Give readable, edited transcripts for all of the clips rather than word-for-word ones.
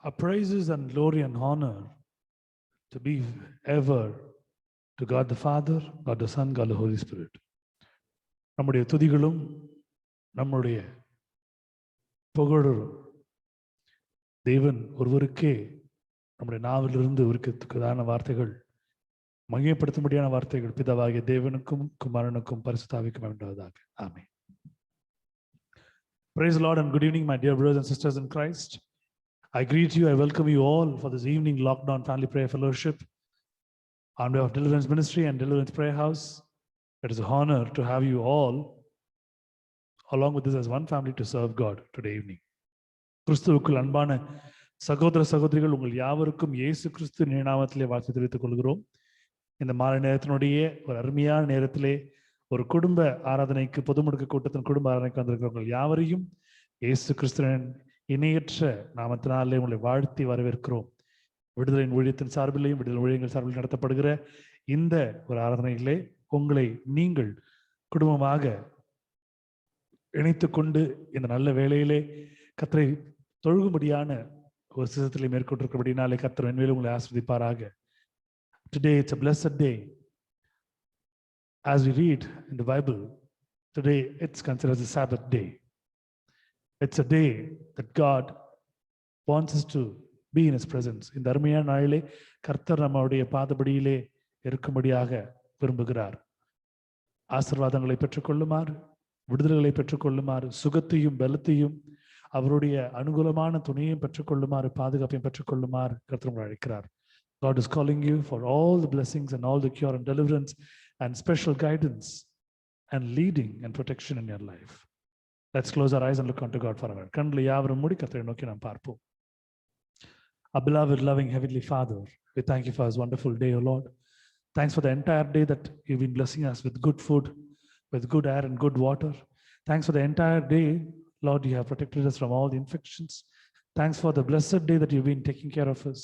Our praises and glory and honor to be ever to God the Father, God the Son, God the Holy Spirit. நம்முடைய துதிகளும் நம்முடைய புகழும் தேவன் ஒருவருக்கே நம்முடைய நாவிலிருந்து உருக்கத்துக்குதான வார்த்தைகள், மகிமைப்படுத்தும்படியான வார்த்தைகள் பிதாவாகிய தேவனுக்கும் குமாரனுக்கும் பரிசுத்தாவிக்கும் உண்டாவதாக. ஆமென். Praise the Lord and good evening, my dear brothers and sisters in Christ. I greet you, I welcome you all for this evening lockdown family prayer fellowship on behalf of Deliverance Ministry and Deliverance Prayer House. It is an honor to have you all along with us as one family to serve God today evening. கிறிஸ்துவுக்குள் அன்பான சகோதர சகோதரிகள், உங்கள் யாவருக்கும் இயேசு கிறிஸ்து நாமத்திலே வாழ்த்து தெரிவித்துக் கொள்கிறோம். இந்த மாலை நேரத்தினுடைய ஒரு அருமையான நேரத்திலே ஒரு குடும்ப ஆராதனைக்கு, பொது முடக்க கூட்டத்தின் குடும்ப ஆராதனைக்கு வந்திருக்கிறவர்கள் யாவரையும் இயேசு கிறிஸ்துவின் இணையற்ற நாமத்தினாலே உங்களை வாழ்த்தி வரவேற்கிறோம். விடுதலையின் ஊழியத்தின் சார்பிலையும் விடுதலை ஊழியங்கள் சார்பில் நடத்தப்படுகிற இந்த ஒரு ஆராதனையிலே உங்களை நீங்கள் குடும்பமாக இணைத்துக் கொண்டு இந்த நல்ல வேளையிலே கர்த்தரை தொழுகும்படியான ஒரு சிசத்திலே மேற்கொண்டிருக்கிறபடினாலே கர்த்தர் மென்மேலும் உங்களை ஆசீர்வதிப்பாராக. Today it's a blessed day. As we read in the Bible, today it's considered as a Sabbath day. It's a day that God wants us to be in His presence. இந்த அருமையான நாளிலே கர்த்தர் நம்முடைய பாதபடியிலே இருக்கும்படியாக விரும்புகிறார். ஆசீர்வாதங்களை பெற்றுக்கொள்ளுமாறு, விடுதலைகளை பெற்றுக்கொள்ளுமாறு, சுகத்தையும் பலத்தையும் அவருடைய அனுகூலமான துணையையும் பெற்றுக்கொள்ளுமாறு, பாதுகாப்பையும் பெற்றுக்கொள்ளுமாறு கர்த்தர் உங்களை அழைக்கிறார். God is calling you for all the blessings and all the cure and deliverance and special guidance and leading and protection in your life. Let's close our eyes and look unto God for a minute. கண்களை யாவரும் மூடி கர்த்தரை நோக்கி நாம் பார்ப்போம். Our beloved, loving Heavenly Father, we thank you for this wonderful day, O Lord. Thanks for the entire day that you've been blessing us with good food, with good air and good water. Thanks for the entire day, Lord, you have protected us from all the infections. Thanks for the blessed day that you've been taking care of us.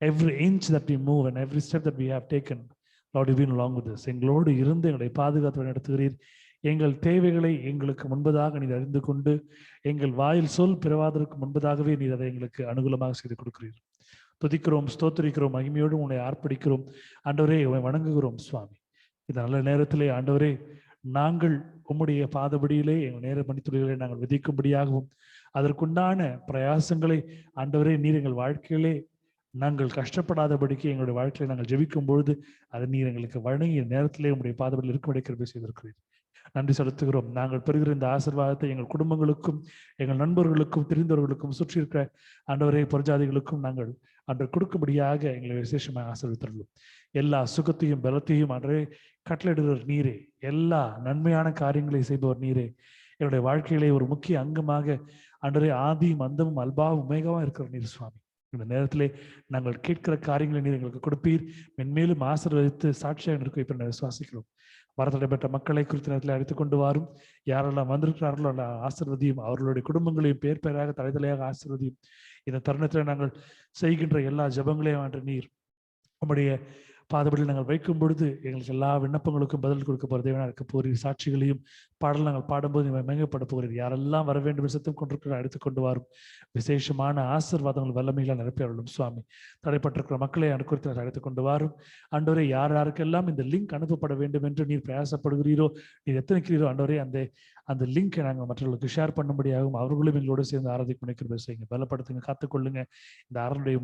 Every inch that we move and every step that we have taken, Lord, you've been along with us. எங்களோடு இருந்து எங்களை பாதுகாத்து நடத்துகிறீர். எங்கள் தேவைகளை எங்களுக்கு முன்பதாக நீர் அறிந்து கொண்டு எங்கள் வாயில் சொல் பிறவாதற்கு முன்பதாகவே நீர் அதை எங்களுக்கு அனுகூலமாக செய்து கொடுக்கிறீர். துதிக்கிறோம், ஸ்தோத்திரிக்கிறோம், மகிமையோடு உன்னை ஆர்ப்பரிக்கிறோம். ஆண்டவரே, உம்மை வணங்குகிறோம் சுவாமி. இந்த நல்ல நேரத்திலே ஆண்டவரே, நாங்கள் உம்முடைய பாதபடியிலே எங்கள் நேர மணித்துளிகளை நாங்கள் விதிக்கும்படியாகவும் அதற்குண்டான பிரயாசங்களை ஆண்டவரே நீர் எங்கள் வாழ்க்கையிலே நாங்கள் கஷ்டப்படாதபடிக்கு எங்களுடைய வாழ்க்கையை நாங்கள் ஜெபிக்கும் பொழுது அதை நீர் எங்களுக்கு வழங்கிய நேரத்திலே உங்களுடைய பாதபடியில் இருக்கும்படி கிருபை செய்திருக்கிறீர். நன்றி செலுத்துகிறோம். நாங்கள் பெறுகிற இந்த ஆசீர்வாதத்தை எங்கள் குடும்பங்களுக்கும் எங்கள் நண்பர்களுக்கும் தெரிந்தவர்களுக்கும் சுற்றி இருக்கிற ஆண்டவரே புறஜாதிகளுக்கும் நாங்கள் அன்று கொடுக்கும்படியாக எங்களை விசேஷமாக ஆசீர்வதித்தருளும். எல்லா சுகத்தையும் பலத்தையும் அன்றே கட்டளையிடுகிற நீரே, எல்லா நன்மையான காரியங்களை செய்பவர் நீரே, என்னுடைய வாழ்க்கையிலே ஒரு முக்கிய அங்கமாக அன்றே ஆதியும் அந்தமும் அல்பாவும் உமேகாவும் இருக்கிற நீர் சுவாமி. இந்த நேரத்திலே நாங்கள் கேட்கிற காரியங்களை நீர் எங்களுக்கு கொடுப்பீர். மென்மேலும் ஆசீர்வதித்து சாட்சியாக இருக்க வைப்பதை விசுவாசிக்கிறோம். வரத்தடைப்பட்ட மக்களை குறித்த நேரத்தில் அழைத்துக் கொண்டு வாரும். யாரெல்லாம் வந்திருக்கிறார்களோ அல்ல ஆசீர்வதியும், அவர்களுடைய குடும்பங்களையும் பேர் பேராக தலைதலையாக ஆசீர்வதியும். இந்த தருணத்தில் நாங்கள் செய்கின்ற எல்லா ஜபங்களையும் அன்று நீர் உம்முடைய பாதபடியில் நாங்கள் வைக்கும் பொழுது எங்களுக்கு எல்லா விண்ணப்பங்களுக்கும் பதில் கொடுக்க போகிற தேவனாக இருக்க போகிறீர். சாட்சிகளையும் பாடல் நாங்கள் பாடும்போது நீங்கள் மயங்கப்பட போகிறீர். யாரெல்லாம் வர வேண்டும் சத்தம் கொண்டிருக்கிற அழைத்துக் கொண்டு வரும். விசேஷமான ஆசீர்வாதங்கள் வல்லமைகளை நிரப்பியவர்களும் சுவாமி. தடைப்பட்டிருக்கிற மக்களை அனுகுறித்து அழைத்துக் கொண்டு வரும். ஆண்டவரே, யார் யாருக்கெல்லாம் இந்த லிங்க் அனுப்பப்பட வேண்டும் என்று நீர் பிரயாசப்படுகிறீரோ, நீர் எத்தனைக்கிறீரோ ஆண்டவரே, அந்த லிங்கை நாங்கள் மற்றவர்களுக்கு ஷேர் பண்ணும்படியாகவும் அவர்களும் எங்களோடு சேர்ந்து ஆராதிக்க நினைக்கிற செய்யுங்க. பலப்படுத்துங்க, காத்துக்கொள்ளுங்க. இந்த ஆரனுடைய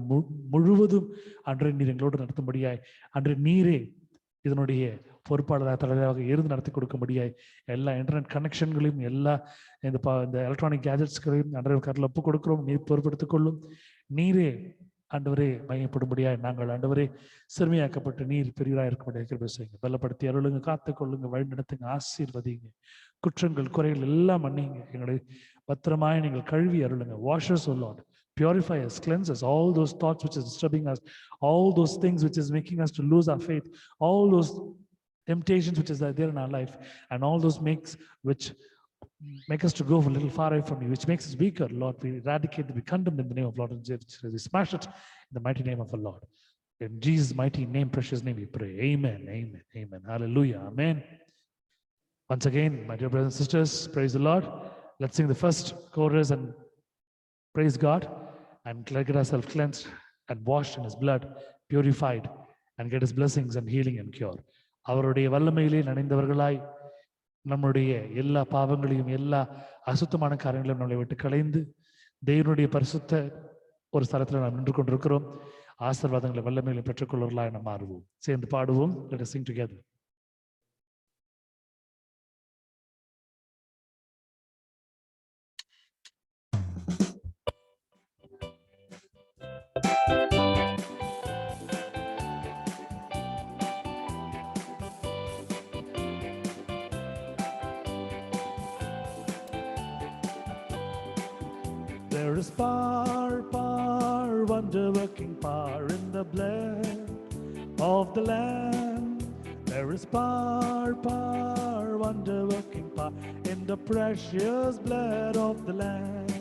முழுவதும் அன்றை நீர் எங்களோடு நடத்தும்படியாய் அன்று நீரே இதனுடைய பொறுப்பாளராக தலைவராக இருந்து நடத்தி கொடுக்கும்படியாய் எல்லா இன்டர்நெட் கனெக்ஷன்களையும் எல்லா இந்த எலக்ட்ரானிக் கேஜெட்ஸ்களையும் அன்றைய கரில் ஒப்புக் கொடுக்கிறோம். நீர் பொறுப்படுத்திக் கொள்ளும். நீரே ஆண்டவரே மையப்படும்படியாய் நாங்கள் ஆண்டவரே சிறுமையாக்கப்பட்டு நீர் பெரியவராக இருக்கும்படியாக கிருபை செய்யுங்க. பலப்படுத்தி அருளுங்க, காத்துக்கொள்ளுங்க, வழி நடத்துங்க, ஆசீர்வதிங்க. குற்றங்கள் குறைகள் எல்லாம் மன்னிங்க. எங்களை பத்திரமாய் நீங்கள் கழுவி அருளுங்க. Wash us, O Lord. Purify us, cleanse us, all those thoughts which is disturbing us, all those things which is making us to lose our faith, all those temptations which is there in our life, and all those which make us to go a little far away from you, which makes us weaker, Lord, we eradicate, we condemn in the name of Lord and Jesus. We smash it in the mighty name of the Lord. In Jesus' mighty name, precious name, we pray. Amen, amen, amen. Hallelujah, amen. Once again, my dear brothers and sisters, praise the Lord. Let's sing the first chorus and praise God. and get ourselves cleansed and washed in his blood, purified, and get his blessings and healing and cure. அவருடைய வல்லமையிலே நனைந்தவர்களாய் நம்முடைய எல்லா பாவங்களையும் எல்லா அசுத்தமான காரியங்களையும் நம்மளை விட்டு களைந்து தேவனுடைய பரிசுத்த ஒரு ஸ்தலத்தில் நாம் நின்று கொண்டிருக்கிறோம். ஆசீர்வாதங்களை வல்லமைகளை பெற்றுக்கொள்வர்களாய் நாம் மாறுவோம். சேர்ந்து பாடுவோம். Let us sing together. There is power, wonder-working power in the blood of the Lamb. There is power, wonder-working power in the precious blood of the Lamb.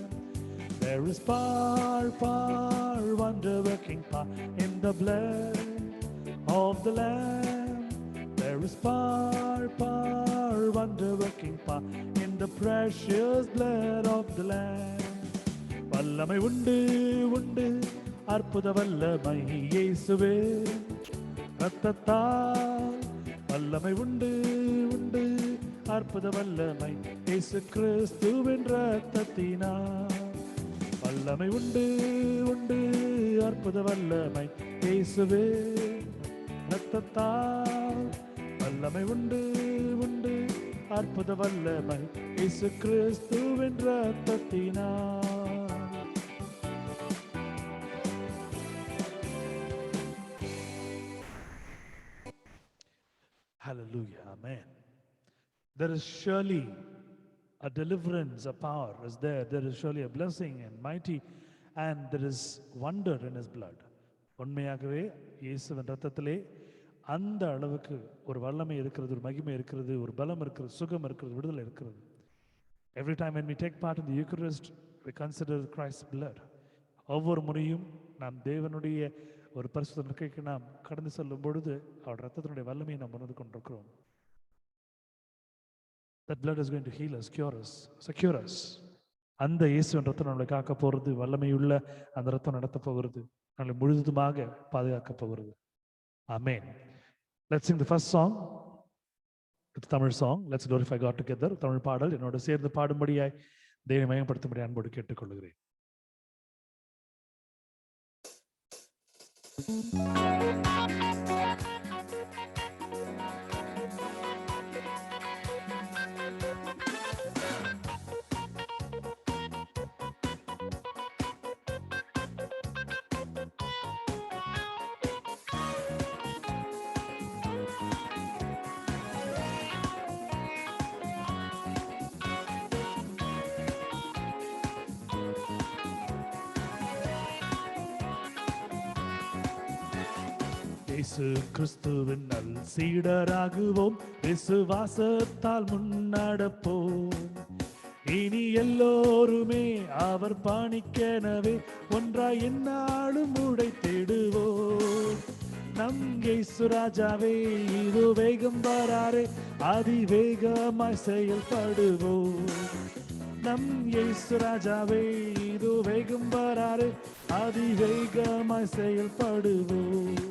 There is power, wonder-working power in the blood of the Lamb. There is power, wonder-working power in the precious blood of the Lamb. வல்லமை உண்டு உண்டு அற்புத வல்லமை இயேசுவே இரத்தத்தால். வல்லமை உண்டு உண்டு அற்புத வல்லமை இயேசு கிறிஸ்துவின் இரத்தத்தினால். வல்லமை உண்டு உண்டு அற்புத வல்லமை இயேசுவே இரத்தத்தால். வல்லமை உண்டு உண்டு அற்புத வல்லமை இயேசு கிறிஸ்துவின் இரத்தத்தினால். Hallelujah. Amen. There is surely a deliverance, a power is there. There is surely a blessing and mighty, and there is wonder in his blood. உண்மையாகவே இயேசுவின் இரத்தத்திலே அந்த அளவுக்கு ஒரு வல்லமை இருக்கிறது, ஒரு மகிமை இருக்கிறது, ஒரு பலம் இருக்கிறது, சுகம் இருக்கிறது, விடுதலை இருக்கிறது. Every time when we take part in the Eucharist, we consider Christ's blood. ஒவ்வொரு முறையும் நாம் தேவனுடைய ஒரு பரிசுத்த நற்கைக்கு நாம் கடந்து செல்லும் பொழுது அவருடைய ரத்தத்தினுடைய வல்லமையை நாம் உணர்ந்து கொண்டிருக்கிறோம். That blood is going to heal us, cure us, secure us. அந்த இயேசுவின் ரத்தம் நம்மளை காக்க போகிறது, வல்லமையுள்ள அந்த ரத்தம் நடத்த போகிறது, நம்மளை முழுதுமாக பாதுகாக்க போகிறது. Amen. Let's sing the first song. It's a Tamil song. Let's glorify God together. Tamil பாடல் என்னோட சேர்ந்து பாடும்படியாய் தேவனை மகிமைப்படுத்தும்படி அன்போடு கேட்டுக்கொள்கிறேன். இயேசு கிறிஸ்துவின் நல் சீடராகுவோம், விசுவாசத்தால் முன்னடப்போம். இனி எல்லோருமே அவர் பாணிக்கெனவே ஒன்றாய் எந்நாளும் உடைத்திடுவோம். நம் இயேசு ராஜாவே இது வேகம் வராரே, அதிவேகமாய் செயல்படுவோம். நம் இயேசு ராஜாவே இது வேகம் வராரே, அதிவேகமாய் செயல்படுவோம்.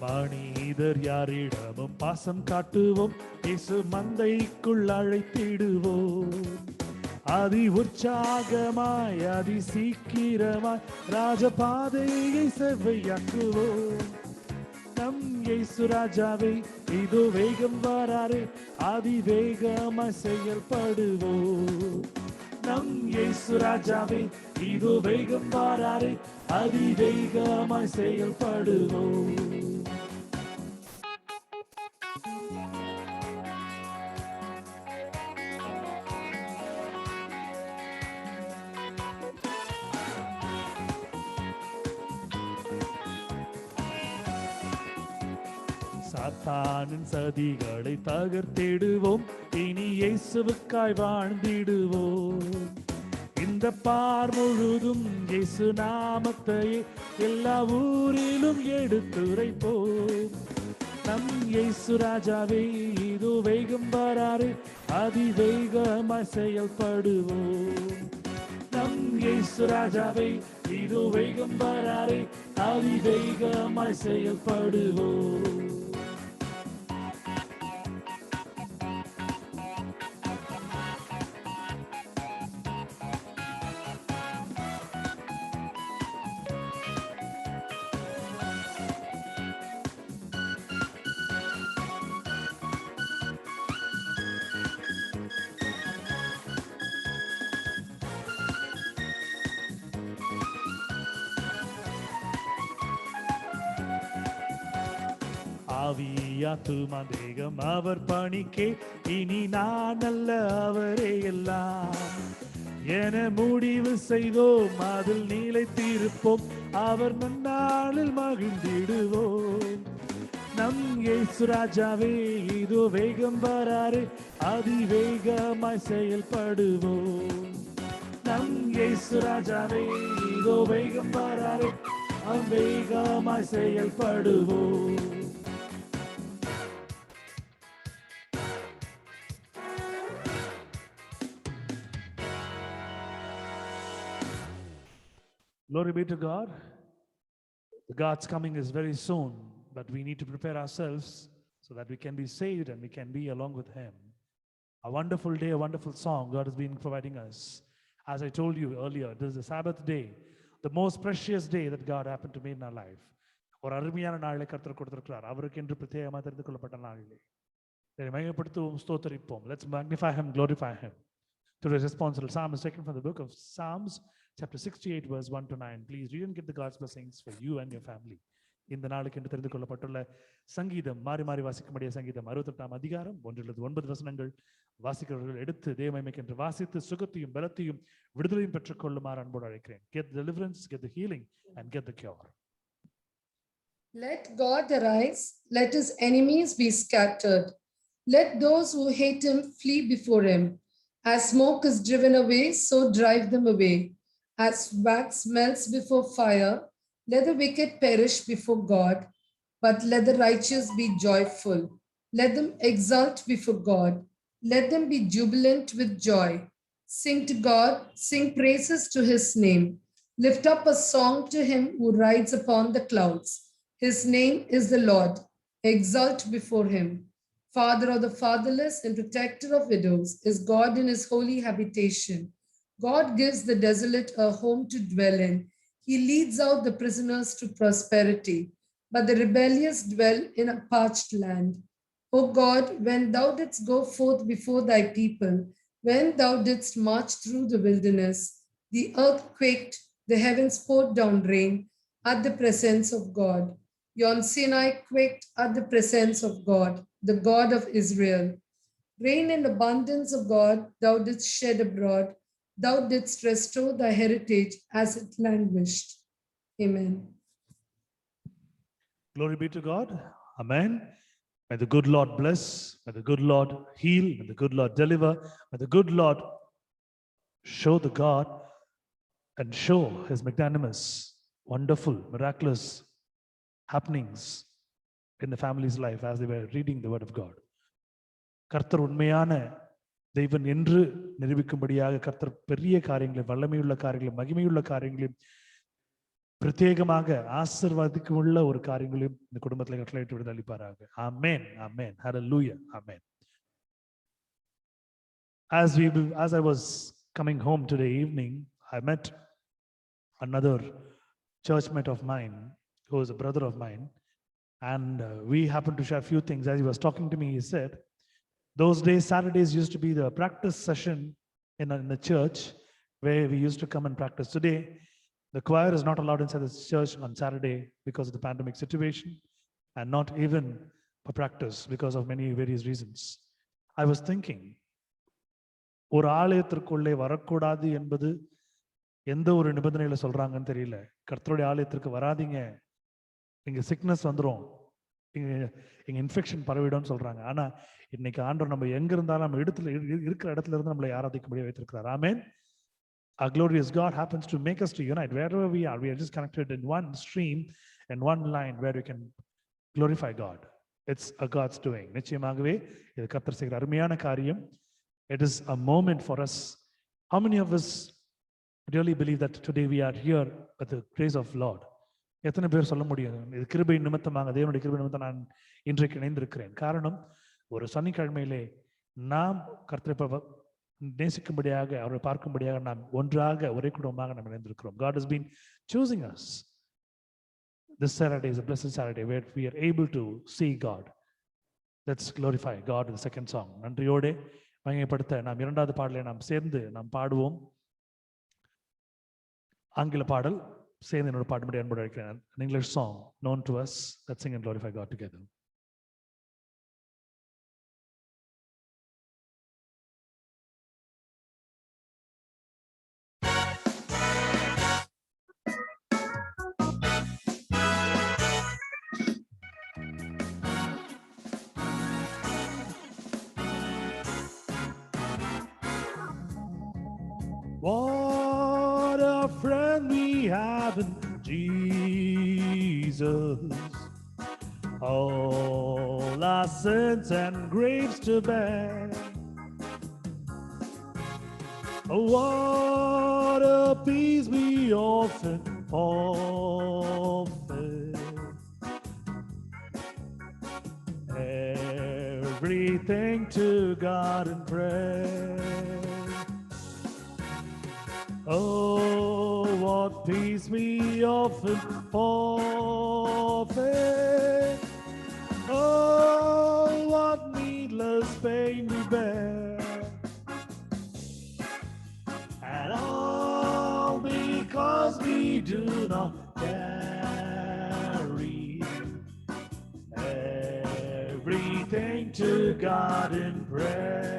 மனிதர் யாரிடமும் பாசம் காட்டுவோம், இயேசு மந்தைக்குள் அழைத்திடுவோம். அதி உற்சாகமாய் அதி சீக்கிரமாய் ராஜபாதையை செவ்வையாக்குவோம். நம் இயேசு ராஜாவே இது வேகம் வராரே, அதிவேகமாய் செயல்படுவோம். நம் இயேசு ராஜாவே இது வேகம் வராரே, அதிவேகமாய் செயல்படுவோம். சாத்தானின் சதிகளை தகர்த்திடுவோம், இனி இயேசுவுக்காய் வாழ்ந்திடுவோம். இந்த பார் முழுதும் இயேசு நாமத்தையே எல்லா ஊரிலும் எடுத்துரைப்போம். நம் இயேசு ராஜாவே இதோ வேகம் வராரு, அதிவேகமாய் செயல்படுவோம். நம் இயேசு ராஜாவே இதோ வேகம் வராரு, அதிவேகமாய் செயல்படுவோம். ஆவியாத்துமா தேகம் அவர் பணிக்கே, இனி நான் அல்ல அவரே எல்லாம் என முடிவு செய்தோம், அதில் நிலைத்திருப்போம், அவர் முன்னாளில் மகிழ்ந்திடுவோம். நம் இயேசு ராஜாவே இதோ வேகம் வராரு, அதிவேகமாய் செயல்படுவோம். நம் இயேசு ராஜாவே இதோ வேகம் வராரு, அதிவேகமாய் செயல்படுவோம். Glory be to God. God's coming is very soon, but we need to prepare ourselves so that we can be saved and we can be along with Him. A wonderful day, a wonderful song God has been providing us. As I told you earlier, this is the Sabbath day, the most precious day that God happened to me in our life. ஒரு அருமையான நாளை கர்த்தர் கொடுத்திருக்கிறார். அவருக்கு என்று பிரத்யேகமாக தெரிந்து கொள்ளப்பட்ட நாளிலே மகிமைப்படுத்துவோம், ஸ்தோத்தரிப்போம். Let's magnify Him, glorify Him. Today's responsible psalm is taken from the book of Psalms, chapter 68, verse 1 to 9. Please read and get the God's blessings for you and your family. இந்த நாளுக்கு என்று தெரிந்து கொள்ளப்பட்டுள்ள சங்கீதம், மாறி மாறி வாசிக்கக்கூடிய சங்கீதம் 68ஆம் அதிகாரம் 1-9 வசனங்கள் வாசிக்கிறவர்கள் எடுத்து தேவமகிமைக்கு என்று வாசித்து சுகத்தையும் பலத்தையும் விடுதலையும் பெற்றுக் கொள்ளுமாறு அன்போடு அழைக்கிறேன். Get the deliverance, get the healing and get the cure. Let God arise, let his enemies be scattered. Let those who hate him flee before him. As smoke is driven away, so drive them away. As wax melts before fire, let the wicked perish before God, but let the righteous be joyful. Let them exult before God. Let them be jubilant with joy. Sing to God, sing praises to his name. Lift up a song to him who rides upon the clouds. His name is the Lord. Exult before him. Father of the fatherless and protector of widows is God in his holy habitation. God gives the desolate a home to dwell in. He leads out the prisoners to prosperity, but the rebellious dwell in a parched land. O God, when thou didst go forth before thy people, when thou didst march through the wilderness, the earth quaked, the heavens poured down rain at the presence of God. Yon Sinai quaked at the presence of God, the God of Israel. Rain in abundance of God, thou didst shed abroad. Thou didst restore thy heritage as it languished. Amen. Glory be to God. Amen. May the good Lord bless. May the good Lord heal. May the good Lord deliver. May the good Lord show the God and show his magnanimous, wonderful, miraculous happenings in the family's life as they were reading the word of God. கர்த்தர் உண்மையான தெய்வன் என்று நிரூபிக்கும்படியாக கர்த்தர் பெரிய காரியங்களை, வல்லமையுள்ள காரியங்களை, மகிமையுள்ள காரியங்களையும், பிரத்யேகமாக ஆசீர்வாதிக்குள்ள ஒரு காரியங்களையும் இந்த குடும்பத்தில் கட்டளையிட்டு விடுதலை அளிப்பாராக. ஆமென், ஆமென், ஹல்லேலூயா, ஆமென். As I was coming home today evening, I met another church mate of mine who is a brother of mine, and we happened to share a few things. As he was talking to me, he said, those days, Saturdays used to be the practice session in the church where we used to come and practice. Today, the choir is not allowed inside the church on Saturday because of the pandemic situation, and not even for practice because of many various reasons. I was thinking, ஒரு ஆலயத்திற்குள்ளே வரக்கூடாது என்பது எந்த ஒரு நிபந்தனையில சொல்றாங்கன்னு தெரியல. கர்த்தருடைய ஆலயத்திற்கு வராதீங்க, இங்க சிக்னஸ் வந்துரும், இங்க இன்ஃபெக்ஷன் பரவிடும்னு சொல்றாங்க. ஆனா இன்னைக்கு ஆண்டவர் நம்ம எங்க இருந்தாலும் நம்ம இருக்கிற இடத்துல இருந்து நம்மளை ஆராதிக்கும்படியா வைத்திருக்கிறார். ஆமென். Our glorious God happens to make us to unite wherever we are. We are just connected in one stream and one line where we can glorify God. It's a God's doing. நிச்சயமாகவே இது கர்த்தர் செய்கிற அருமையான காரியம். It is a moment for us. How many of us really believe that today we are here by the grace of Lord? எத்தனை பேர் சொல்ல முடியும், இது கிருபை நிமித்தமாக, தேவனுடைய கிருபை நிமித்தம் நான் இன்றைக்கு இணைந்திருக்கிறேன். காரணம், ஒரு சனிக்கிழமையிலே நாம் கர்த்தரை நேசிக்கும்படியாக, அவரை பார்க்கும்படியாக நாம் ஒன்றாக ஒரே குடும்பமாக நாம் இணைந்திருக்கிறோம். God has been choosing us. This Saturday is a blessed Saturday where we are able to see God. Let's glorify God in the second song. நன்றியோடு மகிமைப்படுத்த நாம் இரண்டாவது பாடலை நாம் சேர்ந்து நாம் பாடுவோம். ஆங்கில பாடல் சேர்ந்து என்னோட பாடும்படி அன்போடு அழைக்கிறேன். An English song known to us. Let's sing and glorify God together. What a friend we have in Jesus, all our sins and griefs to bear. What a peace we often forfeit. Everything to God in prayer. Oh, what peace we often forfeit. Oh, what needless pain we bear. And all because we do not carry everything to God in prayer.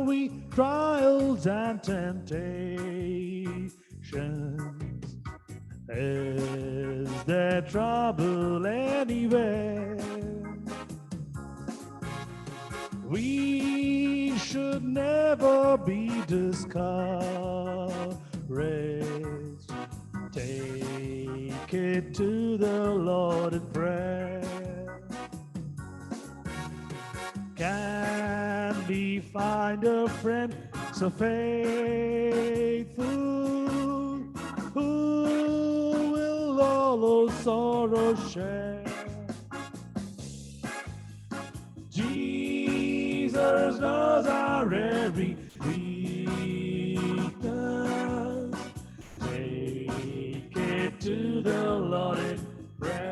We trials and temptations, is there trouble anywhere? We should never be discouraged. Take it to the Lord in prayer. Can we find a friend so faithful, who will all our sorrow share? Jesus knows our every weakness. Take it to the Lord in prayer.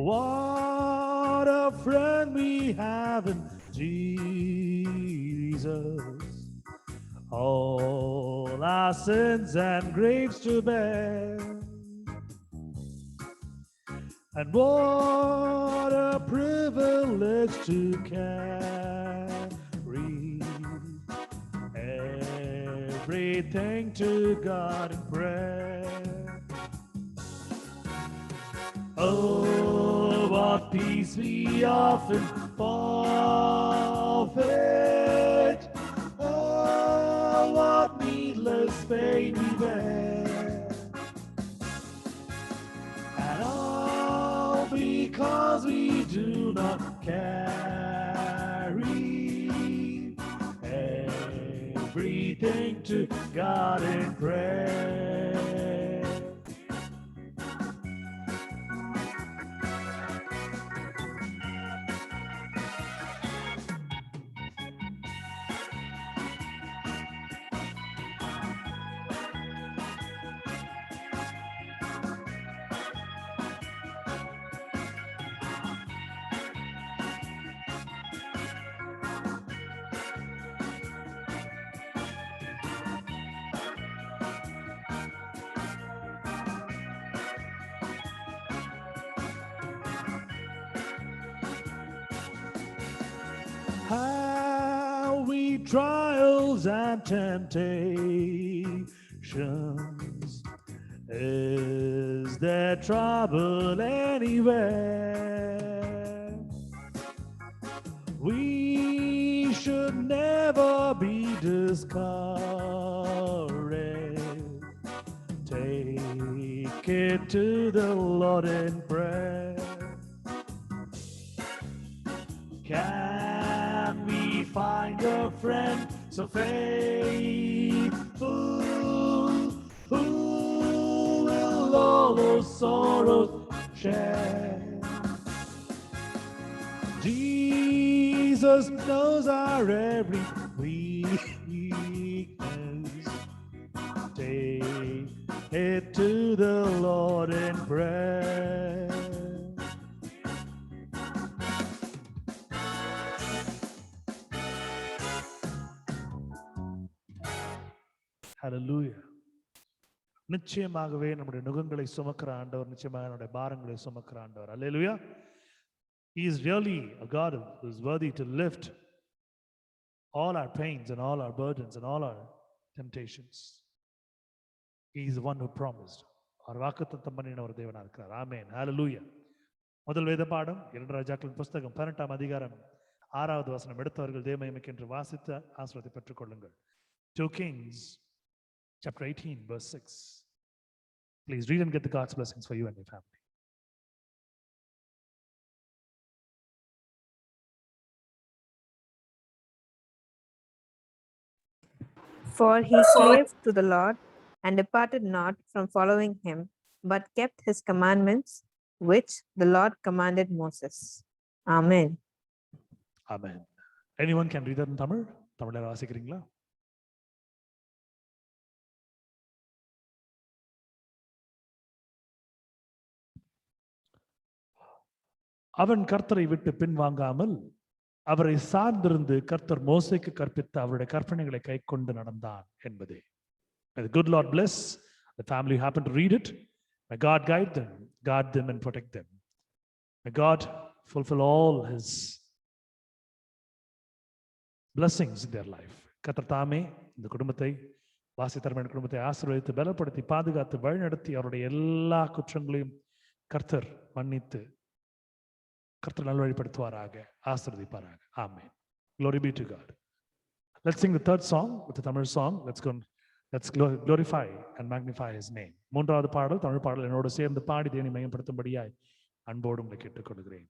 What a friend we have in Jesus, all our sins and griefs to bear. And what a privilege to carry everything to God in prayer. Oh, what peace we often forfeit. Oh, what needless pain we bear. And all because we do not carry everything to God in prayer. have we trials and temptations? Is there trouble anywhere? We should never be discouraged. Take it to the Lord in prayer. Can we find a friend so faithful, who will all those sorrows share? Jesus knows our every weakness. Take it to the Lord in prayer. Hallelujah. நிச்சயமாகவே நம்முடைய நுகங்களை சுமக்கிற ஆண்டவர், நிச்சயமாக நம்முடைய பாரங்களை சுமக்கிற ஆண்டவர். Hallelujah. He is really a God who is worthy to lift all our pains and all our burdens and all our temptations. He is the one who promised. அவர் வாக்குத்தத்தம் பண்ணின ஒரு தேவனா இருக்கிறார். ஆமென். Hallelujah. முதல் வேத பாடம் 2 ராஜாக்களின் புத்தகம் 18ஆம் அதிகாரம் 6வது வசனம் எடுத்தவர்கள் தேவமகிமைக்கு என்று வாசித்து ஆசீர்வாதத்தை பெற்றுக் கொள்ளுங்கள். 2 Kings chapter 18 verse 6. Please read and get the God's blessings for you and your family. For he clave to the Lord and departed not from following him, but kept his commandments, which the Lord commanded Moses. Amen. Amen. Anyone can read that in Tamil? தமிழ்ல வாசிக்கிறீங்களா? அவன் கர்த்தரை விட்டு பின்வாங்காமல் அவரை சார்ந்திருந்து கர்த்தர் மோசேக்கு கற்பித்த அவருடைய கற்பனைகளை கைக்கொண்டு நடந்தான் என்பதே. May the good Lord bless the family who happen to read it. May God guide them and protect them. May God fulfill all his blessings in their life. கர்த்தர் தாமே இந்த குடும்பத்தை, வாசித்தரமான குடும்பத்தை ஆசீர்வதித்து பலப்படுத்தி பாதுகாத்து வழிநடத்தி அவருடைய எல்லா குற்றங்களையும் கர்த்தர் மன்னித்து கர்த்தர் நல்வழிப்படுத்துவாராக, ஆசீர்வதிப்பாராக. ஆமென். Glory be to God. Let's sing the third song with the Tamil song. Let's glorify and magnify his name. மூன்றாவது பாடல் தமிழ் பாடல் என்னோடு சேர்ந்து பாடி தேவனை மகிமைப்படுத்தும்படியாய் அன்போடு உங்களை கேட்டுக்கொள்கிறேன்.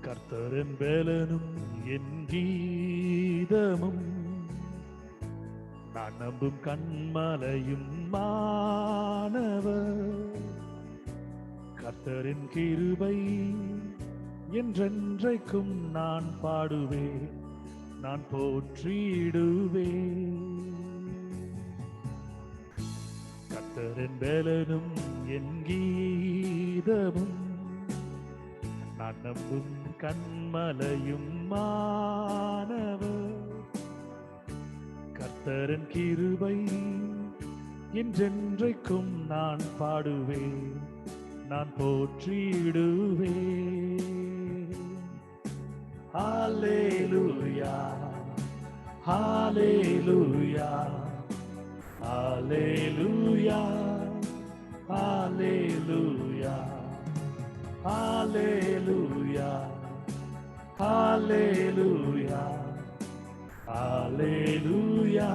கர்த்தரின் வேலனும் என் கீதமும் நான் நம்பும் கண்மலையும் மாணவர். கர்த்தரின் கிருபை என்றென்றைக்கும் நான் பாடுவேன், நான் போற்றிடுவேன். கர்த்தரின் வேலனும் என் கீதமும் நான் நம்பும் கண்மலையும் மாணவர். கர்த்தரின் கிருபை என்றென்றைக்கும் நான் பாடுவேன், நான் போற்றிடுவேன். ஹல்லேலூயா, ஹல்லேலூயா, ஹல்லேலூயா, ஹல்லேலூயா, ஹல்லேலூயா, ஹல்லேலூயா, ஹல்லேலூயா,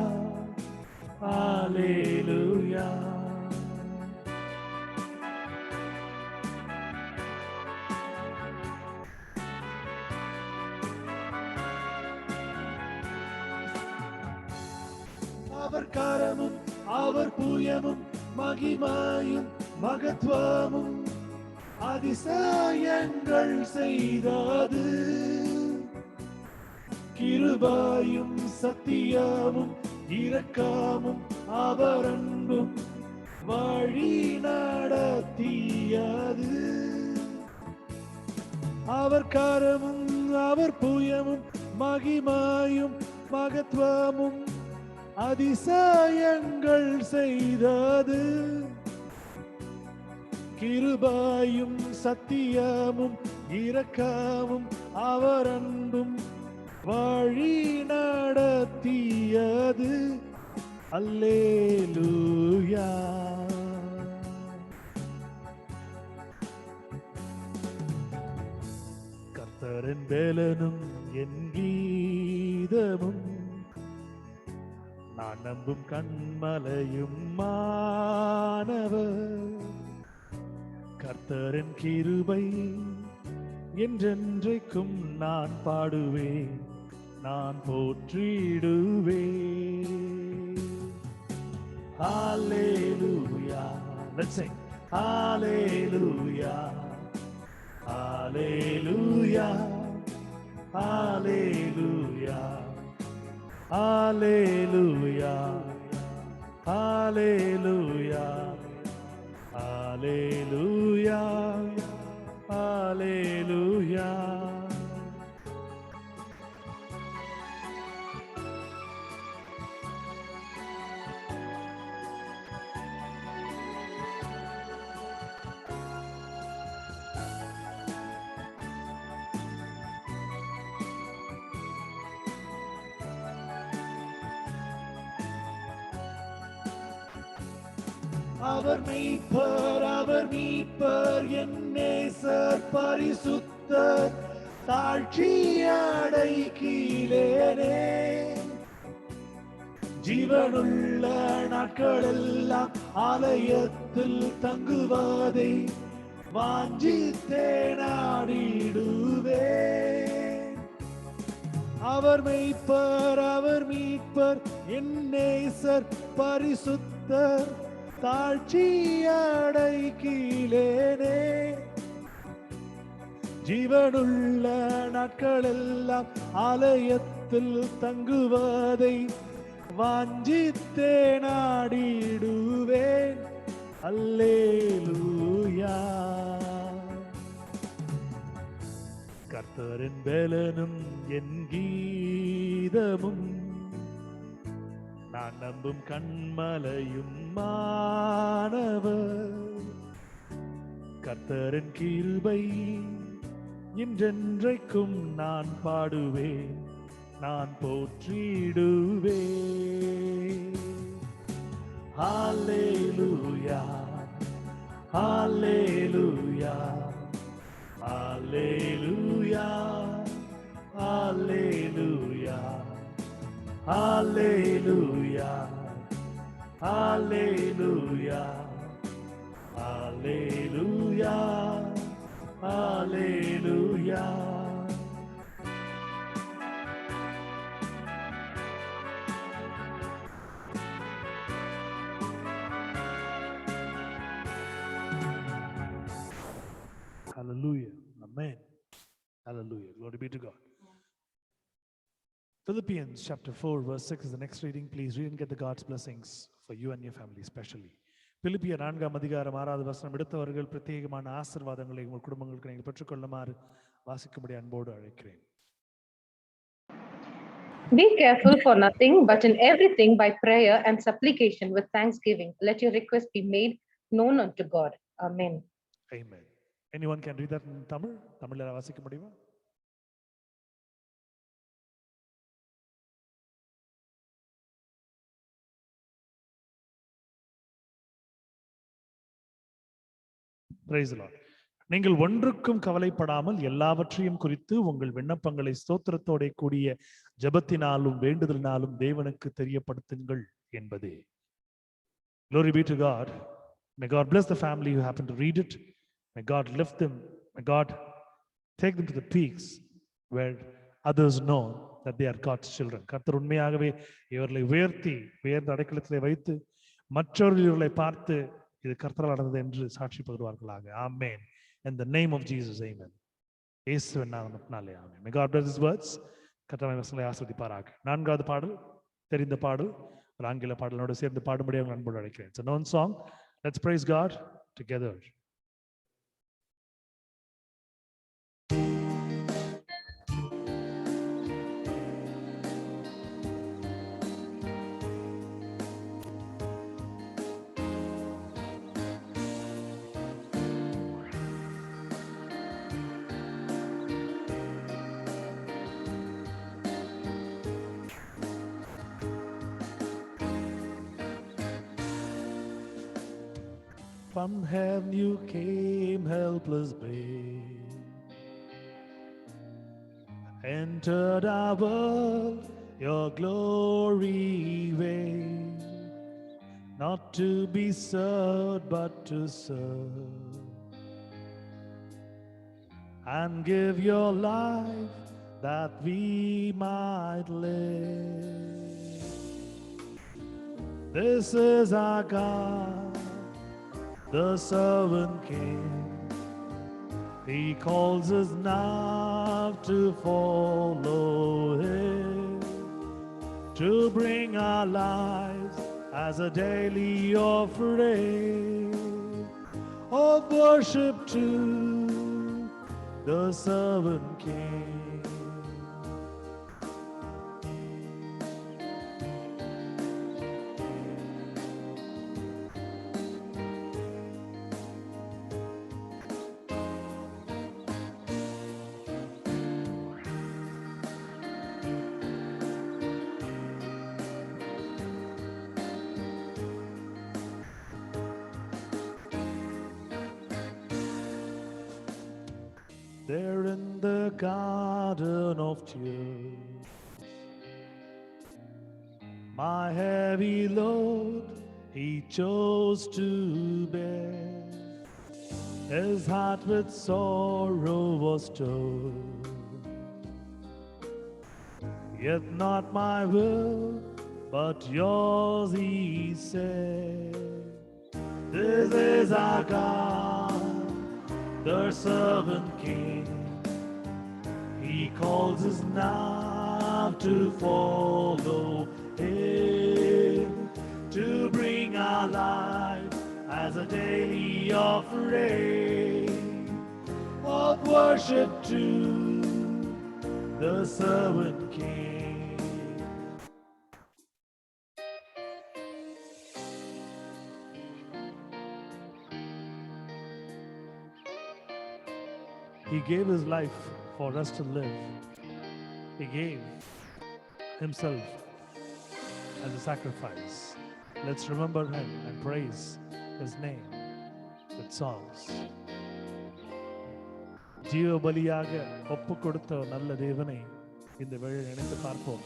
ஹல்லேலூயா. அவர் கரமும் அவர் புயமும் மகிமையும் மகத்துவமும் அதிசயங்கள் செய்தது. கிருபையும் சத்தியமும் இரக்கமும் அவர் அன்பும் வழி நடத்தியது. அவர் கரமும் அவர் புயமும் மகிமாயும் மகத்துவமும் அதிசயங்கள் செய்தது. கிருபையும் சத்தியமும் இரக்கமும் அவர் அன்பும் வழி நடத்தியது. அல்லேலூயா. கர்த்தரின் வேலனும் என் கீதமும் நான் நம்பும் கண்மலையும் மாணவர். கர்த்தரின் கிருபை என்றென்றைக்கும் நான் பாடுவேன், நான் போற்றிடுவேன். Hallelujah. Let's sing. Hallelujah. Hallelujah. Hallelujah. Hallelujah. Hallelujah. Hallelujah. Hallelujah. அவர் மீட்பர் என் நேசர் பரிசுத்தர் தாழ்ச்சி அடைக்கீழேனே. ஜீவனுள்ள நாட்களெல்லாம் ஆலயத்தில் தங்குவதை வாஞ்சித்தே நாடிடுவேன். அவர் மீட்பர் என் நேசர் பரிசுத்தர் தாழ்ச்சி அடைக்கீழேனே. ஜீவனுள்ள நாட்களெல்லாம் ஆலயத்தில் தங்குவதை வாஞ்சித்தே நாடிடுவேன். அல்லேலூயா. கர்த்தரின் பலனும் என் கீதமும் நான் நம்பும் கண்மலையும் மாணவர். கர்த்தரின் கிருபை என்றென்றைக்கும் நான் பாடுவேன், நான் போற்றிடுவேன். ஹல்லேலூயா, ஹல்லேலூயா, ஹல்லேலூயா, ஹல்லேலூயா, ஹல்லேலூயா, ஹல்லேலூயா, ஹல்லேலூயா, ஹல்லேலூயா. Hallelujah. Amen. Hallelujah. Glory be to God. Philippians chapter 4 verse 6 is the next reading. Please read and get the God's blessings for you and your family especially. பிலிப்பியர் 4ஆம் அதிகாரம் 6வது வசனம். எடுத்தவர்கள் பிரத்யேகமான ஆசீர்வாதங்களை உங்கள் குடும்பங்களுக்கு நீங்கள் பெற்றுக்கொள்ளுமாறு வாசிக்கும்படி அன்போடு அழைக்கிறேன். Be careful for nothing, but in everything by prayer and supplication with thanksgiving, let your request be made known unto God. Amen. Amen. Anyone can read that in Tamil? தமிழ்ல வாசிக்க முடியுமா? Praise the Lord. நீங்கள் ஒன்றுக்கும் கவலைப்படாமல் எல்லாவற்றையும் குறித்து உங்கள் விண்ணப்பங்களை ஸ்தோத்திரத்தோட கூடிய ஜெபத்தினாலும் வேண்டுதலினாலும் தேவனுக்கு தெரியப்படுத்துங்கள் என்பதே. Glory be to God. May God bless the family who happen to read it. May God lift them. May God take them to the peaks where others know that they are God's children. கர்த்தர் உண்மையாகவே இவர்களை உயர்ந்த அடைக்கலத்திலே வைத்து மற்றவர்கள் இவர்களை பார்த்து இது கர்த்தரால் நடந்தது என்று சாட்சி பகிர்வார்களாக. ஆமென். In the name of Jesus, amen. இயேசுவின் நாமத்தினாலே ஆமென். May God bless his words. கர்த்தர் வசனங்களை ஆசீர்வதிப்பாராக. 4வது பாடல் தெரிந்த பாடல், ஒரு ஆங்கில பாடலோடு சேர்ந்து பாடும்படி அவங்க அன்போடு அழைக்கிறேன். It's a known song. Let's praise God together. From heaven you came, helpless babe, entered our world, your glory veiled, not to be served, but to serve, and give your life that we might live. This is our God, the servant King. He calls us now to follow Him, to bring our lives as a daily offering of worship to the servant King. There in the garden of tears, my heavy load He chose to bear. His heart with sorrow was torn, yet not my will, but yours, He said. This is our God, the servant King. He calls us now to follow Him, to bring our lives as a daily offering of worship to the servant King. He gave His life for us to live. He gave Himself as a sacrifice. Let's remember Him and praise His name with songs. ஜீவ பலியாக ஒப்பு கொடுத்த நல்ல தேவனை இந்த வேளையில் நினைத்து பார்ப்போம்.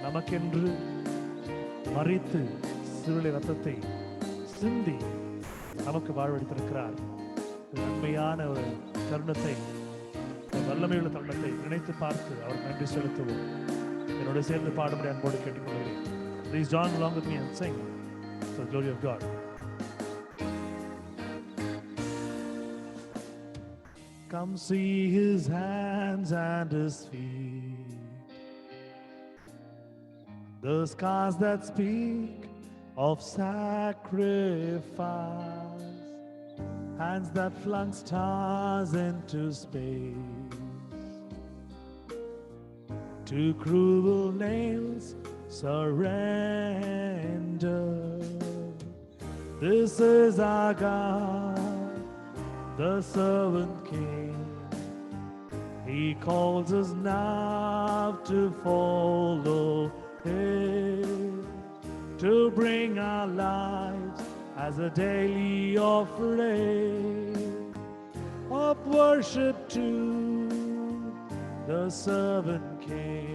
நமக்கென்று மரித்து சிலுவை ரத்தத்தை சிந்தி நமக்கு வாழ்வளித்திருக்கிறார். நன்மையான ஒரு தருணத்தை, வல்லமையுள்ள தருணத்தை நினைத்து பார்த்து அவர் நன்றி செலுத்துவோம். என்னோட சேர்ந்து பாடும்படி அன்போடு கேட்டுக்கொள்கிறேன். Please join along with me and sing for the glory of God. Come see His hands and His feet, the scars that speak of sacrifice, hands that flung stars into space, to cruel nails surrender. This is our God, the servant King. He calls us now to follow Him, to bring our lives as a daily offering of worship to the servant King.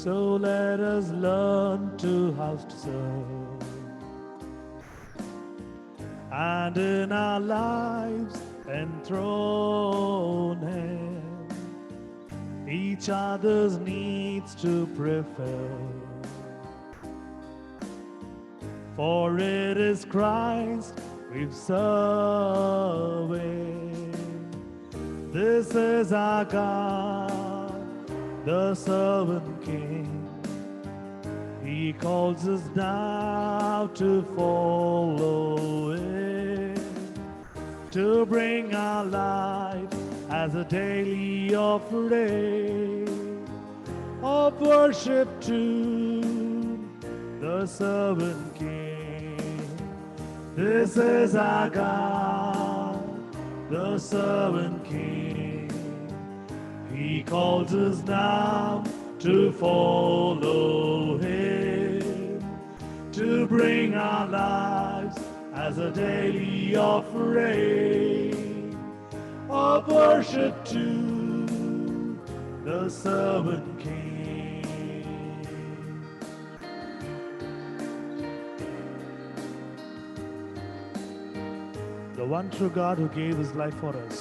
So let us learn to how to serve, and in our lives enthrone Him, each other's needs to prefer. For it is Christ we've serving. This is our God, the servant King. He calls us now to follow Him, to bring our life as a daily offering of worship to the servant King. This is our God, the servant King. He calls us now to follow Him, to bring our lives as a daily offering of worship to the servant King. The one true God who gave His life for us.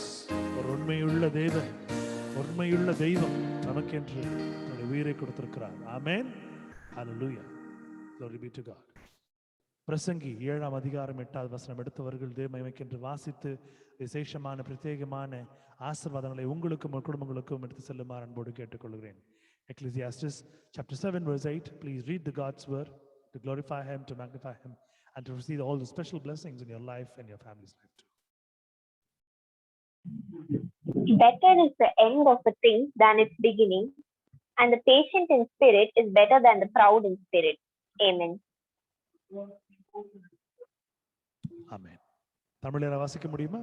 ஒரு உண்மையுள்ள தெய்வம் நமக்கென்று தன்னுடைய உயிரை கொடுத்திருக்கிறார். ஆமென். ஹalleluya. Glory be to God. பிரசங்கி 7ஆம் அதிகாரம் 8வது வசனம் எடுத்தவர்கள் தேவ மகிமைக்கென்று வாசித்து விசேஷமான பிரத்யேகமான ஆசீர்வாதங்களை உங்களுக்கும் குடும்பங்களுக்கும் எடுத்து செல்லுமாறு அன்போடு கேட்டுக்கொள்கிறேன். Ecclesiastes chapter 7 verse 8. Please read the God's word to glorify Him, to magnify Him, and to receive all the special blessings in your life and your family's life too. Better is the end of a thing than its beginning, and the patient in spirit is better than the proud in spirit. Amen. Amen. தமிழில் வாசிக்க முடியுமா?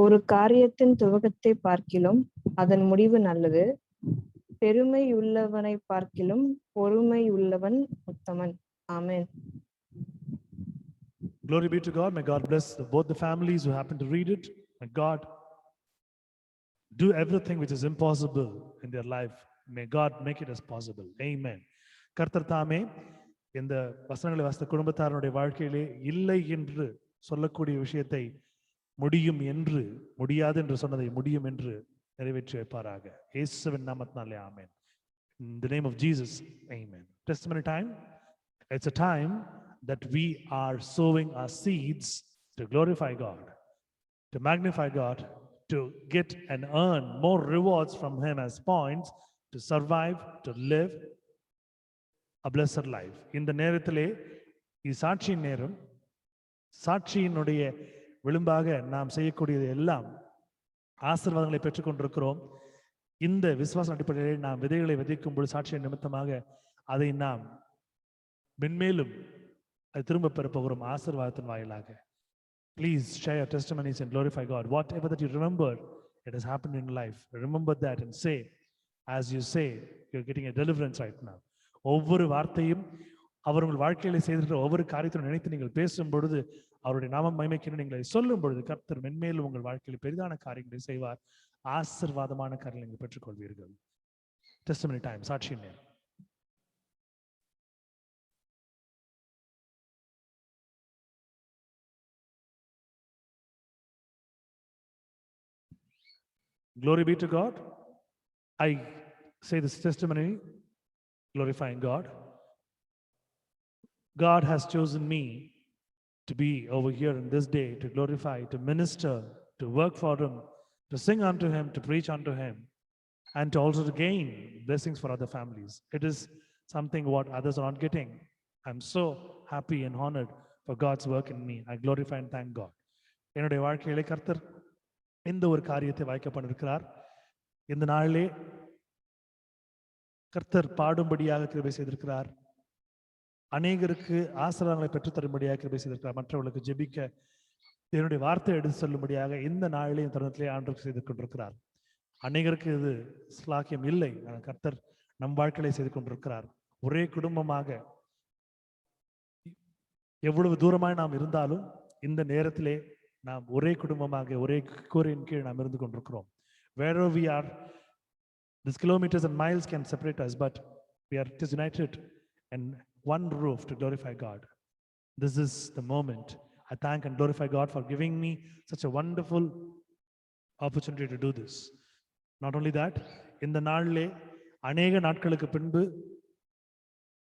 ஒரு காரியத்தின் துவக்கத்தை பார்க்கிலும் அதன் முடிவு நல்லது. பெருமை உள்ளவனை பார்க்கிலும் பொறுமை உள்ளவன் உத்தமன். ஆமென். Glory be to God. May God bless both the families who happen to read it. May God do everything which is impossible in their life. May God make it as possible. Amen. கர்த்தர் தாமே இந்த வசனங்களை வாசித்த குடும்பத்தாரனுடைய வாழ்க்கையிலே இல்லை என்று சொல்லக்கூடிய விஷயத்தை முடியும் என்று, முடியாது என்று சொன்னதை முடியும் என்று நிறைவேற்றி வைப்பாராக. இயேசுவின் நாமத்தினாலே ஆமென். In the name of Jesus, amen. Testimony time. It's a time that we are sowing our seeds to glorify God, to magnify God, to get and earn more rewards from Him as points to survive, to live a blessed life. In the நேரத்திலே இது சாட்சியின் நேரம். சாட்சியினுடைய விளிம்பாக நாம் செய்யக்கூடியது எல்லாம் ஆசீர்வாதங்களை பெற்றுக்கொண்டிருக்கிறோம். இந்த விசுவாச அடிப்படையிலே நாம் விதைகளை விதைக்கும் பொழுது சாட்சியின் நிமித்தமாக அதை நாம் மென்மேலும் அதை திரும்ப பெற போகிறோம் ஆசீர்வாதத்தின் வாயிலாக. Please share your testimonies and glorify God. Whatever that you remember, it has happened in life. Remember that and say, as you say, you're getting a deliverance right now. ஒவ்வொரு வார்த்தையும் அவர் உங்கள் வாழ்க்கையில செய்திருக்கிற ஒவ்வொரு காரியத்தையும் நினைத்து நீங்கள் பேசும் பொழுது, அவருடைய நாமம் மகிமைக்கு நீங்கள் சொல்லும் பொழுது, கர்த்தர் மென்மேலும் உங்கள் வாழ்க்கையில் பெரிதான காரியங்களை செய்வார். ஆசீர்வாதமான காரியங்களை நீங்கள் பெற்றுக்கொள்வீர்கள். Testimony time. சாட்சியின் நேரம். Glory be to God. I say this testimony glorifying God. God has chosen me to be over here in this day, to glorify, to minister, to work for Him, to sing unto Him, to preach unto Him, and to also to gain blessings for other families. It is something what others are not getting. I'm so happy and honored for God's work in me. I glorify and thank God. என்னுடைய வாழ்க்கையிலே கர்த்தர் இந்த ஒரு காரியத்தை வாய்க்க பண்ணிருக்கிறார். இந்த நாளிலே கர்த்தர் பாடும்படியாக கிருபை செய்திருக்கிறார். அநேகருக்கு ஆசீர்வாதங்களை பெற்றுத்தரும்படியாக கிருபை செய்திருக்கிறார். மற்றவர்களுக்கு ஜெபிக்க என்னுடைய வார்த்தை எடுத்து சொல்லும்படியாக இந்த நாளிலே தருணத்திலே ஆண்டவர் செய்து கொண்டிருக்கிறார். அநேகருக்கு இது ஸ்லாக்கியம் இல்லை. ஆனால் கர்த்தர் நம் வாழ்க்கையிலே செய்து கொண்டிருக்கிறார். ஒரே குடும்பமாக எவ்வளவு தூரமாய் நாம் இருந்தாலும் இந்த நேரத்திலே நாம் ஒரே குடும்பமாக ஒரே கூரையின் கீழ் நாம் இருந்து கொண்டிருக்கிறோம். Wherever we are, these kilometers and miles can separate us, but we are just united in one roof to glorify God. This is the moment. I thank and glorify God for giving me such a wonderful opportunity to do this. Not only that, இந்த நாளிலே அநேக நாட்களுக்கு பின்பு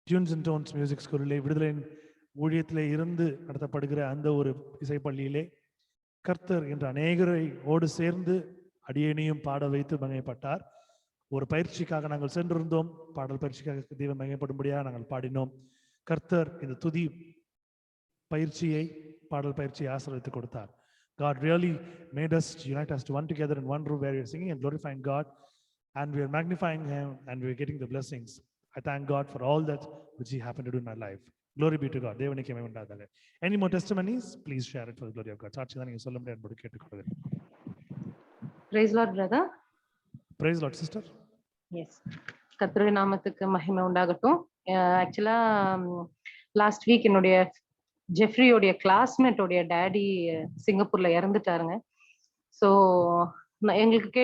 tunes and don'ts music ஸ்கூலிலே விடுதலையின் ஊழியத்திலே இருந்து நடத்தப்படுகிற அந்த ஒரு இசைப்பள்ளியிலே கர்த்தர் என்ற அநேகரை ஓடு சேர்ந்து அடியேனையும் பாட வைத்து மகிமைப்பட்டார். ஒரு பயிற்சிக்காக நாங்கள் சென்றிருந்தோம். பாடல் பயிற்சிக்காக தெய்வம் மகிமைப்படும்படியாக நாங்கள் பாடினோம். கர்த்தர் இந்த துதி பயிற்சியை, பாடல் பயிற்சியை ஆசீர்வதித்து கொடுத்தார். God really made us unite us to one together in one room where we are singing and glorifying God, and we are magnifying Him, and we are getting the blessings. I thank God for all that which He happened to do in my life. Glory be to God. தேவனுக்கு மகிமை உண்டாதாக. Any more testimonies? Please share it for the glory of God. சாட்சி தான் நீங்க சொல்ல முடியாது என்பது கேட்டுக்கொள்கிறேன். Praise Lord, brother. Praise Lord, sister. Yes. கர்த்தருடைய நாமத்துக்கு மகிமை உண்டாகட்டும். ஆக்சுவலா லாஸ்ட் வீக் என்னுடைய ஜெஃப்ரியோடைய கிளாஸ்மேட்டோடைய டேடி சிங்கப்பூர்ல இறந்துட்டாருங்க. ஸோ எங்களுக்கு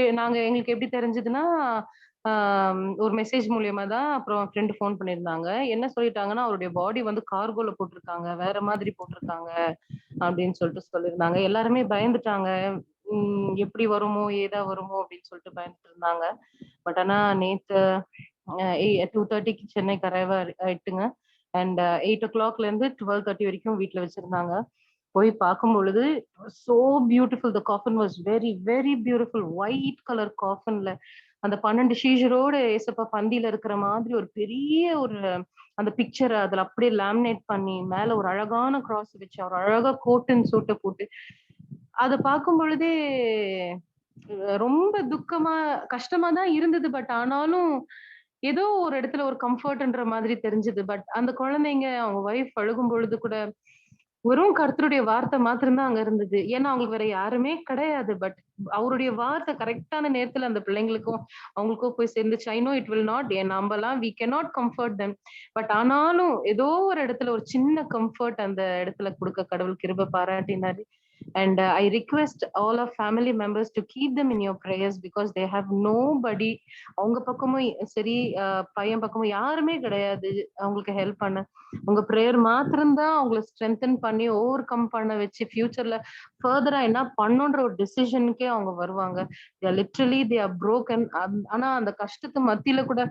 எப்படி தெரிஞ்சதுன்னா, ஒரு மெசேஜ் மூலியமா தான் அப்புறம் ஃப்ரெண்டு ஃபோன் பண்ணியிருந்தாங்க. என்ன சொல்லிட்டாங்கன்னா, அவருடைய பாடி வந்து கார்கோல போட்டிருக்காங்க, வேற மாதிரி போட்டிருக்காங்க அப்படின்னு சொல்லியிருந்தாங்க. எல்லாருமே பயந்துட்டாங்க. எப்படி வருமோ ஏதா வருமோ அப்படின்னு சொல்லிட்டு பயந்துட்டு இருந்தாங்க. பட் ஆனா நேத்து 2:30க்கு சென்னை கரைவா ஆயிட்டுங்க. அண்ட் 8 o'clockல இருந்து 12:30 வரைக்கும் வீட்டுல வச்சிருந்தாங்க. போய் பார்க்கும் பொழுது so beautiful. The coffin was very very beautiful. White colour காஃபின்ல அந்த 12 ஷீஷரோட ஏசப்பா பந்தியில இருக்கிற மாதிரி ஒரு பெரிய ஒரு அந்த பிக்சரை அதுல அப்படியே லேமினேட் பண்ணி மேல ஒரு அழகான கிராஸ் வச்சு அவர் அழகா கோட்டுன்னு சூட்டை போட்டு அதை பார்க்கும் பொழுதே ரொம்ப கஷ்டமா தான் இருந்தது. பட் ஆனாலும் ஏதோ ஒரு இடத்துல ஒரு கம்ஃபர்ட்ன்ற மாதிரி தெரிஞ்சது. பட் அந்த குழந்தைங்க அவங்க ஒய்ஃப் அழுகும் பொழுது கூட வெறும் கர்த்தருடைய வார்த்தை மாத்திரம்தான் அங்க இருந்தது. ஏன்னா அவங்களுக்கு வேற யாருமே கிடையாது. பட் அவருடைய வார்த்தை கரெக்டான நேரத்துல அந்த பிள்ளைங்களுக்கும் அவங்களுக்கும் போய் சேர்ந்துச்சு. I know it will not, நம்பலாம், we cannot comfort them. But ஆனாலும் ஏதோ ஒரு இடத்துல ஒரு சின்ன கம்ஃபர்ட் அந்த இடத்துல கொடுக்க கடவுள் கிருபை பாராட்டினாரு. And I request all our family members to keep them in your prayers because they have nobody. அவங்க பக்கமும் சரி, பையன் பக்கமும் யாருமே கிடையாது அவங்களுக்கு ஹெல்ப் பண்ண. உங்க ப்ரேயர் மாத்திரம்தான் அவங்களை ஸ்ட்ரென்தன் பண்ணி ஓவர் கம் பண்ண வச்சு ஃபியூச்சர்ல ஃபர்தரா என்ன பண்ணுன்ற ஒரு டிசிஷனுக்கே அவங்க வருவாங்க. Literally they are broken. ஆனா அந்த கஷ்டத்து மத்தியில கூட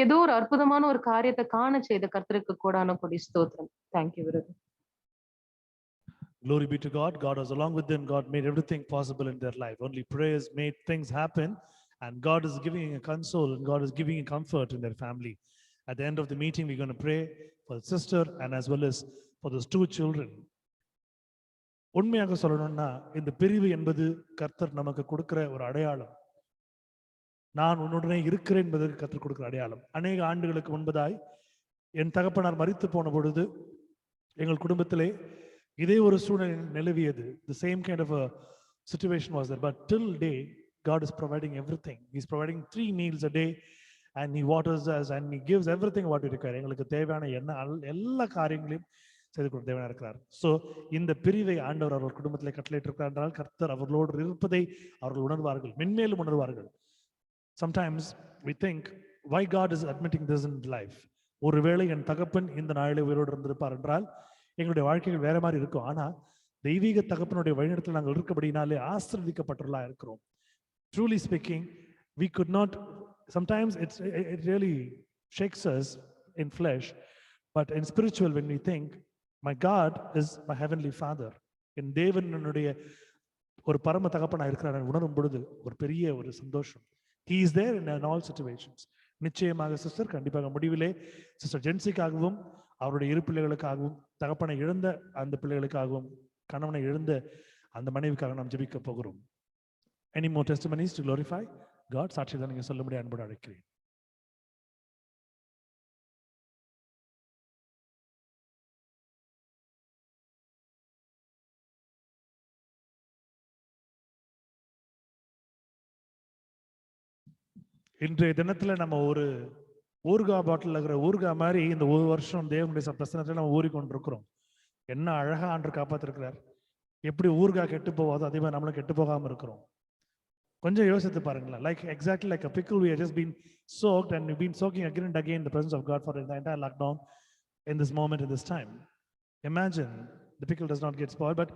ஏதோ ஒரு அற்புதமான ஒரு காரியத்தை காண செய்த கர்த்தருக்கு கூடான கொடி ஸ்தோத்திரம். Thank you brother. Glory be to God. God was along with them. God made everything possible in their life. Only prayers made things happen, and God is giving a console and God is giving a comfort in their family. At the end of the meeting, we're going to pray for the sister and as well as for those 2 children. உண்மையாக சொல்லணும்னா இந்த பிரிவு என்பது கர்த்தர் நமக்கு கொடுக்கிற ஒரு அடையாளம். நான் உன்னுடனே இருக்கிறேன் என்பதற்கு கர்த்தர் கொடுக்கிற அடையாளம். அநேக ஆண்டுகளுக்கு முன்பதாய் என் தகப்பனார் மரித்து போன பொழுது எங்கள் குடும்பத்திலே இதே ஒரு சூழ்நிலை நிலவியது. The same kind of a situation was there. But till day, God is providing everything. He's providing 3 meals a day, and He waters us, and He gives everything what we require. எங்களுக்கு தேவையான எல்லா காரியங்களையும் செய்து கொடுக்க தேவையான இருக்கிறார். So இந்த பிரிவை ஆண்டவர் அவர்கள் குடும்பத்தில் கட்டளையிட்டிருக்கிறார் என்றால் கர்த்தர் அவர்களோடு இருப்பதை அவர்கள் உணர்வார்கள், மென்மேலும் உணர்வார்கள். Sometimes we think, why God is admitting this in life? ஒருவேளை என் தகப்பன் இந்த நாளிலே உயிரோடு இருந்திருப்பார் என்றால் எங்களுடைய வாழ்க்கைகள் வேற மாதிரி இருக்கும். ஆனா தெய்வீக தகப்பனுடைய வழிநடத்தல் நாங்கள் இருக்கபடினாலே ஆசீர்வதிக்கப்பட்டவர்களா இருக்கிறோம். Truly speaking, we could not, sometimes it really shakes us in flesh, but in spiritual, when we think, my God is my heavenly Father, என் தேவன் என்னுடைய ஒரு பரம தகப்பனா இருக்கிறார் உணரும் பொழுது ஒரு பெரிய ஒரு சந்தோஷம். He is there in all situations. நிச்சயமாக சிஸ்டர், கண்டிப்பாக முடிவிலே சிஸ்டர் ஜென்சிக்காகவும் அவருடைய 2 பிள்ளைகளுக்காகவும் தகப்பனை இழந்த அந்த பிள்ளைகளுக்காகவும் கணவனை இழந்த அந்த மனைவிக்காக நாம் ஜெபிக்க போகிறோம். Any more testimonies to glorify God? சாட்சி தான் நீங்க சொல்ல முடியாது அன்போடு அழைக்கிறேன். இன்றைய தினத்துல நம்ம ஒரு ஊர்கா பாட்டில் இருக்கிற ஊர்கா மாதிரி இந்த ஒரு வருஷம் தேவனுடைய பிரசனத்துல நம்ம ஊறிக்கொண்டிருக்கிறோம். என்ன அழகா ஆண்டு காப்பாத்திருக்கிறார். எப்படி ஊர்கா கெட்டு போவாதோ அதே மாதிரி நம்மளும் கெட்டு போகாம இருக்கிறோம். கொஞ்சம் யோசித்து பாருங்களேன். Like exactly like a pickle, we have just been soaked and we've been soaking again and again in the presence of God for the entire lockdown in this moment, in this time. Imagine the pickle does not get spoiled, but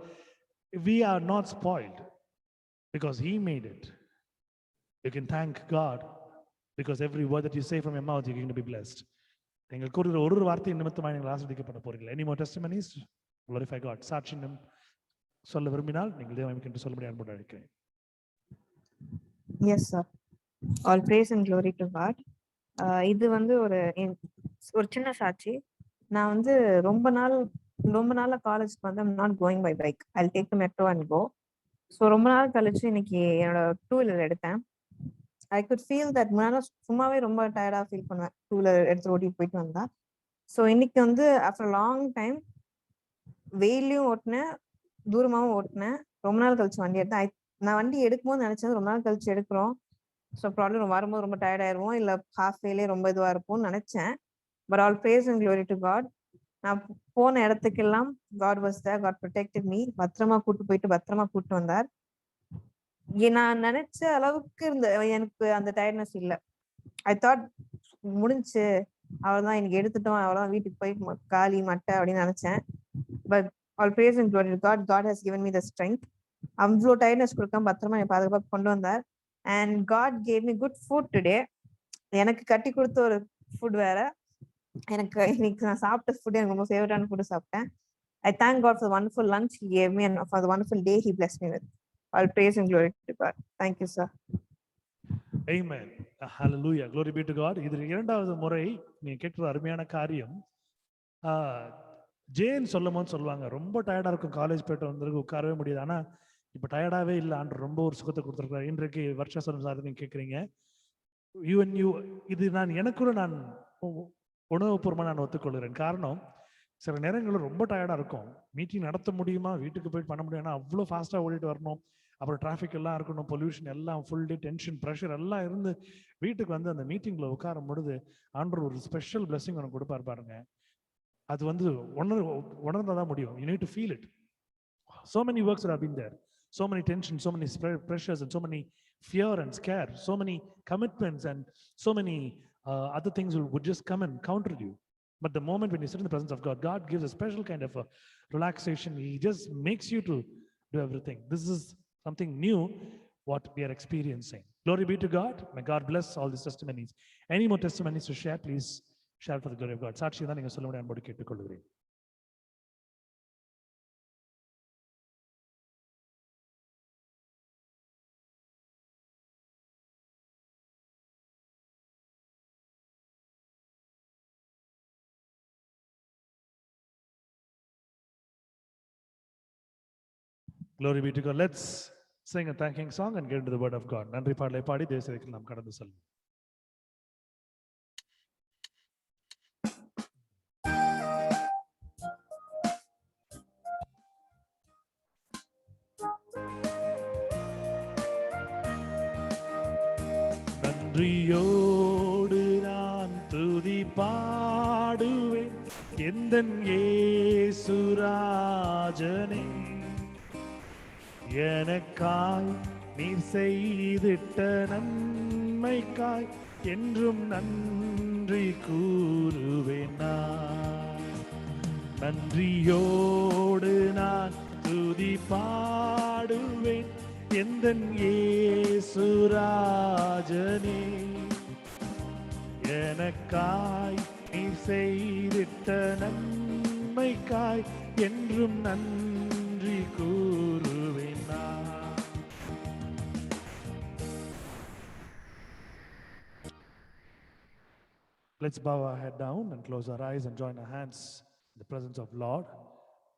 we are not spoiled because He made it. You can thank God because every word that you say from your mouth, you're going to be blessed. நீங்கள் கூறுகிற ஒரு வார்த்தை நிமித்தமாக நீங்கள் ஆசீர்வதிக்கப்பட போறீர்கள். Any more testimonies? Glorify God. சாட்சி சொல்ல விரும்பினால் நீங்கள் தேவனுக்கு என்று சொல்ல முடியாது அன்போடு அழைக்கிறேன். Yes sir. All praise and glory to God. இது ஒரு சின்ன சாட்சி. நான் ரொம்ப நாள் ரொம்ப நாளா காலேஜ்க்கு வந்து I'm not going by bike. I'll take the metro and go. So ரொம்ப நாள் கழிச்சு இன்னைக்கு என்னோட 2 வீலர் எடுத்தேன். ஐ குட் ஃபீல் தட் முன்னாடி சும்மாவே ரொம்ப டயர்டாக ஃபீல் பண்ணுவேன் 2 வீலர் எடுத்து ஓட்டி போயிட்டு வந்தா. ஸோ இன்னைக்கு வந்து ஆஃப்டர் லாங் டைம் வெயிலையும் ஓட்டினேன், தூரமாகவும் ஓட்டினேன். ரொம்ப நாள் கழிச்சு வண்டி எடுத்தேன். நான் வண்டி எடுக்கும்போது நினைச்சது ரொம்ப நாள் கழிச்சு எடுக்கிறோம், ஸோ ப்ராப்ளம் வரும்போது ரொம்ப டயர்ட் ஆயிருவோம், இல்லை ஹாஃப் வேலே ரொம்ப இதுவாக இருக்கும்னு நினைச்சேன். But all praise and glory to God. நான் போன இடத்துக்கெல்லாம் God was there, God protected me. பத்திரமா கூட்டு போயிட்டு பத்திரமா கூட்டு வந்தார். நான் நினைச்ச அளவுக்கு எனக்கு அந்த டயர்ட்னஸ் இல்லை. ஐ தாட் முடிஞ்சு அவ்வளவுதான், இன்னைக்கு எடுத்துட்டோம், அவ்வளவுதான், வீட்டுக்கு போய் காலி மட்டை அப்படின்னு நினைச்சேன். But all praise and glory to God. God has given me the strength. அவ்வளோ டயர்ட்னஸ் கொடுக்காம பத்திரமா என்னை பாதுகாப்பாக கொண்டு வந்தார். And God gave me good food today. எனக்கு கட்டி கொடுத்த ஒரு ஃபுட் வேற. எனக்கு இன்னைக்கு நான் சாப்பிட்ட ஃபுட் எனக்கு ரொம்ப ஃபேவரட்டான ஃபுட் சாப்பிட்டேன். I thank God for the wonderful lunch He gave me and for the wonderful day He blessed me with. All praise and glory to God. Thank you, sir. Amen. Hallelujah. Glory be to God. இது இரண்டாவது முறை நீங்க கேட்கிற அருமையான காரியம். Jane சொல்லும்போது சொல்லுவாங்க, ரொம்ப டயர்டா இருக்கும், காலேஜ் போயிட்டு வந்திருக்கு, உட்காரவே முடியாது. ஆனா இப்ப டயர்டாவே இல்லை, ஆண்டு ரொம்ப ஒரு சுகத்தை கொடுத்துருக்காரு. இன்றைக்கு வருஷ சொல்லும் சார் நீங்க கேட்குறீங்க, இது எனக்குள்ள நான் உணவுபூர்வமாக நான் ஒத்துக்கொள்கிறேன். காரணம், சில நேரங்களில் ரொம்ப டயர்டாக இருக்கும், மீட்டிங் நடத்த முடியுமா, வீட்டுக்கு போயிட்டு பண்ண முடியும், அவ்வளோ ஃபாஸ்ட்டாக ஓடிட்டு வரணும், அப்புறம் டிராஃபிக் எல்லாம் இருக்கணும், பொல்யூஷன் எல்லாம், ஃபுல் டே டென்ஷன், ப்ரெஷர் எல்லாம் இருந்து வீட்டுக்கு வந்து அந்த மீட்டிங்கில் உட்காரும் பொழுது ஆண்டவர் ஒரு ஸ்பெஷல் பிளெஸிங் உனக்கு கொடுப்பாரு பாருங்க. அது வந்து உணர்ந்தாதான் முடியும். You need to feel it. So many works that have been there, so many tensions, so many pressures, and so many fear and scare, so many commitments, and so many other things would just come and counter you. But the moment when you sit in the presence of God, God gives a special kind of a relaxation. He just makes you to do everything. This is something new what we are experiencing. Glory be to God. May God bless all these testimonies. Any more testimonies to share? Please share for the glory of God. சாட்சி தான் நீங்க சொல்ல முடியும், அன்போடு கேட்டுக்கொள்கிறேன். Glory be to God. Let's sing a thanking song and get into the word of God. நன்றி பாடலை பாடி தேசத்தில் நாம் கடந்து செல்வோம். நன்றியோடு நான் துதி பாடுவேன் எந்தன் இயேசுராஜனே, எனக்காய் நீர் செய்திட்ட நன்மைக்காய் என்றும் நன்றி கூறுவேன் நான். நன்றியோடு நான் துதி பாடுவேன் எந்தன் இயேசுராஜனே, எனக்காய் நீர் செய்திட்ட நன்மைக்காய் என்றும் நன்றி கூறுவேன் நான். Let's bow our head down and close our eyes and join our hands in the presence of Lord.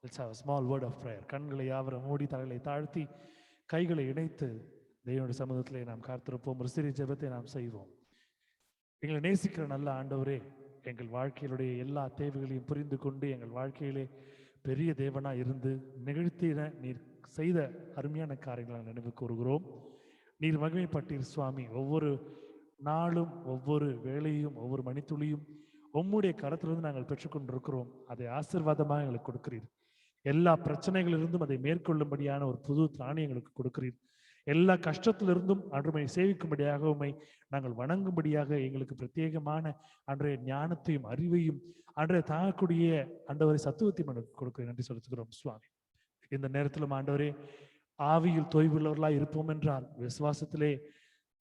Let's have a small word of prayer. கண்களை யாவரும் மூடி தலைகளை தாழ்த்தி கைகளை இணைத்து தேவனுடைய சமூகத்திலே நாம் காத்திருப்போம். ஒரு சிறிய ஜெபத்தை நாம் செய்வோம். எங்களை நேசிக்கிற நல்ல ஆண்டவரே, எங்கள் வாழ்க்கையிலுடைய எல்லா தேவைகளையும் புரிந்து கொண்டு எங்கள் வாழ்க்கையிலே பெரிய தேவனா இருந்து நிகழ்த்தின நீர் செய்த அருமையான காரியங்களை நினைவு கூறுகிறோம். நீர் மகிமைப்பட்டீர் சுவாமி. ஒவ்வொரு நாளும் ஒவ்வொரு வேளையும் ஒவ்வொரு மணித்துளியும் உம்முடைய கரத்திலிருந்து நாங்கள் பெற்றுக்கொண்டிருக்கிறோம். அதை ஆசீர்வாதமாக எங்களுக்கு கொடுக்கிறீர். எல்லா பிரச்சனைகளிலிருந்தும் அதை மேற்கொள்ளும்படியான ஒரு புது திராணி எங்களுக்கு கொடுக்கிறீர். எல்லா கஷ்டத்திலிருந்தும் அன்றுமை சேவிக்கும்படியாக உம்மை நாங்கள் வணங்கும்படியாக எங்களுக்கு பிரத்யேகமான அன்றைய ஞானத்தையும் அறிவையும் அன்றைய தாங்கக்கூடிய ஆண்டவரை சத்துவத்தையும் எனக்கு கொடுக்கிறேன். நன்றி செலுத்துகிறோம் சுவாமி. இந்த நேரத்திலும் ஆண்டவரே, ஆவியில் தொய்வுள்ளவர்களாய் இருப்போம் என்றால், விசுவாசத்திலே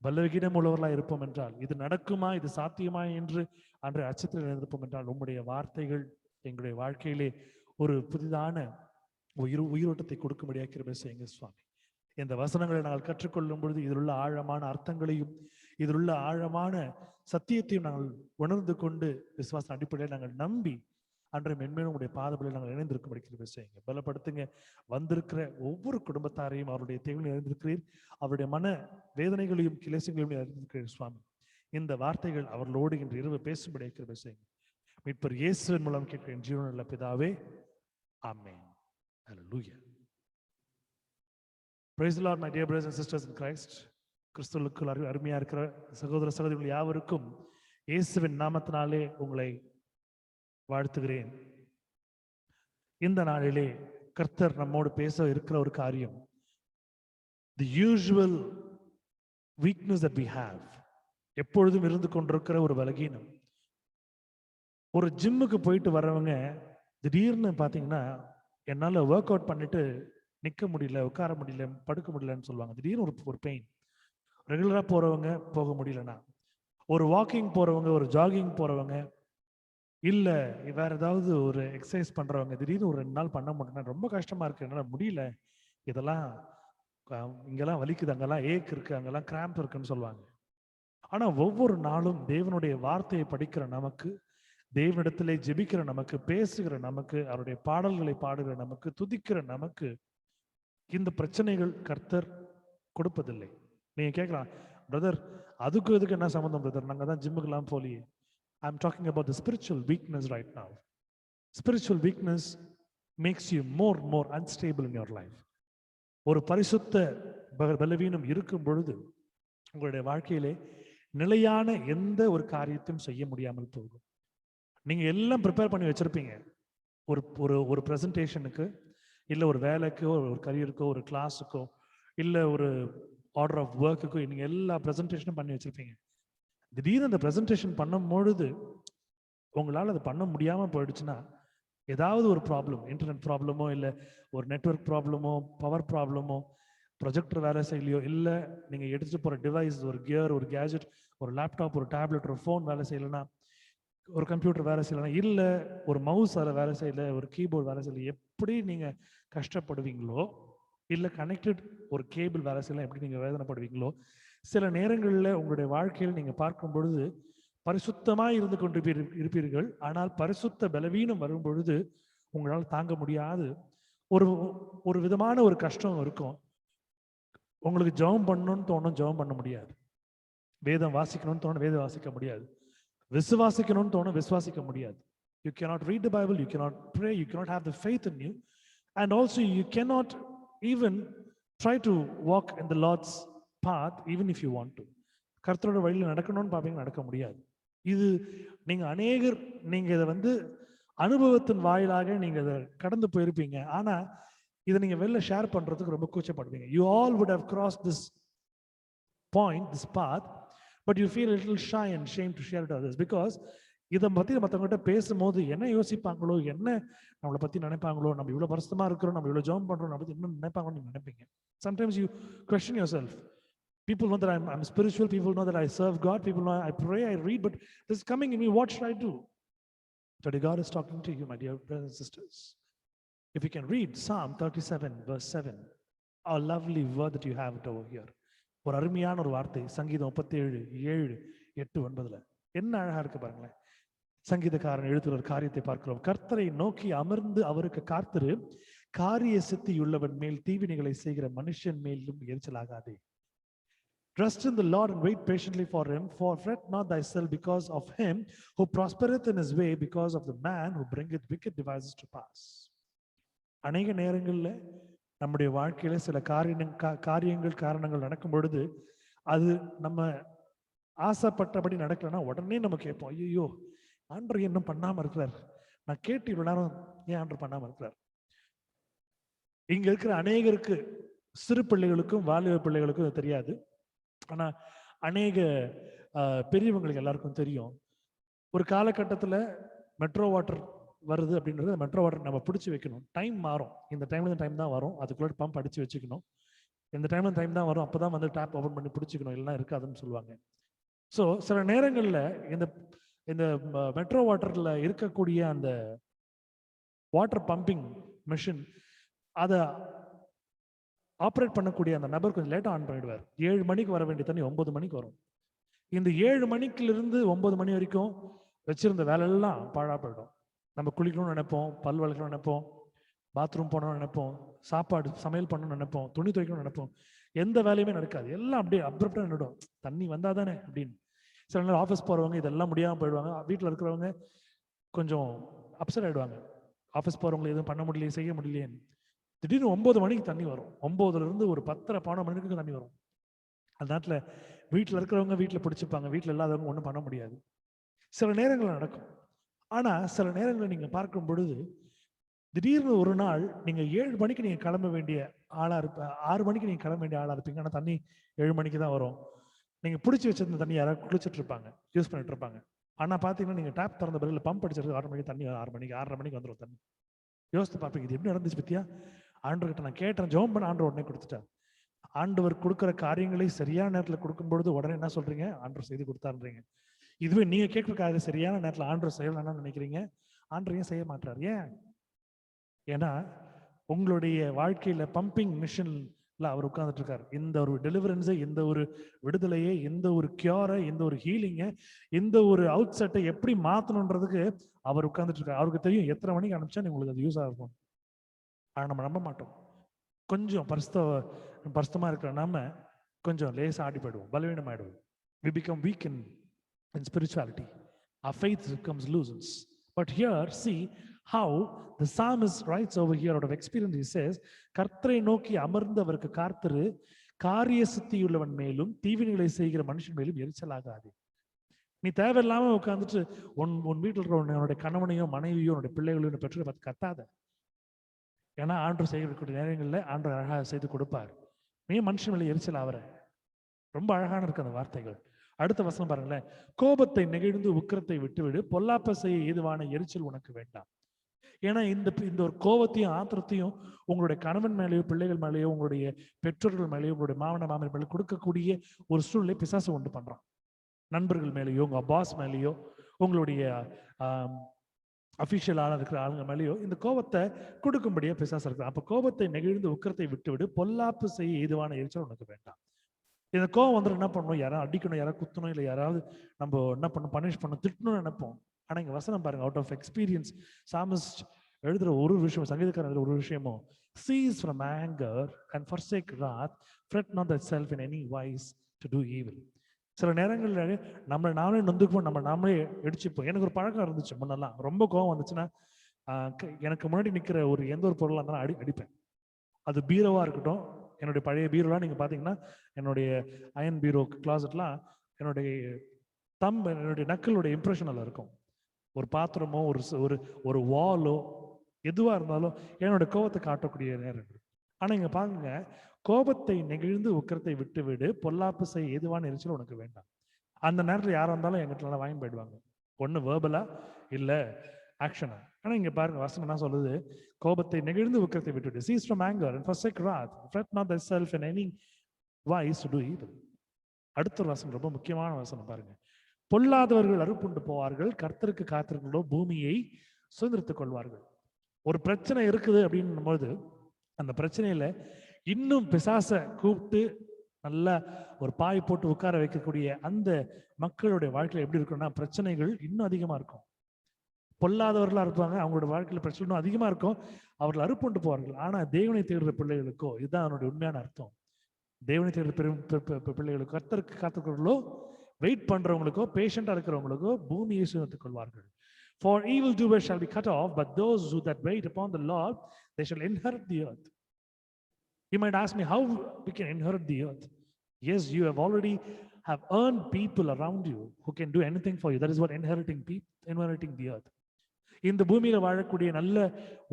பலவீனம் உள்ளவர்களாய் இருப்போம் என்றால், இது நடக்குமா, இது சாத்தியமா என்று அன்றைய அச்சத்தில் இருப்போம் என்றால், உம்முடைய வார்த்தைகள் எங்களுடைய வாழ்க்கையிலே ஒரு புதிதான உயிரோட்டத்தை கொடுக்கும்படியாக கிருபை செய்யுங்க சுவாமி. இந்த வசனங்களை நாங்கள் கற்றுக்கொள்ளும் பொழுது இதில் உள்ள ஆழமான அர்த்தங்களையும் இதில் உள்ள ஆழமான சத்தியத்தையும் நாங்கள் உணர்ந்து கொண்டு விசுவாச அடிப்படையில் நாங்கள் நம்பி அன்றைய மென்மேலும் உங்களுடைய பாதபடியில் நாங்கள் இணைந்திருக்கும்படி கிருபை செய்யுங்க. பலப்படுத்துங்க. வந்திருக்கிற ஒவ்வொரு குடும்பத்தாரையும் அவருடைய தேவையை அறிந்திருக்கிறீர். அவருடைய மன வேதனைகளையும் கிளேசங்களையும் அறிந்திருக்கிறீர் சுவாமி. இந்த வார்த்தைகள் அவர்களோடு இன்று இரவு பேசும்படி கிருபை செய்யுங்க. மீட்பர் இயேசுவின் மூலம் கேட்கிறேன் ஜீவனுள்ள பிதாவே, ஆமென். ஹல்லேலூயா. Praise the Lord, my dear brothers and sisters in Christ. கிறிஸ்துவுக்குள் அருமையா இருக்கிற சகோதர சகோதரிகள் யாவருக்கும் இயேசுவின் நாமத்தினாலே உங்களை வாழ்த்துகிறேன். இந்த நாளிலே கர்த்தர் நம்மோடு பேச இருக்கிற ஒரு காரியம், the usual weakness that we have, எப்பொழுதும் இருந்து கொண்டிருக்கிற ஒரு பலகீனம். ஒரு ஜிம்முக்கு போயிட்டு வரவங்க திடீர்னு பார்த்தீங்கன்னா, என்னால் ஒர்க் அவுட் பண்ணிட்டு நிற்க முடியல, உட்கார முடியல, படுக்க முடியலன்னு சொல்லுவாங்க. திடீர்னு ஒரு பெயின். ரெகுலராக போகிறவங்க போக முடியலன்னா, ஒரு வாக்கிங் போகிறவங்க, ஒரு ஜாகிங் போகிறவங்க, இல்லை வேற ஏதாவது ஒரு எக்ஸசைஸ் பண்ணுறவங்க திடீர்னு ஒரு 2 நாள் பண்ண முடியலன்னா ரொம்ப கஷ்டமாக இருக்குது, என்னால் முடியல, இதெல்லாம் இங்கெல்லாம் வலிக்குது, அங்கெல்லாம் ஏக் இருக்குது, அங்கெல்லாம் கிராம்ப் இருக்குன்னு சொல்லுவாங்க. ஆனால் ஒவ்வொரு நாளும் தேவனுடைய வார்த்தையை படிக்கிற நமக்கு, தேவனிடத்திலே ஜெபிக்கிற நமக்கு, பேசுகிற நமக்கு, அவருடைய பாடல்களை பாடுகிற நமக்கு, துதிக்கிற நமக்கு இந்த பிரச்சனைகள் கர்த்தர் கொடுப்பதில்லை. நீங்க கேட்கலாம், பிரதர் அதுக்கு இதுக்கு என்ன சம்பந்தம் பிரதர், நாங்க தான் ஜிம்முக்கெல்லாம் போலியே. I am talking about the spiritual weakness right now. Spiritual weakness makes you more unstable in your life. ஒரு பரிசுத்த பலவீனம் இருக்கும் பொழுது உங்களுடைய வாழ்க்கையிலே நிலையான எந்த ஒரு காரியத்தையும் செய்ய முடியாமல் போகும். நீங்க எல்லாம் ப்ரிப்பேர் பண்ணி வச்சிருப்பீங்க, ஒரு பிரசன்டேஷனுக்கு, இல்லை ஒரு வேலைக்கோ, ஒரு கரியருக்கோ, ஒரு கிளாஸுக்கோ, இல்லை ஒரு ஆர்டர் ஆஃப் ஒர்க்குக்கோ நீங்கள் எல்லா ப்ரெசன்டேஷனும் பண்ணி வச்சுருப்பீங்க. திடீர்னு அந்த ப்ரெசன்டேஷன் பண்ணும் பொழுது உங்களால் அதை பண்ண முடியாமல் போயிடுச்சுன்னா, ஏதாவது ஒரு ப்ராப்ளம், இன்டர்நெட் ப்ராப்ளமோ, இல்லை ஒரு நெட்வொர்க் ப்ராப்ளமோ, பவர் ப்ராப்ளமோ, ப்ரொஜெக்டர் வேலை செய்யலையோ, இல்லை நீங்கள் எடுத்துகிட்டு போகிற டிவைஸ், ஒரு கியர், ஒரு கேஜெட், ஒரு லேப்டாப், ஒரு டேப்லெட், ஒரு ஃபோன் வேலை செய்யலைன்னா, ஒரு கம்ப்யூட்டர் வேலை செய்யலைன்னா, இல்லை ஒரு மவுஸ் அதில் வேலை செய்யலை, ஒரு கீபோர்டு வேலை செய்யலை, எப்படி நீங்கள் கஷ்டப்படுவீங்களோ, இல்லை கனெக்டட் ஒரு கேபிள் வேலை செய்யலாம் எப்படி நீங்கள் வேதனைப்படுவீங்களோ, சில நேரங்களில் உங்களுடைய வாழ்க்கையில் நீங்கள் பார்க்கும் பொழுது பரிசுத்தமாக இருந்து கொண்டு இருப்பீர்கள். ஆனால் பரிசுத்த பலவீனம் வரும் பொழுது உங்களால் தாங்க முடியாது ஒரு விதமான ஒரு கஷ்டம் இருக்கும். உங்களுக்கு ஜெபம் பண்ணணும்னு தோணும், ஜெபம் பண்ண முடியாது. வேதம் வாசிக்கணும்னு தோணும், வேதம் வாசிக்க முடியாது. விசுவாசிக்கணும்னு தோணும், விசுவாசிக்க முடியாது. You cannot read the Bible, you cannot pray, you cannot have the faith in you, and also you cannot even try to walk in the Lord's path even if you want to. கர்த்தரோட வழியில் நடக்கணும்னு பார்ப்பீங்க, நடக்க முடியாது. இது நீங்க இதை அனுபவத்தின் வாயிலாக நீங்க இதை கடந்து போயிருப்பீங்க. ஆனா இதை நீங்க வெளில ஷேர் பண்றதுக்கு ரொம்ப கூச்சப்படுவீங்க. You all would have crossed this point, this path, but you feel a little shy and shame to share it with others because இதை பற்றி மற்றவங்ககிட்ட பேசும்போது என்ன யோசிப்பாங்களோ, என்ன நம்மளை பற்றி நினைப்பாங்களோ, நம்ம இவ்வளோ பரிசுத்தமா இருக்கிறோம், நம்ம இவ்வளோ ஜெபம் பண்றோம், நம்ம பற்றி என்ன நினைப்பாங்களோ நீங்க நினைப்பீங்க. Sometimes you question yourself. People know that I'm spiritual, people know that I serve God, people know I pray, I read, but this is coming in me, what should I do? Today God is talking to you, my dear brothers and sisters. If you can read Psalm 37 verse 7, a lovely word that you have it over here. ஒரு அருமையான ஒரு வார்த்தை, சங்கீதம் 37 7 8 9 என்ன அழகா இருக்கு பாருங்களேன். சங்கீதக்காரன் எழுதுகிற ஒரு காரியத்தை பார்க்கிறோம். கர்த்தரை நோக்கி அமர்ந்து அவருக்கு காத்திரு, காரிய சித்தியுள்ளவன் மேல் தீவினைகளை செய்கிற மனுஷன் மேலும் எரிச்சலாகாதே. Trust in the Lord and wait patiently for him, for fret not thyself because of him who prospereth in his way, because of the man who bringeth wicked devices to pass. அநேக நேரங்களில் நம்முடைய வாழ்க்கையில சில காரியங்கள் காரணங்கள் நடக்கும் பொழுது அது நம்ம ஆசைப்பட்டபடி நடக்கலன்னா உடனே நம்ம கேட்போம், ஐயோ ஆண்டவர் இன்னும் பண்ணாம இருக்கிறார், நான் கேட்டு இவ்வளவு நேரம் ஏன் ஆண்டவர் பண்ணாம இருக்கிறார். இங்க இருக்கிற அநேகருக்கு, சிறு பிள்ளைகளுக்கும் வாலிப பிள்ளைகளுக்கும் தெரியாது, ஆனா அநேக பெரியவங்களுக்கு எல்லாருக்கும் தெரியும். ஒரு காலகட்டத்துல மெட்ரோ வாட்டர் வருது அப்படின்றது, மெட்ரோ வாட்டர் நம்ம பிடிச்சி வைக்கணும். டைம் மாறும், இந்த டைம்ல டைம் தான் வரும், அதுக்குள்ள பம்ப் அடிச்சு வச்சுக்கணும். இந்த டைம்ல டைம் தான் வரும், அப்பதான் டேப் ஓபன் பண்ணி பிடிச்சிக்கணும், இல்லைன்னா இருக்காதுன்னு சொல்லுவாங்க. ஸோ சில நேரங்களில் இந்த மெட்ரோ வாட்டர்ல இருக்கக்கூடிய அந்த வாட்டர் பம்பிங் மிஷின் அதை ஆப்ரேட் பண்ணக்கூடிய அந்த நபர் கொஞ்சம் லேட்டாக ஆன் பண்ணிடுவார். 7 மணிக்கு வர வேண்டிய தண்ணி 9 மணிக்கு வரும். இந்த 7 மணிக்கிலிருந்து 9 மணி வரைக்கும் வச்சிருந்த வேலையெல்லாம் பாழா போயிடும். நம்ம குளிக்கணும்னு நினைப்போம், பல் வளர்க்கணும்னு நினைப்போம், பாத்ரூம் போகணும்னு நினைப்போம், சாப்பாடு சமையல் பண்ணணும்னு நினைப்போம், துணி துவைக்கணும்னு நினைப்போம். எந்த வேலையுமே நடக்காது, எல்லாம் அப்படியே அப்ரப்டா நின்றுடும். தண்ணி வந்தா தானே அப்படின்னு. சில நேரம் ஆஃபீஸ் போறவங்க இதெல்லாம் முடியாமல் போயிடுவாங்க. வீட்டில் இருக்கிறவங்க கொஞ்சம் அப்செட் ஆயிடுவாங்க. ஆஃபீஸ் போறவங்களை எதுவும் பண்ண முடியலையே, செய்ய முடியலையேன்னு. திடீர்னு 9 மணிக்கு தண்ணி வரும். 9ல இருந்து ஒரு 10:30 11 மணிக்கு தண்ணி வரும். அந்த நேரத்தில் வீட்டில் இருக்கிறவங்க வீட்டில் பிடிச்சிப்பாங்க, வீட்டில் இல்லாதவங்க ஒன்றும் பண்ண முடியாது. சில நேரங்கள் நடக்கும். ஆனா சில நேரங்களில் நீங்க பார்க்கும் பொழுது திடீர்னு ஒரு நாள் நீங்க 7 மணிக்கு நீங்க கிளம்ப வேண்டிய ஆளா இருப்ப, 6 மணிக்கு நீங்க கிளம்ப வேண்டிய ஆளா இருப்பீங்க. ஆனா தண்ணி 7 மணிக்கு தான் வரும். நீங்க பிடிச்சி வச்சிருந்த தண்ணி யாராவது குளிச்சுட்டு இருப்பாங்க, யூஸ் பண்ணிட்டு இருப்பாங்க. ஆனா பாத்தீங்கன்னா நீங்க டேப் திறந்த பிறகு பம்ப் அடிச்சிருக்கு 6 மணிக்கு தண்ணி 6 மணிக்கு 6:30 மணிக்கு வந்துடும் தண்ணி. யோசித்து பார்ப்பீங்க, இது எப்படி நடந்துச்சு பத்தியா? ஆண்டவர்கிட்ட நான் கேட்டேன், ஜெபம் பண்ண, ஆண்டவர் உடனே கொடுத்துட்டார். ஆண்டவர் கொடுக்குற காரியங்களை சரியான நேரத்தில் கொடுக்கும் பொழுது உடனே என்ன சொல்றீங்க? ஆண்டவர் செய்து கொடுத்தாருன்றீங்க. இதுவே நீங்க கேட்கிற காரியம் சரியான நேரத்தில் ஆண்டவர் செய்யலாம்னு நினைக்கிறீங்க, ஆண்டவர் ஏன் செய்ய மாட்டார்? ஏன்? ஏன்னா உங்களுடைய வாழ்க்கையில பம்பிங் மிஷின்ல அவர் உட்கார்ந்துட்டு இருக்காரு. இந்த ஒரு டெலிவரன்ஸை, இந்த ஒரு விடுதலையை, இந்த ஒரு கியூரை, இந்த ஒரு ஹீலிங்கை, இந்த ஒரு அவுட் செட்டை எப்படி மாத்தணுன்றதுக்கு அவர் உட்கார்ந்துட்டு இருக்காரு. அவருக்கு தெரியும் எத்தனை மணிக்கு அனுப்பிச்சா உங்களுக்கு அது யூஸ் ஆகும். ஆனா நம்ம நம்ப மாட்டோம். கொஞ்சம் பரிசுத்தமா இருக்கிற நாம கொஞ்சம் லேசா ஆடி போயிடுவோம், பலவீனம் ஆயிடுவோம். We become weak in spirituality. Our faith becomes loosens. But here, see how the psalmist writes over here out of experience. He says, கர்த்தரை நோக்கி அமர்ந்தவருக்கு காத்திரு, காரிய சித்தியுள்ளவன் மேலும் தீவினைகளை செய்கிற மனுஷன் மேலும் எரிச்சலாகாது. நீ தேவையில்லாம உட்காந்துட்டு உன் வீட்டில் இருக்கிற உன்னுடைய கணவனையோ மனைவியோ உன்னுடைய பிள்ளைகளையோ பெற்றோரை பார்த்து கத்தாத. ஏன்னா ஆண்டவர் செய்யக்கூடிய நேரங்களில் ஆண்டவர் அழகாக செய்து கொடுப்பார். நீ மனுஷன் மேலே எரிச்சல் ஆவற. ரொம்ப அழகான இருக்கு அந்த வார்த்தைகள். அடுத்த வசனம் பாருங்களேன். கோபத்தை நெகிழ்ந்து உக்கிரத்தை விட்டுவிடு, பொல்லாப்ப செய்ய ஏதுவான எரிச்சல் உனக்கு வேண்டாம். ஏன்னா இந்த ஒரு கோபத்தையும் ஆத்திரத்தையும் உங்களுடைய கணவன் மேலேயோ பிள்ளைகள் மேலேயோ உங்களுடைய பெற்றோர்கள் மேலேயோ உங்களுடைய மாமனார் மேலே கொடுக்கக்கூடிய ஒரு சூழ்நிலை பிசாசு உண்டு பண்றான். நண்பர்கள் மேலேயோ உங்க பாஸ் மேலேயோ உங்களுடைய அபிஷியலான இருக்கிற ஆளுங்க மேலேயோ இந்த கோபத்தை கொடுக்கும்படியா பிசாசு இருக்கிறான். அப்ப கோபத்தை நெகிழ்ந்து உக்கிரத்தை விட்டுவிடு, பொல்லாப்பு செய்ய ஏதுவான எரிச்சல் உனக்கு வேண்டாம். இந்த கோவம் வந்து என்ன பண்ணணும்? யாராவது அடிக்கணும், யாராவது குத்தணும், இல்லை யாராவது நம்ம என்ன பண்ணணும், பனிஷ் பண்ணணும், திட்டணும்னு நினைப்போம். ஆனா இங்க வசனம் பாருங்க, அவுட் ஆஃப் எக்ஸ்பீரியன்ஸ் சாமிஸ்ட் எழுதுற ஒரு விஷயம், சங்கீதக்காரர் ஒரு விஷயமும், cease from anger and forsake wrath, fret not thyself in any wise to do evil. சில நேரங்கள்ல நம்மளை நாமளே நொந்துக்குவோம், நம்ம நாமளே அடிச்சுப்போம். எனக்கு ஒரு பழக்கம் இருந்துச்சு முன்னெல்லாம். ரொம்ப கோவம் வந்துச்சுன்னா எனக்கு முன்னாடி நிற்கிற ஒரு எந்த ஒரு பொருளாக இருந்தாலும் அடிப்பேன். அது பீரோவா இருக்கட்டும், என்னுடைய பழைய பீரோலாம் நீங்க பாத்தீங்கன்னா என்னுடைய அயன் பீரோ கிளாசெட்லாம் என்னுடைய என்னுடைய நக்களுடைய இம்ப்ரெஷன் அதில் இருக்கும். ஒரு பாத்திரமோ ஒரு வாலோ எதுவா இருந்தாலும் என்னோட கோபத்தை காட்டக்கூடிய நேரம். ஆனா இங்க பாருங்க, கோபத்தை நெகிழ்ந்து உக்கிரத்தை விட்டு விடு, பொல்லாப்பு செய்ய எதுவான எரிச்சல் உனக்கு வேண்டாம். அந்த நேரத்தில் யாரா இருந்தாலும் எங்கிட்ட வாங்கி போயிடுவாங்க, ஒண்ணு வேர்பலா இல்ல ஆக்ஷனா. ஆனா இங்க பாருங்க வசனம் என்ன சொல்லுது? கோபத்தை நெகிழ்ந்து உக்கிரத்தை விட்டுவிடு, cease from anger and forsake wrath, fret not thyself in any wise to do evil. அடுத்த ஒரு வசனம் ரொம்ப முக்கியமான வசனம் பாருங்க. பொல்லாதவர்கள் அறுப்புண்டு போவார்கள், கர்த்தருக்கு காத்திருக்கிறோ பூமியை சுதந்திரத்துக் கொள்வார்கள். ஒரு பிரச்சனை இருக்குது அப்படின்னும் போது அந்த பிரச்சனையில இன்னும் பிசாச கூப்பிட்டு நல்லா ஒரு பாய் போட்டு உட்கார வைக்கக்கூடிய அந்த மக்களுடைய வாழ்க்கையில எப்படி இருக்கும்னா, பிரச்சனைகள் இன்னும் அதிகமா இருக்கும். பொல்லாதவர்களா இருப்பாங்க, அவங்களோட வாழ்க்கையில பிரச்சனை இன்னும் அதிகமா இருக்கும், அவர்கள் அறுப்புண்டு போவார்கள். ஆனா தேவனை தேடுற பிள்ளைகளுக்கோ, இதுதான் அவனுடைய உண்மையான அர்த்தம். தேவனை தேடுற பிள்ளைகளுக்கோ, கர்த்தருக்கு காத்துக்கிறவர்களோ, வெயிட் பண்றவங்களுக்கோ, பேஷண்டா இருக்கிறவங்களுக்கோ பூமியை சுதந்திரத்துக் கொள்வார்கள். For evil doers shall be cut off, but those who that wait upon the Lord, they shall inherit the earth. You might ask me how we can inherit the earth. Yes, you have already have earned people around you who can do anything for you. That is what inheriting the earth. இந்த பூமியில வாழக்கூடிய நல்ல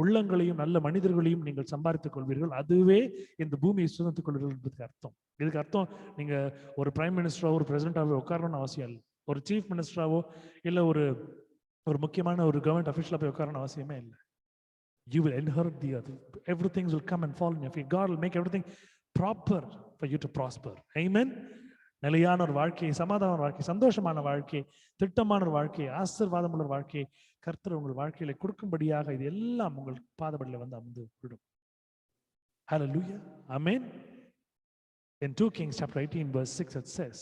உள்ளங்களையும் நல்ல மனிதர்களையும் நீங்கள் சம்பாதித்துக் கொள்வீர்கள். அதுவே இந்த பூமியை சுதந்திரத்துக் கொள்வீர்கள் என்பதுக்கு அர்த்தம். இதுக்கு அர்த்தம் நீங்க ஒரு பிரைம் மினிஸ்டராவோ ஒரு பிரசிடென்டாவோ உட்காரணும்னு அவசியம் இல்லை. ஒரு சீஃப் மினிஸ்டராவோ இல்லை ஒரு முக்கியமான ஒரு கவர்மெண்ட் அஃபிஷியலா போய் உட்காரணும் அவசியமே இல்லை. You will inherit the earth. Everything will come and fall in your feet. God will make everything proper for you to prosper. Amen. நிலையான ஒரு வாழ்க்கை, சமாதான வாழ்க்கை, சந்தோஷமான வாழ்க்கை, திட்டமான ஒரு வாழ்க்கை, ஆசீர்வாதமுள்ள ஒரு வாழ்க்கை கர்த்தர் உங்கள் வாழ்க்கையில கொடுக்கும்படியாக இது எல்லாம் உங்கள் பாதபடியில வந்து அமர்ந்து விடும். Hallelujah. Amen. In 2 Kings chapter 18 verse 6 it says,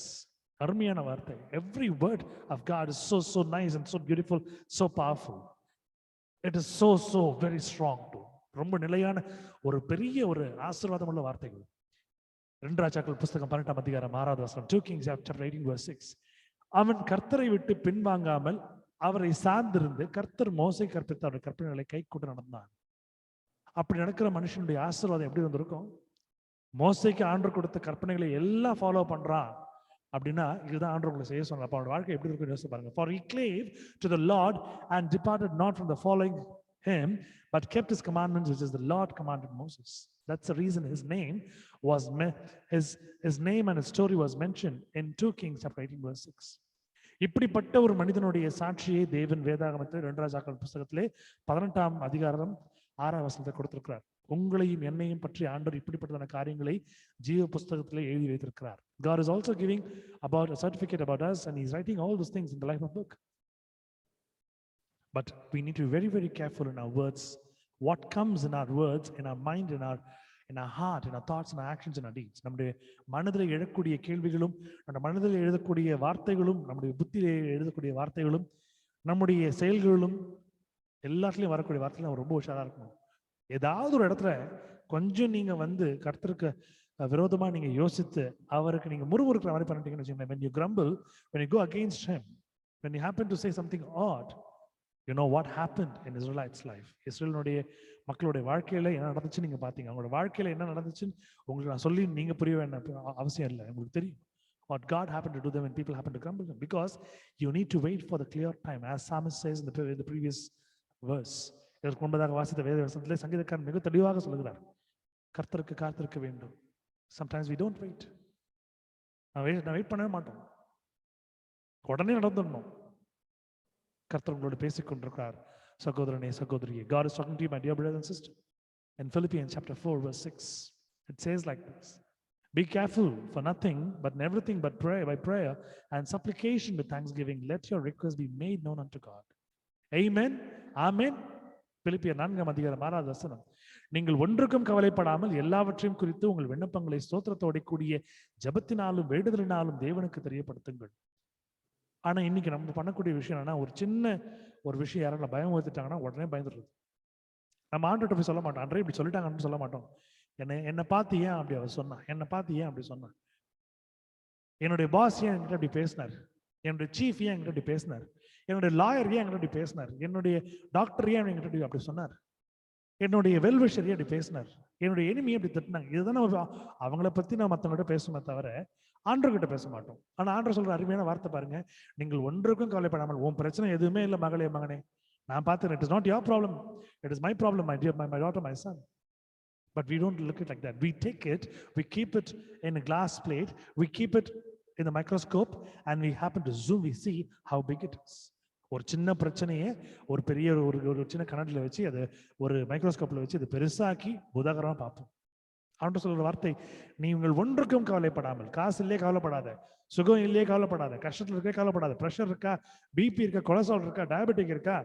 அருமையான வார்த்தை. Every word of God is so nice and so beautiful, so powerful. It is so very strong too. ரொம்ப நிலையான ஒரு பெரிய ஒரு ஆசீர்வாதம் உள்ள வார்த்தைகள். 2 ராஜாக்கள் புஸ்தகம் 18ஆம் அதிகாரம் 6வது வசனம். 2 Kings chapter 18 verse 6. அவன் கர்த்தரை விட்டு பின்வாங்காமல் அவரை சார்ந்திருந்து கர்த்தர் மோசே கற்பித்த அவருடைய கற்பனைகளை கைக்கொண்டு நடந்தான். அப்படி நடக்கிற மனுஷனுடைய ஆசீர்வாதம் எப்படி வந்திருக்கும்? மோசேக்கு ஆண்டவர் கொடுத்த கற்பனைகளை எல்லாம் ஃபாலோ பண்றான் அப்படின்னா இதுதான் ஆண்டவர் உங்களை செய்ய சொன்னார். அப்ப அவனோட வாழ்க்கை எப்படி இருக்குன்னு யோசிச்சு பாருங்க. For he clave to the Lord and departed not from the following him, but kept his commandments, which is the Lord commanded Moses. That's the reason his name and his story was mentioned in 2 Kings chapter 18 verse 6. இப்படிப்பட்ட ஒரு மனிதனுடைய சாட்சியை தேவன் வேதாகமத்தில் 2 ராஜாக்கள் புஸ்தகத்திலே 18ஆம் அதிகாரம் 6ஆம் வசனத்தை கொடுத்திருக்கிறார். உங்களையும் என்னையும் பற்றி ஆண்டவர் இப்படிப்பட்டதான காரியங்களை ஜீவ புஸ்தகத்திலே எழுதி வைத்திருக்கிறார். God is also giving about a certificate about us, and he's writing all those things in the life of book. But we need to be very careful in our words. What comes in our words, in our mind, in our heart, in our thoughts, in our actions, in our deeds. நம்முடைய மனதில் எழக்கூடிய கேள்விகளும், நம்ம மனதில் எழுதக்கூடிய வார்த்தைகளும், நம்முடைய புத்தியிலே எழுதக்கூடிய வார்த்தைகளும், நம்முடைய செயல்களும் எல்லாத்துலயும் வரக்கூடிய வார்த்தைகள் நம்ம ரொம்ப உஷாரா இருக்கணும். ஏதாவது ஒரு இடத்துல கொஞ்சம் நீங்க கர்த்தருக்கு விரோதமா நீங்க யோசித்து அவருக்கு நீங்க முறுமுறுக்கிற மாதிரி பண்ணிட்டீங்கன்னு வச்சுக்கோங்க. When you grumble, when you go against him, when you happen to say something odd, you know what happened in Israelites life. இஸ்ரேலுடைய மக்களுடைய வாழ்க்கையில என்ன நடந்துச்சு நீங்க பாத்தீங்க. அவங்களோட வாழ்க்கையில என்ன நடந்துச்சுன்னு உங்களுக்கு நான் சொல்லி நீங்க புரிய வேண்டிய அவசியம் இல்லை. உங்களுக்கு தெரியும் what God happened to do them when people happen to grumble them, because you need to wait for the clear time, as Psalmist says in the previous verse. இதற்கு முன்பதாக வாசித்த வேத வசனத்திலே சங்கீதக்காரன் மிக தெளிவாக சொல்கிறார், கர்த்தருக்கு காத்திருக்க வேண்டும். Sometimes we don't wait. நான் வெயிட் பண்ணவே மாட்டோம், உடனே நடந்துடணும். கர்த்தர் உங்களோட பேசிக் கொண்டிருக்கிறார் சகோதரனே சகோதரியே. God is talking to you, my dear brothers and sisters. In Philippians chapter 4 verse 6, it says like this: be careful for nothing, but in everything but by prayer and supplication with thanksgiving, let your requests be made known unto God. Amen. Amen. பிலிப்பியர் 4ஆம் அதிகாரம் 6வது வசனம். நீங்கள் ஒன்றுக்கும் கவலைப்படாமல் எல்லாவற்றையும் குறித்து உங்கள் விண்ணப்பங்களை ஸ்தோத்திரத்தோட கூடிய ஜெபத்தினாலும் வேண்டுதலினாலும் தேவனுக்கு தெரியப்படுத்துங்கள். ஆனா இன்னைக்கு நம்ம பண்ணக்கூடிய விஷயம் என்னன்னா, ஒரு சின்ன ஒரு விஷயம் யாரும் பயம் ஊத்திட்டாங்கன்னா உடனே பயந்துடுறது. நம்ம ஆண்டவர்கிட்ட போய் சொல்ல மாட்டோம், ஆண்டவரே இப்படி சொல்லிட்டாங்கன்னு சொல்ல மாட்டோம். என்னை பார்த்து ஏன் அப்படி அவர் சொன்னா, என்னை பார்த்து ஏன் அப்படி சொன்னா, என்னுடைய பாஸ் ஏன் என்கிட்ட அப்படி பேசினார், என்னுடைய சீஃப் ஏன் என்கிட்ட அப்படி பேசினார், என்னுடைய லாயர் ஏன் என்கிட்ட அப்படி பேசினார், என்னுடைய டாக்டர் ஏன் என்கிட்ட அப்படி சொன்னார், என்னுடைய வெல்விஷர் ஏன் அப்படி பேசினார், என்னுடைய எனிமியை அப்படி திட்டினாங்க. இதுதானே அவங்கள பத்தி நான் மற்றவங்கள்ட்ட பேசுமே தவிர ஆண்டவர்கிட்ட பேச மாட்டோம். ஆனா ஆண்டவர் சொல்ற அருமையான வார்த்தை பாருங்க, நீங்கள் ஒன்றுக்கும் கவலைப்படாமல், உன் பிரச்சனை எதுவுமே இல்லை மகளே மகனே, நான் பார்த்துக்கிறேன். It is not your problem, it is my problem, my dear, my daughter, my son. But we don't look at it like that. We take it, we keep it in a glass plate, we keep it in the microscope, and we happen to zoom, we see how big it is. ஒரு சின்ன பிரச்சனையை ஒரு பெரிய ஒரு சின்ன கண்ணாடியில் வச்சு அதை ஒரு மைக்ரோஸ்கோப்ல வச்சு அதை பெருசாக்கி உதாகரமா பார்ப்போம். அவன்கிட்ட சொல்ற வார்த்தை, நீ உங்கள் ஒன்றுக்கும் கவலைப்படாமல், காசு இல்லையே கவலைப்படாத, சுகம் இல்லையே கவலைப்படாத, கஷ்டத்துல இருக்கே கவலைப்படாத, ப்ரெஷர் இருக்கா, பிபி இருக்கா, கொலஸ்ட்ரால் இருக்கா, டயபெட்டிக் இருக்கா,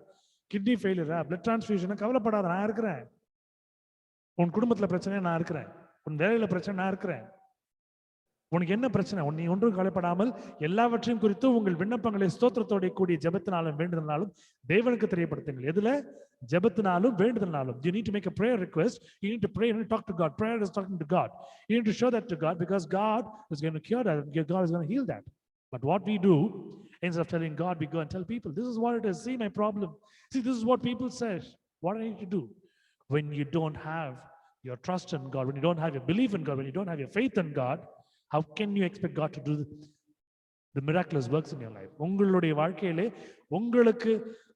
கிட்னி ஃபெயிலியரா, பிளட் டிரான்ஸ்ஃபியூஷனா, கவலைப்படாத, நான் இருக்கிறேன். உன் குடும்பத்துல பிரச்சனை நான் இருக்கிறேன், உன் வேலையில பிரச்சனை நான் இருக்கிறேன். உனக்கு என்ன பிரச்சனை, நீ ஒன்றும் கவலைப்படாமல் எல்லாவற்றையும் குறித்து உங்கள் விண்ணப்பங்களை ஸ்தோத்திரத்தோட கூடிய ஜெபத்தினாலும் வேண்டுதலினாலும் தேவனுக்கு தெரியப்படுத்துங்கள். எதுல? ஜெபத்தினாலும் வேண்டுதலினாலும். You need to make a prayer request, you need to pray and talk to God. Prayer is talking to God. You need to show that to God, because God is going to cure that, God is going to heal that. But what we do, instead of telling God, we go and tell people, this is what it is, see my problem, see this is what people say. What I need to do? When you don't have your trust in God, when you don't have your belief in God, when you don't have your faith in God, how can you expect God to do the miraculous works in your life? உங்களுடைய வாழ்க்கையிலே உங்களுக்கு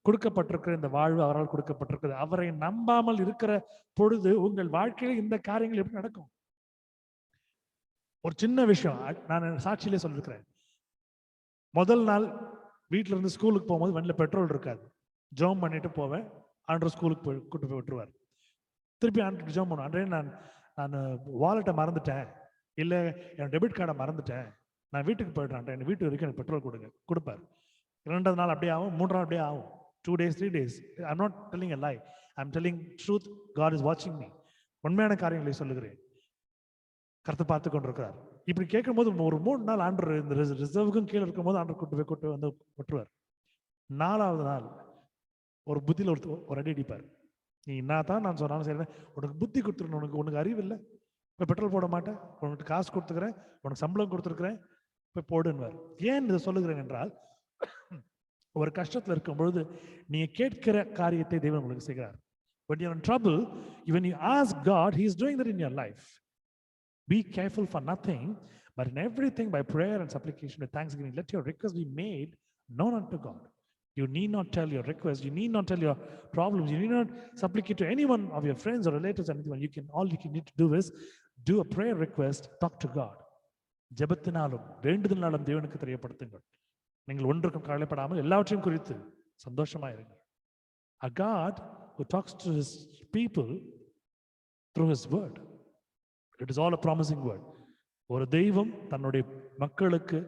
கொடுக்கப்பட்டிருக்கிற இந்த வாழ்வு அவரால் கொடுக்கப்பட்டிருக்கிறது. அவரை நம்பாமல் இருக்கிற பொழுது உங்கள் வாழ்க்கையில இந்த காரியங்கள் எப்படி நடக்கும்? ஒரு சின்ன விஷயம் நான் சாட்சியிலே சொல்லிருக்கிறேன். முதல் நாள் வீட்டுல இருந்து ஸ்கூலுக்கு போகும்போது வண்டியில பெட்ரோல் இருக்காது. ஜோம் பண்ணிட்டு போவேன், ஆண்டவர் ஸ்கூலுக்கு கூட்டு போய் விட்டுருவார். திருப்பி ஆண்டு ஜோம் பண்ணுவேன், ஆண்டரே நான் வாலெட்டை மறந்துட்டேன், இல்லை என் டெபிட் கார்டை மறந்துட்டேன், நான் வீட்டுக்கு போயிடுறேன், என் வீட்டு வரைக்கும் எனக்கு பெட்ரோல் கொடுப்பார். 2வது நாள் அப்படியே ஆகும், 3 நாள் அப்படியே ஆகும், 2 days 3 days. I'm not telling a lie, I'm telling truth. God is watching me. உண்மையான காரியங்களை சொல்லுகிறேன், கருத்து பார்த்து கொண்டிருக்கிறார். இப்படி கேட்கும் போது ஒரு 3 நாள் ஆண்டவர் இந்த ரிசர்வுக்கும் கீழே இருக்கும் போது ஆண்டவர் கூட்டு வந்து விட்டுருவார். 4வது நாள் ஒரு புத்தியில் ஒரு அடி அடிப்பார். நீ என்னதான் நான் சொன்னாலும் சரி, உனக்கு புத்தி கொடுத்துருக்கணும், உனக்கு அறிவு இல்லை, இப்போ பெட்ரோல் போட மாட்டேன், உனக்கு காசு கொடுத்துக்கிறேன், உனக்கு சம்பளம் கொடுத்துருக்குறேன், இப்போ போடுன்னுவார். ஏன் இதை சொல்லுகிறேன் என்றால், ஒரு கஷ்டத்தில் இருக்கும் பொழுது நீங்க கேட்கிற காரியத்தை தேவன் உங்களுக்கு செய்கிறார். When you're in trouble, when you ask God, He is doing that in your life. Be careful for nothing, but in everything by prayer and supplication with thanksgiving, let your request be made known unto God. You need not tell your request. You need not tell your problems. You need not supplicate to anyone of your friends or relatives or anyone. All you need to do is do a prayer request, talk to God. ஜெபத்தினாலும் வேண்டுதலினாலும் தேவனுக்கு தெரியப்படுத்துங்கள். நீங்கள் ஒன்றுக்கும் கவலைப்படாமல் எல்லாவற்றையும் குறித்து சந்தோஷமா இருங்கள். A God who talks to His people through His word. It is all a promising word. ஒரு தெய்வம் தன்னுடைய மக்களுக்கு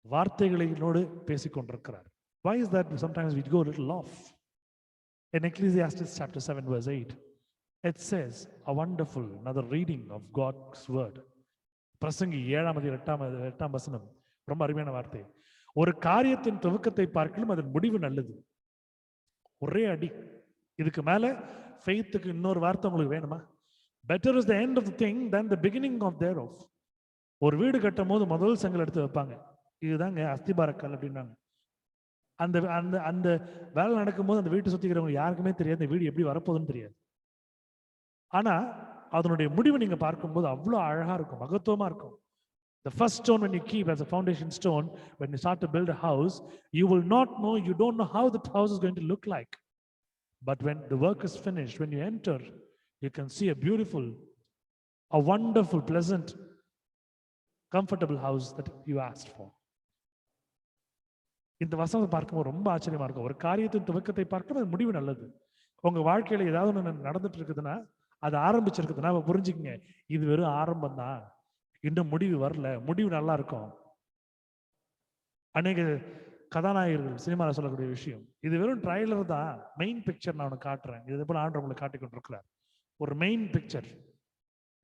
வார்த்தைகளோடு பேசிக் கொண்டிருக்கிறார். Why is that? Sometimes we go a little off. In Ecclesiastes chapter 7 verse 8, it says a wonderful another reading of God's word. பிரசங்கி 7:8 வசனம் ரொம்ப அருமையான வார்த்தை. ஒரு காரியத்தின் துவக்கத்தை பார்க்கலும் அதன் முடிவு நல்லது. ஒரே அடி. இதுக்கு மேல ஃபெய்த்துக்கு இன்னொரு வார்த்தை உங்களுக்கு வேணுமா? Better is the end of the thing than the beginning of thereof. ஒரு வீடு கட்டும் போது முதல் செங்கல் எடுத்து வைப்பாங்க, இதுதாங்க அஸ்திபாரக்கல் அப்படின்னாங்க. அந்த அந்த அந்த வேலை நடக்கும்போது அந்த வீட்டை சுத்திக்கிறவங்க யாருக்குமே தெரியாது இந்த வீடு எப்படி வரப்போகுதுன்னு தெரியாது. ஆனா அதனுடைய முடிவு நீங்க பார்க்கும்போது அவ்வளோ அழகா இருக்கும், மகத்துவமா இருக்கும். The first stone when you keep as a foundation stone, when you start to build a house, you will not know, you don't know how the house is going to look like. But when the work is finished, when you enter, you can see a beautiful, a wonderful, pleasant, comfortable house that you asked for. இந்த வசனத்தை பார்க்கும்போது ரொம்ப ஆச்சரியமா இருக்கும். ஒரு காரியத்தின் துவக்கத்தை பார்க்கணும், அது முடிவு நல்லது. உங்க வாழ்க்கையில ஏதாவது ஒன்று நடந்துட்டு இருக்குதுன்னா, அது ஆரம்பிச்சிருக்குதுன்னா புரிஞ்சுக்கங்க, இது வெறும் ஆரம்பம் தான், இன்னும் முடிவு வரல, முடிவு நல்லா இருக்கும். அநேக கதாநாயகர்கள் சினிமாவில் சொல்லக்கூடிய விஷயம், இது வெறும் ட்ரைலர் தான், மெயின் பிக்சர் நான் உனக்கு காட்டுறேன், இது போல ஆண்டவர் உங்களுக்கு காட்டிக் கொண்டிருக்கிறார். ஒரு main picture.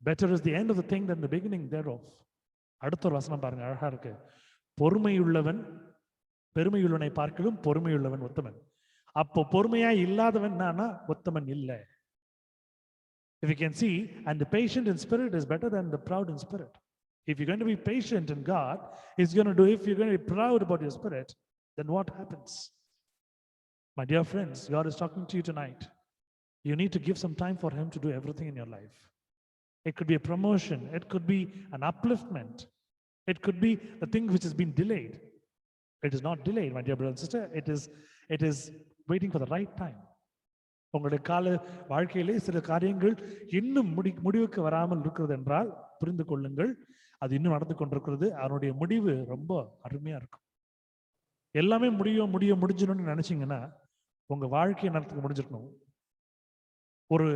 Better is the end of the thing then the beginning thereof. அடுத்த ஒரு வசனம் பாருங்க, அழகா இருக்கு. பொறுமையுள்ளவன் பெருமையுள்ளவனை பார்க்கலும் பொறுமையுள்ளவன் உத்தமன். அப்போ பொறுமையா இல்லாதவன் நானா உத்தமன் இல்லை. If you can see, and the patient in spirit is better than the proud in spirit. If you're going to be patient in God, He's going to do. If you're going to be proud about your spirit, then what happens? My dear friends, God is talking to you tonight. You need to give some time for Him to do everything in your life. It could be a promotion. It could be an upliftment. It could be the thing which has been delayed. It is not delayed, my dear brother and sister. It is waiting for the right time. உங்களுடைய கால வாழ்க்கையிலே சில காரியங்கள் இன்னும் முடிவுக்கு வராமல் இருக்கிறது என்றால் புரிந்து கொள்ளுங்கள், அது இன்னும் நடந்து கொண்டிருக்கிறது. அதனுடைய முடிவு ரொம்ப அருமையா இருக்கும். எல்லாமே முடிஞ்சிடணும்னு நினைச்சீங்கன்னா உங்க வாழ்க்கையை நடத்துக்கு முடிஞ்சிருக்கணும். ஒரு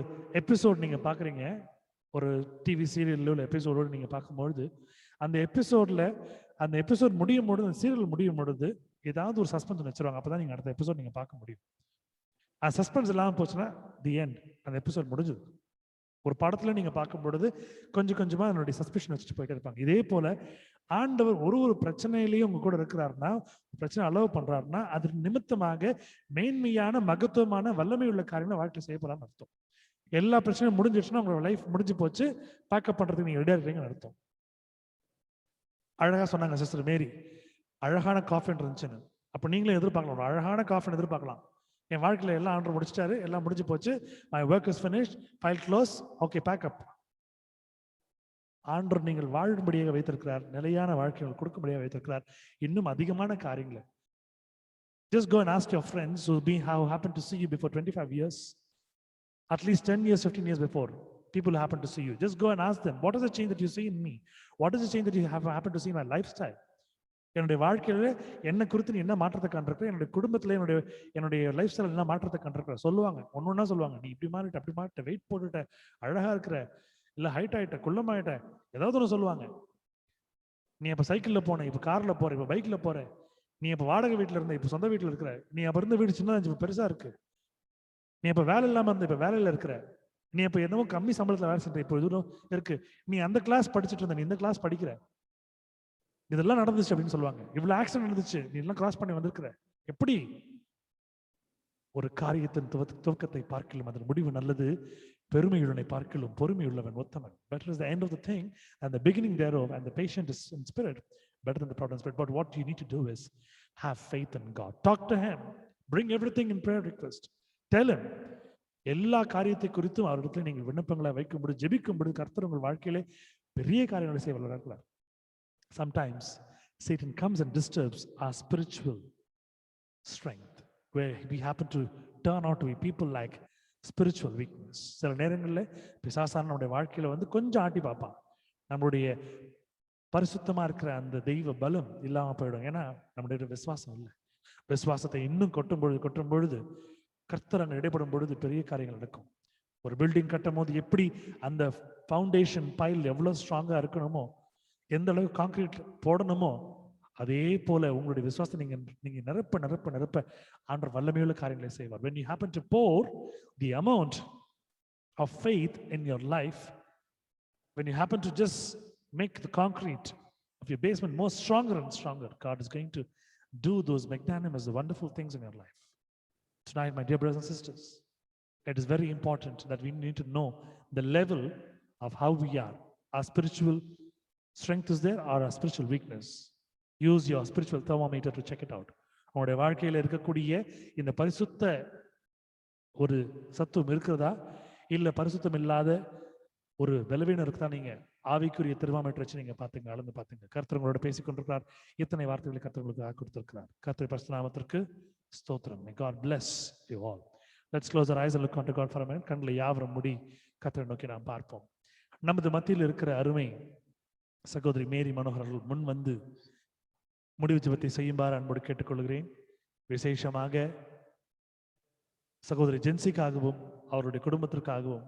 எபிசோட் நீங்க பாக்குறீங்க, ஒரு டிவி சீரியல்ல உள்ள எபிசோடோடு நீங்க பார்க்கும்பொழுது, அந்த எபிசோட் முடியும் பொழுது, அந்த சீரியல் முடியும் பொழுது ஏதாவது ஒரு சஸ்பென்ஸ் வச்சிருவாங்க. அப்பதான் நீங்க அடுத்த எபிசோட் நீங்க பார்க்க முடியும். சஸ்பென்ஸ் இல்லாமல் போச்சுன்னா தி எண்ட், அந்த எபிசோட் முடிஞ்சது. ஒரு படத்துல நீங்க பார்க்கும் பொழுது கொஞ்சம் கொஞ்சமா அதனுடைய சஸ்பென்ஷன் வச்சுட்டு போயிட்டே இருப்பாங்க. இதே போல ஆண்டவர் ஒரு பிரச்சனையிலேயே உங்க கூட இருக்கிறாருன்னா, பிரச்சனை அலோவ் பண்றாருன்னா, அது நிமித்தமாக மேன்மையான மகத்துவமான வல்லமை உள்ள காரியங்களை வாழ்க்கையில் செய்ய போறான்னு அர்த்தம். எல்லா பிரச்சனையும் முடிஞ்சிடுச்சுன்னா உங்களோட லைஃப் முடிஞ்சு போச்சு, பேக்கப் பண்றதுக்கு நீங்க ரெடியா இருக்கீங்கன்னு அர்த்தம். அழகா சொன்னாங்க சிஸ்டர் மேரி, அழகான காஃபின்னு இருந்துச்சுன்னு. அப்ப நீங்களும் எதிர்பார்க்கலாம், ஒரு அழகான காஃபின்னு எதிர்பார்க்கலாம். என் வாழ்க்கையில எல்லாம் ஆர்டர் முடிச்சிட்டாரு, எல்லாம் முடிஞ்சு போச்சு, my work is finished, file close, okay backup. ஆண்டவர் நீங்கள் வாழும்படியாக வைத்திருக்கிறார், நிலையான வாழ்க்கையை கொடுக்கும்படியாக வைத்திருக்கிறார், இன்னும் அதிகமான காரியங்களை. Just go and ask your friends who happened to see you before 25 years, at least 10 years, 15 years before, people who happen to see you. Just go and ask them, what is the change that you see in me? What is the change that you have happened to see in my lifestyle? என்னுடைய வாழ்க்கையில என்ன குறித்து நீ என்ன மாற்றத்தை கண்டிருக்க, என்னுடைய குடும்பத்துல என்னுடைய லைஃப் ஸ்டைல் என்ன மாற்றத்தை கண்டிருக்க சொல்லுவாங்க. ஒன்னொன்னா சொல்லுவாங்க, நீ இப்படி மாறிட்ட, அப்படி மாறிட்ட, வெயிட் போட்டுட்ட, அழகா இருக்கிற, இல்ல ஹைட் ஆயிட்ட, குள்ளமாயிட்ட, ஏதாவது ஒன்று சொல்லுவாங்க. நீ இப்ப சைக்கிள்ல போன, இப்ப கார்ல போற, இப்ப பைக்ல போற, நீ இப்ப வாடகை வீட்டுல இருந்த, இப்ப சொந்த வீட்டுல இருக்கிற, நீ அப்ப இருந்த வீடு சின்னதா இப்ப பெருசா இருக்கு, நீ இப்ப வேலை இல்லாம இருந்த, இப்ப வேலையில இருக்கிற, நீ இப்ப என்னவோ கம்மி சம்பளத்துல வேலை செஞ்ச, இப்போ இதுவும் இருக்கு, நீ அந்த கிளாஸ் படிச்சுட்டு இருந்த, நீ இந்த கிளாஸ் படிக்கிற, இதெல்லாம் நடந்துச்சு அப்படின்னு சொல்லுவாங்க. இவ்வளவு ஆக்சிடென்ட் நடந்துச்சு, நீ எல்லாம் கிராஸ் பண்ணி வந்திருக்கிற, எப்படி ஒரு காரியத்தின் துவக்கத்தை பார்க்கலும் அதன் முடிவு நல்லது, பெருமையுள்ளனை பார்க்கலும் பொறுமையுள்ளவன் உத்தமன். Better is the end of the thing and the beginning thereof, and the patient is in spirit better than the proud in spirit. But what you need to do is have faith in God. Talk to him. Bring everything in prayer request. Tell him. எல்லா காரியத்தை குறித்தும் அவரிடத்துல நீங்கள் விண்ணப்பங்களை வைக்கும்போது, ஜெபிக்கும்போது கர்த்தர் உங்கள் வாழ்க்கையிலே பெரிய காரியங்களை செய்ய வளர்க்கிறார். Sometimes Satan comes and disturbs our spiritual strength, where we happen to turn out to be people like spiritual weakness. சில நேரங்களில் பிசாசான நம்முடைய வாழ்க்கையில வந்து கொஞ்சம் ஆட்டி பார்ப்பான். நம்மளுடைய பரிசுத்தமா இருக்கிற அந்த தெய்வ பலம் இல்லாம போயிடும். ஏன்னா நம்முடைய விசுவாசம் இல்லை. விசுவாசத்தை இன்னும் கொட்டும் பொழுது கர்த்தர் இடைப்படும் பொழுது பெரிய காரியங்கள் நடக்கும். ஒரு பில்டிங் கட்டும் போது எப்படி அந்த ஃபவுண்டேஷன் பைல் எவ்வளவு ஸ்ட்ராங்கா இருக்கணுமோ, எந்த அளவுக்கு கான்கிரீட் போடணுமோ, அதே போல உங்களுடைய விசுவாசத்தை நீங்க நிரப்ப ஆண்டவர் வல்லமையுள்ள காரியங்களை செய்வார். When you happen to pour the amount of faith in your life, when you happen to just make the concrete of your basement more stronger and stronger, God is going to do those magnanimous, wonderful things in your life. Tonight, my dear brothers and sisters, it is very important that we need to know the level of how we are. Our spiritual strength is there or our spiritual weakness. Use your spiritual thermometer to check it out. உங்களுடைய வாழ்க்கையில இருக்கக்கூடிய இந்த பரிசுத்த ஒரு சத்துவம் இருக்கிறதா, இல்ல பரிசுத்தம் இல்லாத ஒரு பலவீனம் இருக்குதா, நீங்க ஆவிக்குரிய தெர்மாமீட்டர் வச்சு நீங்க பாத்துங்க, அளந்து பாத்துங்க. கர்த்தர் உங்களோட பேசிக் கொண்டிருக்கிறார். இத்தனை வார்த்தைகளை கர்த்தர் உங்களுக்கு கொடுத்திருக்கிறார். கர்த்தர் பரிசுத்த நாமத்திற்கு ஸ்தோத்திரம். May God bless you all. Let's close our eyes and look unto God for a minute. கண்களை யாவரும் மூடி கர்த்தரை நோக்கி நாம் பார்ப்போம். நமது மத்தியில் இருக்கிற அருமை சகோதரி மேரி மனோகர் முன் வந்து முடிவு ஜெபத்தை செய்யுமாறு அன்போடு கேட்டுக்கொள்கிறேன். விசேஷமாக சகோதரி ஜென்சிக்காகவும் அவருடைய குடும்பத்திற்காகவும்,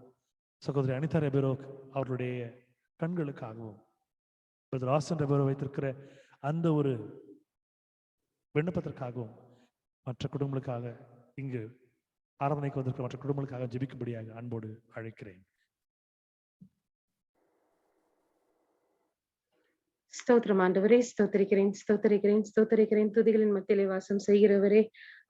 சகோதரி அனிதா ரெபெரோ அவருடைய கண்களுக்காகவும், பிரதர் ஆஸ்டன் ரெபெரோ வைத்திருக்கிற அந்த ஒரு விண்ணப்பத்திற்காகவும், மற்ற குடும்பங்களுக்காக, இங்கு ஆராதனைக்கு வந்திருக்கிற மற்ற குடும்பங்களுக்காக ஜெபிக்கும்படியாக அன்போடு அழைக்கிறேன். ஸ்தோத்திரம் ஆண்டவரே, ஸ்தோத்தரிக்கிறேன். துதிகளின் மத்தியிலே வாசம் செய்கிறவரே,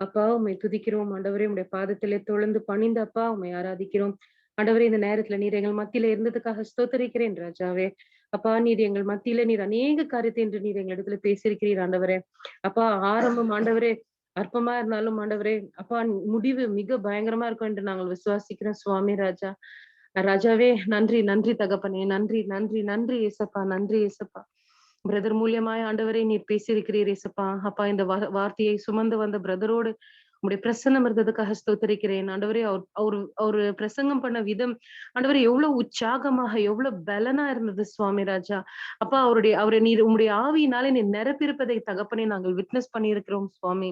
அப்பா உம்மை துதிக்கிறோம் ஆண்டவரே. உம்முடைய பாதத்திலே தொழுந்து பணிந்து அப்பா உம்மை ஆராதிக்கிறோம் ஆண்டவரே. இந்த நேரத்துல நீர் எங்கள் மத்தியில இருந்ததுக்காக ஸ்தோத்தரிக்கிறேன் ராஜாவே. அப்பா நீர் எங்கள் மத்தியில நீர் அநேக காரியத்தை என்று நீர் எங்கள் இடத்துல பேசியிருக்கிறீர் ஆண்டவரே. அப்பா ஆரம்பம் ஆண்டவரே அற்பமா இருந்தாலும் ஆண்டவரே அப்பா முடிவு மிக பயங்கரமா இருக்கும் என்று நாங்கள் விசுவாசிக்கிறோம் சுவாமி ராஜா. ராஜாவே நன்றி தகப்பனே, நன்றி ஏசப்பா, நன்றி ஏசப்பா. பிரதர் மூலியமாய் ஆண்டவரே நீர் பேசியிருக்கிறீர் ஏசப்பா. அப்பா இந்த வார்த்தையை சுமந்து வந்த பிரதரோடு உங்களுடைய பிரசன்னம் இருந்ததுக்காக ஸ்தோத்தரிக்கிறேன் ஆண்டவரே. அவரு பிரசங்கம் பண்ண விதம் ஆண்டவரே எவ்வளவு உற்சாகமாக, எவ்வளவு பலனா இருந்தது சுவாமி ராஜா. அப்பா அவரை நீர் உங்களுடைய ஆவியினாலே நீர் நிரப்பியிருப்பதை தகப்பனே நாங்கள் விட்னஸ் பண்ணியிருக்கிறோம் சுவாமி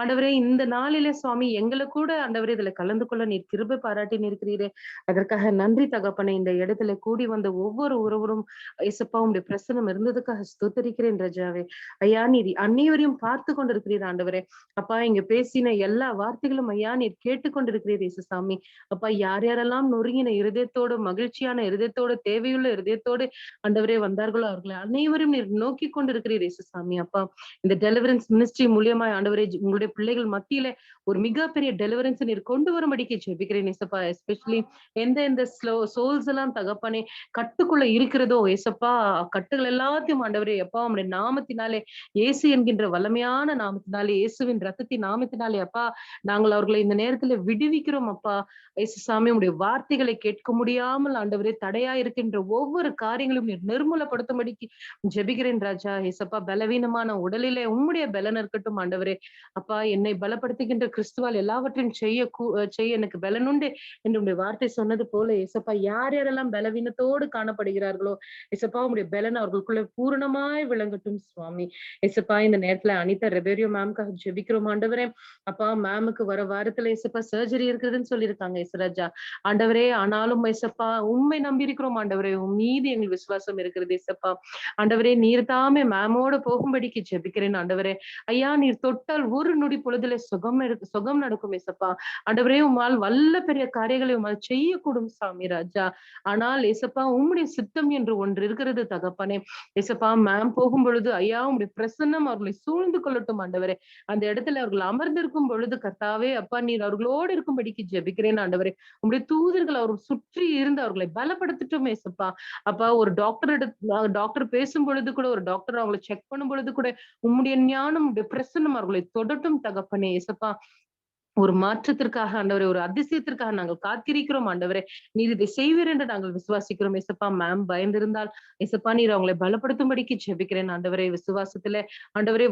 ஆண்டவரே. இந்த நாளிலே சுவாமி எங்களை கூட ஆண்டவரே இதுல கலந்து கொள்ள நீர் கிருபை பாராட்டி நிற்கிறீரே, அதற்காக நன்றி தகப்பனே. இந்த இடத்துல கூடி வந்த ஒவ்வொரு உறவரும் ஏசப்பா உங்களுடைய பிரசனம் இருந்ததுக்காக ஸ்தோத்தரிக்கிறேன் ராஜாவே. ஐயா நீர் அனைவரையும் பார்த்து கொண்டிருக்கிறீர் ஆண்டவரே. அப்பா இங்க பேசின எல்லா வார்த்தைகளும் ஐயா நீர் கேட்டுக்கொண்டிருக்கிறீர் இயேசுசாமி. அப்பா யாரெல்லாம் நொறுங்கின இருதயத்தோடு, மகிழ்ச்சியான இருதயத்தோடு, தேவையுள்ள இருதயத்தோடு ஆண்டவரே வந்தார்களோ அவர்களை அனைவரும் நீர் நோக்கி கொண்டிருக்கிறீர் இயேசுசாமி. அப்பா இந்த டெலிவரன்ஸ் மினிஸ்ட்ரி மூலியமா ஆண்டவரே உங்களுடைய பிள்ளைகள் மத்தியில ஒரு மிகப்பெரிய டெலிவரன்ஸ் நீர் கொண்டு வரும்படிக்கு ஜெபிக்கிறேன் ஏசப்பா. எஸ்பெஷலி எந்த சோல்ஸ் எல்லாம் தகப்பனே கட்டுக்குள்ள இருக்கிறதோ ஏசப்பா, கட்டுகள் எல்லாத்தையும் ஆண்டவரே அப்பா உங்களுடைய நாமத்தினாலே, இயேசு என்கின்ற வல்லமையான நாமத்தினாலே, இயேசுவின் ரத்தத்தின் நாமத்தினாலே அப்பா நாங்கள் அவர்களை இந்த நேரத்துல விடுவிக்கிறோம் அப்பா. இயேசுசாமி உங்களுடைய வார்த்தைகளை கேட்க முடியாமல் ஆண்டவரே தடையா இருக்கின்ற ஒவ்வொரு காரியங்களும் நீர் நிர்மூலப்படுத்தும்படிக்கு ஜெபிக்கிறேன் ராஜா. ஏசப்பா பலவீனமான உடலிலே உம்முடைய பலன் இருக்கட்டும் ஆண்டவரே. அப்பா என்னை பலப்படுத்துகின்ற கிறிஸ்துவால் எல்லாவற்றையும் செய்ய எனக்கு பலன் உண்டு என்று உங்களுடைய வார்த்தை சொன்னது போல ஏசப்பா யாரெல்லாம் பலவீனத்தோடு காணப்படுகிறார்களோ ஏசப்பா உங்களுடைய பலன் அவர்களுக்குள்ள பூரணமாய் விளங்கட்டும் சுவாமி. ஏசப்பா இந்த நேரத்துல அனிதா ரெபேரியோ மேம்காக ஜெபிக்கிறோம் ஆண்டவரே. அப்பா மேமுக்கு வர வாரத்துல ஏசப்பா சர்ஜரி இருக்குதுன்னு சொல்லியிருக்காங்க ஏசராஜா ஆண்டவரே. ஆனாலும் ஏசப்பா உண்மை நம்பி இருக்கிறோம் ஆண்டவரே, உன் மீது எங்கள் விசுவாசம் இருக்கிறது ஏசப்பா ஆண்டவரே. நீர் தாமே மேமோட போகும்படிக்கு ஜெபிக்கிறேன் ஆண்டவரே. ஐயா நீர் தொட்டால் ஒரு நொடி பொழுதுல சுகம் நடக்கும் ஏசப்பா ஆண்டவரே. உம்மால் வல்ல பெரிய காரியங்களை உம்மால் செய்யக்கூடும் சாமி ராஜா. ஆனால் ஏசப்பா உம்முடைய சித்தம் என்று ஒன்று இருக்கிறது தகப்பனே. ஏசப்பா மேம் போகும் பொழுது ஐயா உம்முடைய பிரசன்னம் அவர்களை சூழ்ந்து கொள்ளட்டும் ஆண்டவரே. அந்த இடத்துல அவர்கள் அமர்ந்திருக்கும் பொழுது பொழுது கர்த்தாவே அப்பா நீர் அவர்களோடு இருக்கும்படிக்கு ஜெபிக்கிறேன் ஆண்டவரே. உங்களுடைய தூதர்கள் அவர் சுற்றி இருந்து அவர்களை பலப்படுத்தட்டும் ஏசப்பா. அப்பா ஒரு டாக்டர் பேசும் பொழுது கூட, ஒரு டாக்டர் அவங்களை செக் பண்ணும் பொழுது கூட உம்முடைய ஞானம், உம்முடைய பிரசன்னம் அவர்களை தொடட்டும் தகப்பனே ஏசப்பா. ஒரு மாற்றத்திற்காக ஆண்டவரே, ஒரு அதிசயத்திற்காக நாங்கள் காத்திருக்கிறோம் ஆண்டவரே. நீர் இதை செய்வீர் என்று நாங்கள் விசுவாசிக்கிறோம் ஏசப்பா. மேம் பயந்திருந்தால் ஏசப்பா நீர் அவங்களை பலப்படுத்தும்படிக்கு ஜெபிக்கிறேன் ஆண்டவரே. விசுவாசத்துல ஆண்டவரே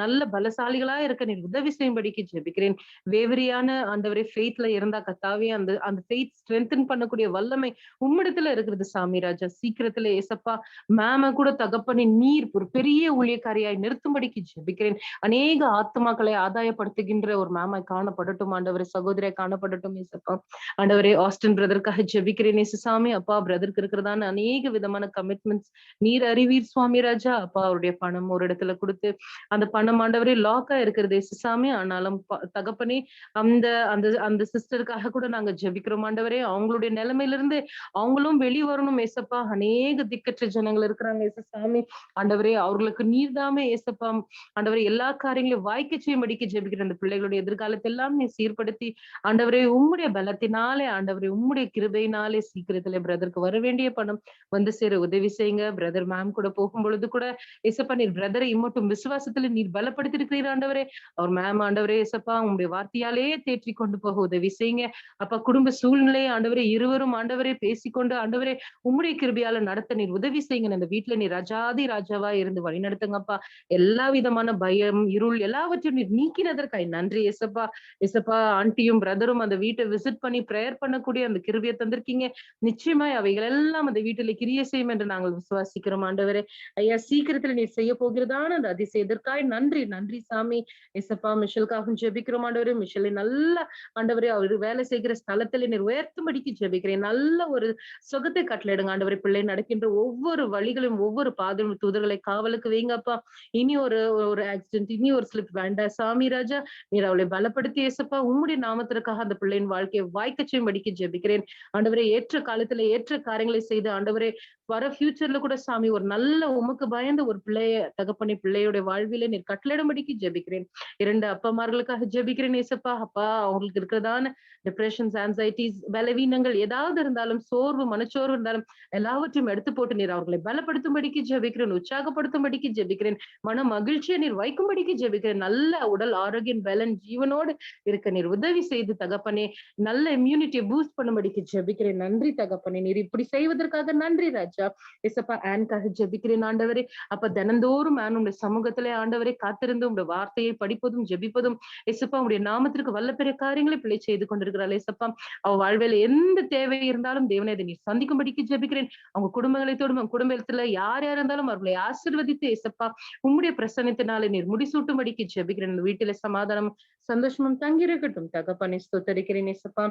நல்ல பலசாலிகளா இருக்க நீர் உதவி செய்யும்படிக்கு ஜெபிக்கிறேன். வேவரியான ஆண்டவரே ஃபெய்த்ல இருந்தா கத்தாவே அந்த அந்த ஃபெய்த் ஸ்ட்ரென்தன் பண்ணக்கூடிய வல்லமை உம்மிடத்துல இருக்கிறது சாமி ராஜா. சீக்கிரத்துல ஏசப்பா மேம கூட தகப்பனே நீர் ஒரு பெரிய ஊழியக்காரியாய் நிறுத்தும்படிக்கு ஜெபிக்கிறேன். அநேக ஆத்மாக்களை ஆதாயப்படுத்துகின்ற ஒரு மேமாய் காணப்படட்டும் ஆண்டவரே. சகோதரியை காணப்படட்டும் ஏசப்பா. ஆண்டவரே ஆஸ்டின் பிரதருக்காக ஜெபிக்கிறேன் ஏசுசாமி. அப்பா பிரதருக்கு இருக்கிறதான அநேக விதமான கமிட்மெண்ட்ஸ் நீர் அறிவீர் சுவாமி ராஜா. அப்பா அவருடைய பணம் ஒரு இடத்துல கொடுத்து அந்த பணம் ஆண்டவரே லாக்கா இருக்கிறது ஏசுசாமி. ஆனாலும் தகப்பனே அந்த அந்த அந்த சிஸ்டருக்காக கூட நாங்க ஜெபிக்கிறோம் ஆண்டவரே. அவங்களுடைய நிலைமையிலிருந்து அவங்களும் வெளிவரணும் ஏசப்பா. அநேக திக்கற்ற ஜனங்கள் இருக்கிறாங்க ஏசுசாமி. ஆண்டவரே அவர்களுக்கு நீர்தாமே ஏசப்பா ஆண்டவரே எல்லா காரியங்களையும் வாய்க்க செய்யும்படிக்கு ஜெபிக்கிற அந்த பிள்ளைகளுடைய எதிர்காலத்தை எல்லாம் நீ சீர்படுத்தி ஆண்டவரே உம்முடைய பலத்தினாலே ஆண்டவரே உம்முடைய கிருபையினாலே சீக்கிரத்துல பிரதருக்கு வர வேண்டிய பணம் வந்து சேர உதவி செய்யுங்க. பிரதர் மேம் கூட போகும் பொழுது கூட ஏசப்பா நீர் பிரதரை இம்மட்டும் விசுவாசத்துல நீர் பலப்படுத்திருக்கிறீர் ஆண்டவரே. அவர் மேம் ஆண்டவரே ஏசப்பா உங்களுடைய வார்த்தையாலே தேற்றி கொண்டு போக உதவி செய்யுங்க. அப்பா குடும்ப சூழ்நிலையை ஆண்டவரே இருவரும் ஆண்டவரே பேசிக்கொண்டு ஆண்டவரே உம்முடைய கிருபையால நடத்த நீர் உதவி செய்யுங்க. அந்த வீட்டுல நீர் ராஜாதி ராஜாவா இருந்து வழி நடத்துங்கப்பா. எல்லா விதமான பயம் இருள் எல்லாவற்றையும் நீர் நீக்கினதற்காய் நன்றி ஏசப்பா. ஏசப்பா ஆண்டியும் பிரதரும் அந்த வீட்டை விசிட் பண்ணி பிரேயர் பண்ணக்கூடிய அந்த கிருபையை தந்திருக்கீங்க. நிச்சயமாய் அவைகள் எல்லாம் அந்த வீட்டுல கிரியை செய்யும் என்று நாங்கள் விசுவாசிக்கிறோம் ஆண்டவரே. ஐயா சீக்கிரத்துல நீர் செய்ய போகிறதான அந்த அதிசயத்திற்காய் நன்றி நன்றி சாமி. ஏசப்பா மிஷலுக்காகவும் ஜெபிக்கிறோம் ஆண்டவரே. மிஷலை நல்ல ஆண்டவரே அவரு வேலை செய்கிற ஸ்தலத்துல நீர் உயர்த்தும்படிக்கு ஜெபிக்கிறேன். நல்ல ஒரு சுகத்தை கட்டளையிடுங்க ஆண்டவரே. பிள்ளை நடக்கின்ற ஒவ்வொரு வழிகளும் ஒவ்வொரு பாதையும் தூதர்களை காவலுக்கு வைங்கப்பா. இனி ஒரு ஒரு ஆக்சிடென்ட் இனி ஒரு ஸ்லிப் வேண்டாம் சாமி ராஜா. நீர் அவளை பலப்படுத்தி ஏசப்பா உம்முடைய நாமத்திற்காக அந்த பிள்ளையின் வாழ்க்கையை வாய்க்க செய்யும்படிக்கு ஜெபிக்கிறேன் ஆண்டவரே. ஏற்ற காலத்துல ஏற்ற காரியங்களை செய்து ஆண்டவரே வர ஃபியூச்சர்ல கூட சாமி ஒரு நல்ல உமக்கு பயந்த ஒரு பிள்ளைய தகப்பனே பிள்ளையோட வாழ்வில நீர் கட்டளிடும்படிக்கு ஜெபிக்கிறேன். 2 அப்பமார்களுக்காக ஜெபிக்கிறேன் ஏசப்பா. அப்பா அவங்களுக்கு இருக்கிறதான டிப்ரெஷன்ஸ் ஆன்சைட்டிஸ் பலவீனங்கள் ஏதாவது இருந்தாலும் சோர்வு மனச்சோர்வு இருந்தாலும் எல்லாவற்றையும் எடுத்து போட்டு நீர் அவர்களை பலப்படுத்தும்படிக்கு ஜெபிக்கிறேன். உற்சாகப்படுத்தும்படிக்கு ஜெபிக்கிறேன். மன மகிழ்ச்சியை நீர் வைக்கும்படிக்கு ஜெபிக்கிறேன். நல்ல உடல் ஆரோக்கியம் பலன் ஜீவனோடு இருக்க நீர் உதவி செய்து தகப்பனே நல்ல இம்யூனிட்டியை பூஸ்ட் பண்ணும்படிக்கு ஜெபிக்கிறேன். நன்றி தகப்பனே. நீர் இப்படி செய்வதற்காக நன்றி ராஜா. ஏசப்பா ஆன்காக ஜெபிக்கிறேன் ஆண்டவரே. அப்ப தினந்தோறும் ஆன் உடைய சமூகத்திலே ஆண்டவரை காத்திருந்து உடைய வார்த்தையை படிப்பதும் ஜெபிப்பதும் ஏசப்பா உடைய நாமத்திற்கு வல்ல பெரிய காரியங்களை பிள்ளை செய்து கொண்டிருக்கிறாள் ஏசப்பா. அவ வாழ்வில் எந்த தேவை இருந்தாலும் தேவனை அதை நீர் சந்திக்கும்படிக்கு ஜெபிக்கிறேன். அவங்க குடும்பங்களை தோடும் குடும்பத்துல யார் யார் இருந்தாலும் அவர்களை ஆசீர்வதித்து ஏசப்பா உம்முடைய பிரசன்னத்தினாலே நீர் முடிசூட்டும்படிக்கு ஜெபிக்கிறேன். வீட்டில சமாதானம் சந்தோஷமும் தங்கியிருக்கட்டும் தகப்பனே. ஸ்தோத்தரிக்கிறேன் ஏசப்பா.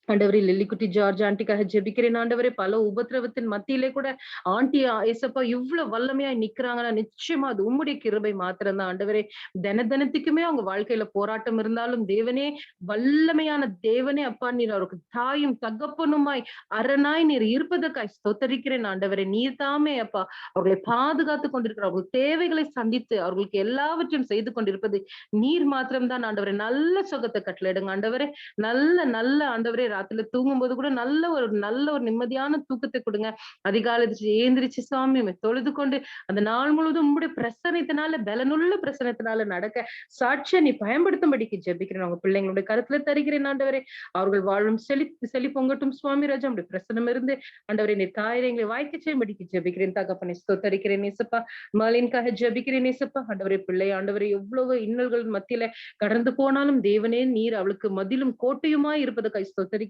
ஆண்டவரே லில்லிக்குட்டி ஜார்ஜ் ஆண்டிக்காக ஜெபிக்கிறேன் ஆண்டவரே. பல உபத்திரவத்தின் மத்தியிலே கூட ஆண்டி ஏசப்பா இவ்வளவு வல்லமையா நிக்கிறாங்கன்னா நிச்சயமா அது உம்முடைய கிருபை மாத்திரம்தான் ஆண்டவரே. தினத்துக்குமே அவங்க வாழ்க்கையில போராட்டம் இருந்தாலும் தேவனே வல்லமையான தேவனே அப்பா நீர் அவருக்கு தாயும் தகப்பனுமாய் அரணாய் நீர் இருப்பதற்காய் ஸ்தோத்தரிக்கிறேன் ஆண்டவரே. நீர் தாமே அப்பா அவர்களை பாதுகாத்து கொண்டிருக்கிற அவர்கள் தேவைகளை சந்தித்து அவர்களுக்கு எல்லாவற்றையும் செய்து கொண்டிருப்பது நீர் மாத்திரம்தான் ஆண்டவரே. நல்ல சுகத்தை கட்டளையிடுங்க ஆண்டவரே. நல்ல நல்ல ஆண்டவரே ராத்திரில தூங்கும் போது கூட நல்ல ஒரு நிம்மதியான தூக்கத்தை கொடுங்க. அதிகாலை ஏந்திரிச்சு சுவாமி தொழுது கொண்டு அந்த நாள் முழுவதும் உங்களுடைய பிரசனத்தினால பலனுள்ள பிரசனத்தினால நடக்க சாட்சியை நீ பயன்படுத்தும்படிக்கு ஜெபிக்கிறேன். அவங்க பிள்ளைங்களுடைய கருத்துல தருகிறேன் ஆண்டவரே. அவர்கள் வாழும் செழி பொங்கட்டும் சுவாமி ராஜா. உடைய பிரசனம் இருந்து ஆண்டவரே நீ காரியங்களை வாய்க்க செய்யும்படிக்கு ஜெபிக்கிறேன் தகப்பனை. ஸ்தோத்தரிக்கிறேன் நேசப்பா. மாலின்காக ஜெபிக்கிறேன் நேசப்பா. ஆண்டவரே பிள்ளை ஆண்டவரே எவ்வளவு இன்னல்கள் மத்தியில கடந்து போனாலும் தேவனே நீர் அவளுக்கு மதிலும் கோட்டையுமாய் இருப்பதற்காக ஸ்தோத்தரிக்கிறேன்